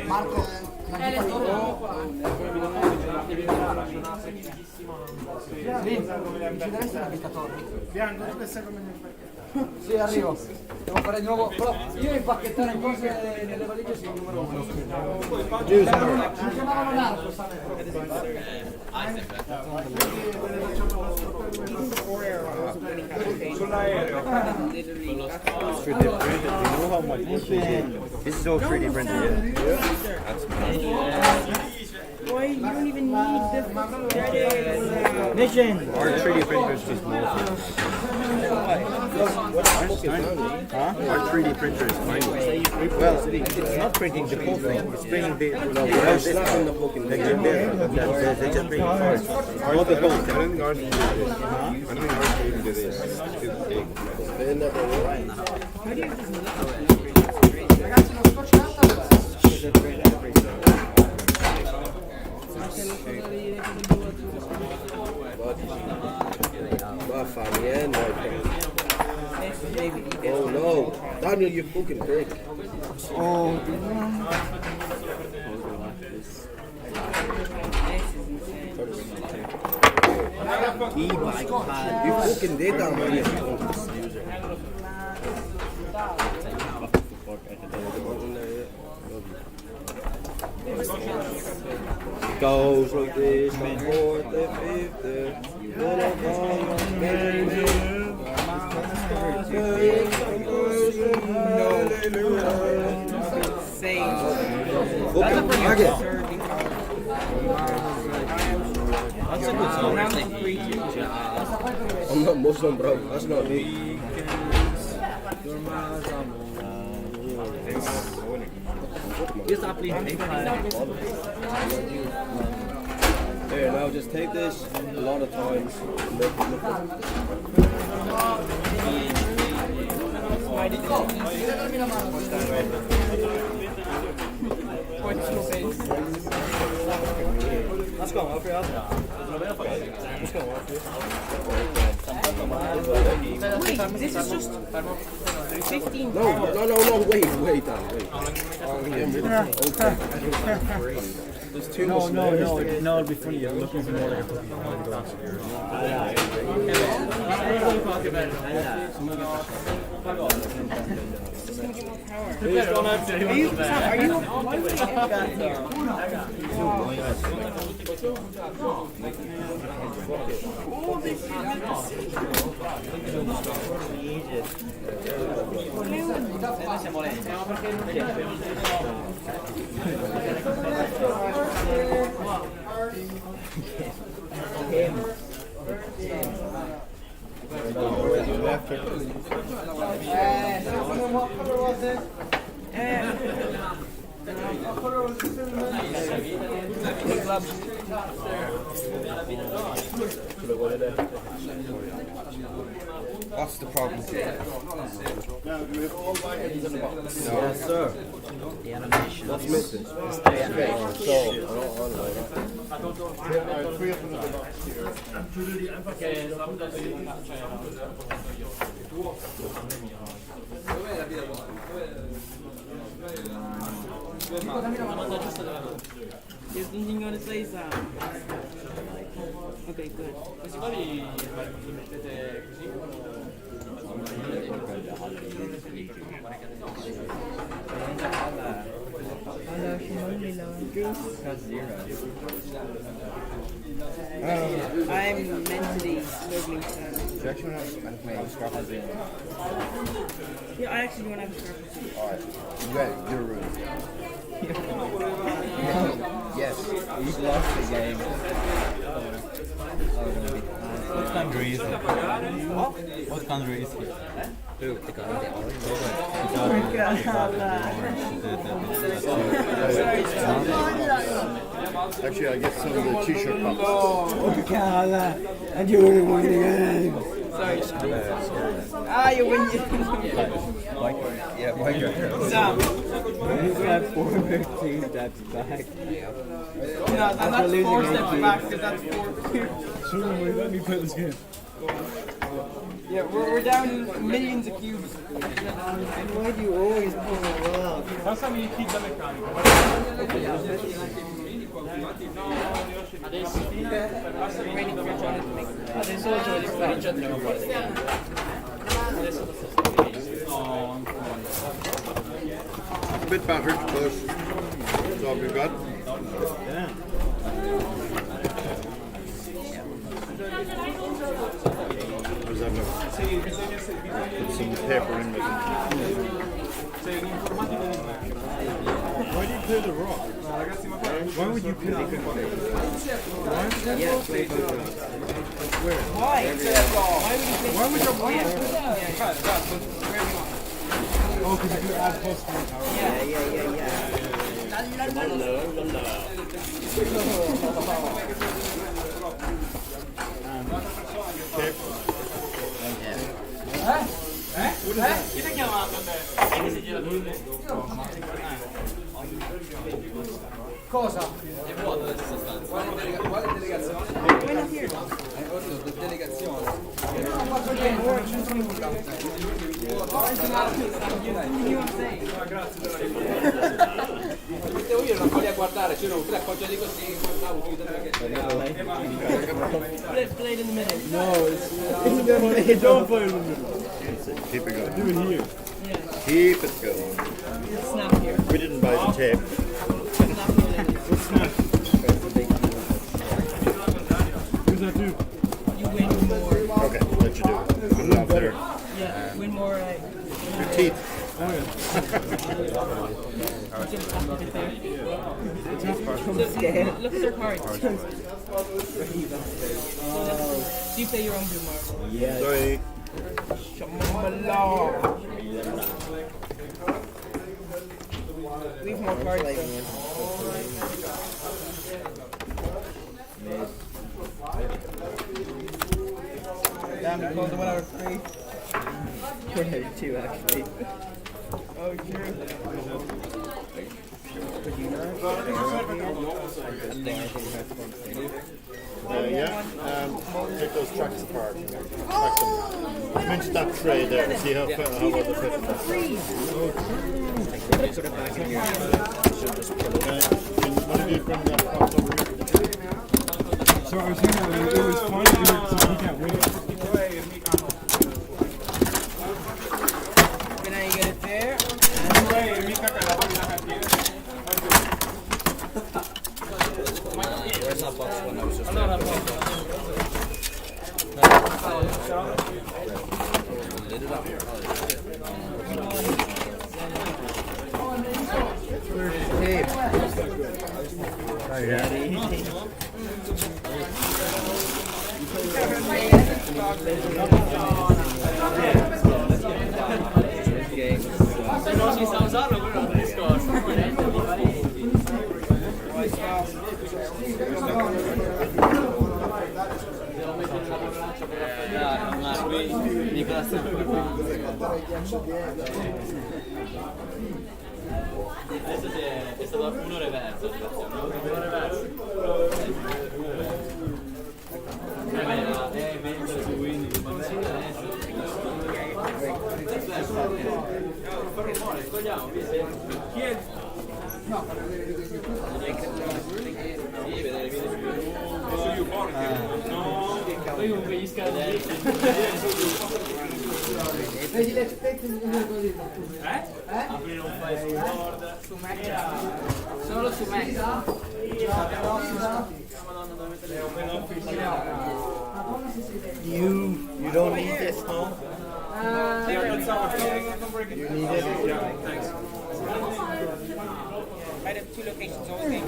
Marco. Bianco, tu che sei come Sì, arrivo. Devo fare di nuovo. Però io impacchettare cose nelle valigie sono il numero 1. Mi chiamavano Marco, Sull'aereo. 3D printed. You know how much this is? This is all 3D printed. Yeah. That's Boy, you don't even need the Mission! Our 3D printer is just more. Huh? Our 3D printer is tiny. Well, it's not printing the whole thing. It's printing the this one. They just bring parts. Not the whole thing. I don't think ours can do this. I don't think ours can even do this. It's too big. Ragazzi, non sto cercando. Oh no, Daniel, you fucking prick. Oh, E-bike pad. You fucking did that, man. You Goes like this, the fourth, the fifth, That's a good song. I'm not Muslim, bro. That's not me. Here, now just take this a lot of times. Let's go up here. Let's go up here. Wait, this is just 15. No, wait, Dan, wait. There's too much. No, it'll be funny. You're looking for more like a puppy. What's the problem? Now, do we have all wagons in the box? No. Yes, sir. The animation. What's missing? Okay, so, three of them in the box here. There's nothing going to say, Sam. Okay, good. I'm mentally struggling, Sam. Do you actually want to play Scrapple? Yeah, I actually want to have a Scrapple. Alright, you got your room. Yes, he's lost the game. What country is it? What country is it? Who? The guy. Actually, I get some of the t-shirt pops. And you win the game. Sorry. You win. Yeah, Mike. Sam. He's got 4 steps back. No, and that's 4 steps back because that's 4. Let me play this game. Yeah, we're down millions of cubes. Why do you always pull it up? Passa mi kit da meccanica. Adesso ho il spazio. A bit battered, but that's all we've got. Yeah. What does that mean? Put some paper in with it. Why do you play the rock? Why would you play the rock? Yeah, play the rock. Why? Why would you play it? Oh, because you add plus 1 power. Yeah. Chi ti ha chiamato a te? Chi si gira con te? Cosa? È vuoto questa stanza. Quale delegazione? Delegazione. Io non faccio niente, non c'entro nulla. Mettevo io, non voglio a guardare, c'erano 3 appoggiati così, guardavo più Play it in the middle. No, it's don't play in the middle. Keep it going. Do it here. Keep it going. Snap here. We didn't buy the tape. Snap here. teeth. Look at their cards. Do you play your own Blue Marble? Yes. Sorry. Leave more cards. Damn, you called the 1 out of 3. 1 out of 2, actually. Oh, true. Could you not? Yeah, take those tracks apart. Track them. Mention that tray there. See how well the fit is. Put it back in here. Can one of you bring that box over here? So I was saying that it was fun so we can't win it. Then now you get it there. Where's that box when I was just Adesso è stato uno reverso, uno reverso. Mentre su Windows, ma scogliamo, chi è? No, sì, vedere i video su YouTube. No, poi comunque gli scadenti. Vedi le specie così. Aprire un file su Word. Su Mac. Solo su Mac. You don't need this, no? You need it? Thanks. Right at 2 locations only.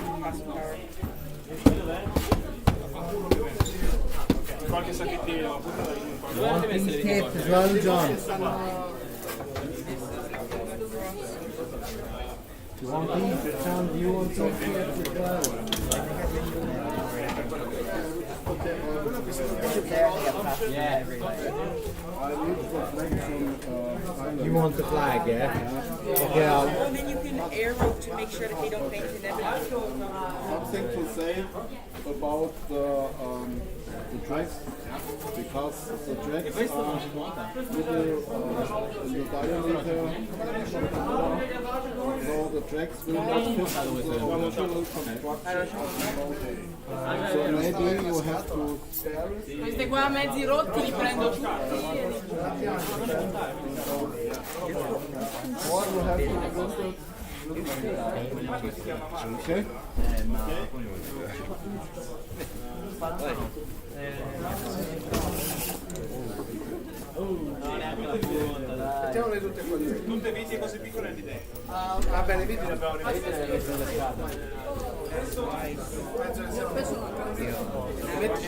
Qualche sacchettino, Tape as well, John. You want these? John, do you want some tape as well? Yeah. You want the flag, yeah? Okay, And then you can arrow to make sure that they don't paint in them. Something to say about the tracks, because the tracks are little in the diameter, so the tracks will not fit the original construction. So maybe you have to spare it. Queste qua mezzi rotti li prendo tutti. Or you have to adjust it. Okay. Mettiamole tutte così. Tutte viti così piccole e di dentro. Va bene, viti le abbiamo mettici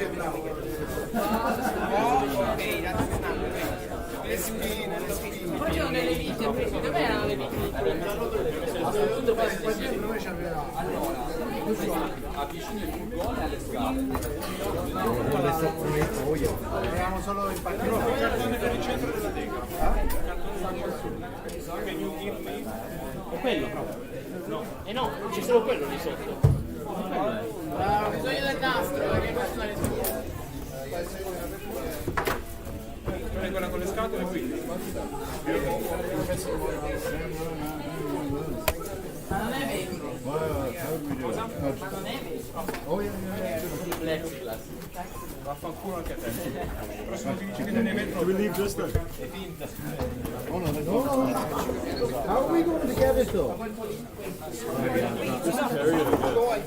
il le spine, le spine. Poi c'erano le vite, dove erano le vite? Noi ci avevamo. Allora, avvicini il furgone alle scale. Avevamo solo il pantalone. Il cartone per il centro della teca. Can you give me? O quello proprio? No. No, c'è solo quello lì sotto. Ho bisogno del nastro, perché questo è le Quella con le scatole qui. non è vero. Cosa? Non è vero. Oh yeah. Plexiglass. Vaffanculo anche a te. Il prossimo ti dice che ne mettono. Do we leave this there? È finta. Oh no. How are we going to get it though? Just carry it again.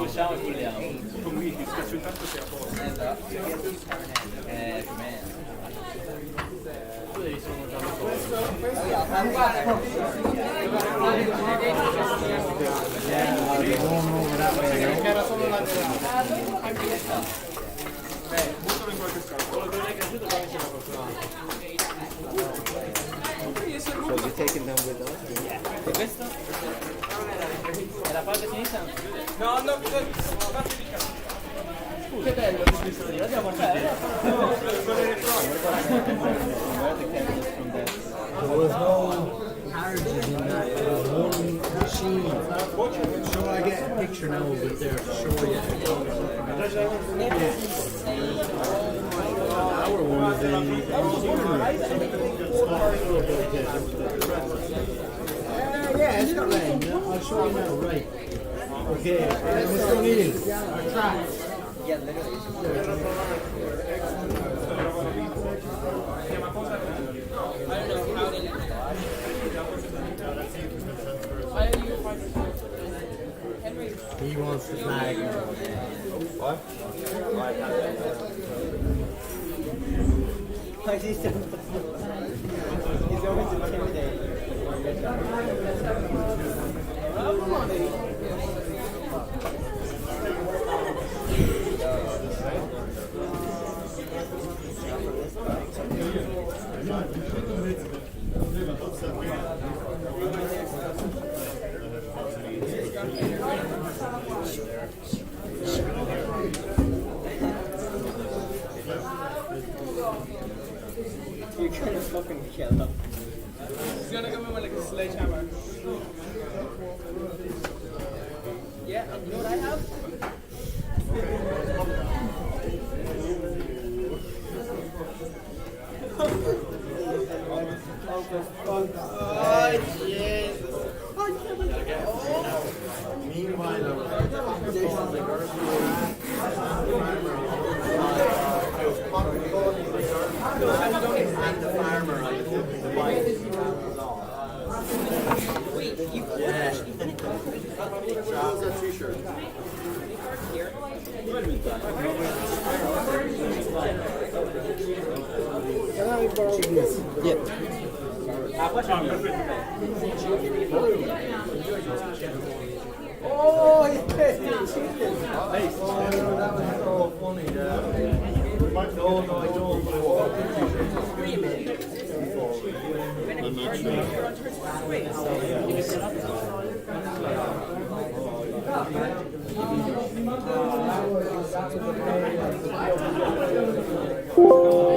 Usciamo e scolliamo. Convinti, schiaccio intanto sei a posto. Tu devi sono già Era solo la Buttalo in qualche scala. Quello che non è cresciuto poi c'è la cosa. So we taking them with us? E questo? È la parte sinistra? No, no, Che bello questo lì, andiamo a fare. There was no carriages in that. There was one machine. So I get a picture now of it there to show you. Our one is yeah, it's got rain. I'll show you now, right. Okay, what's going in? Our track. He wants the flag. What? He's always intimidated. You're trying to fucking kill him. He's gonna come in with like a sledgehammer. Yeah, you know what I have? Oh, Jesus. Meanwhile, and the farmer on the bike. Wait, you Trouser, t-shirt. Can I borrow this? Yeah. Oh, yes, chicken. Oh, no, that was so funny. No, I don't. Oh,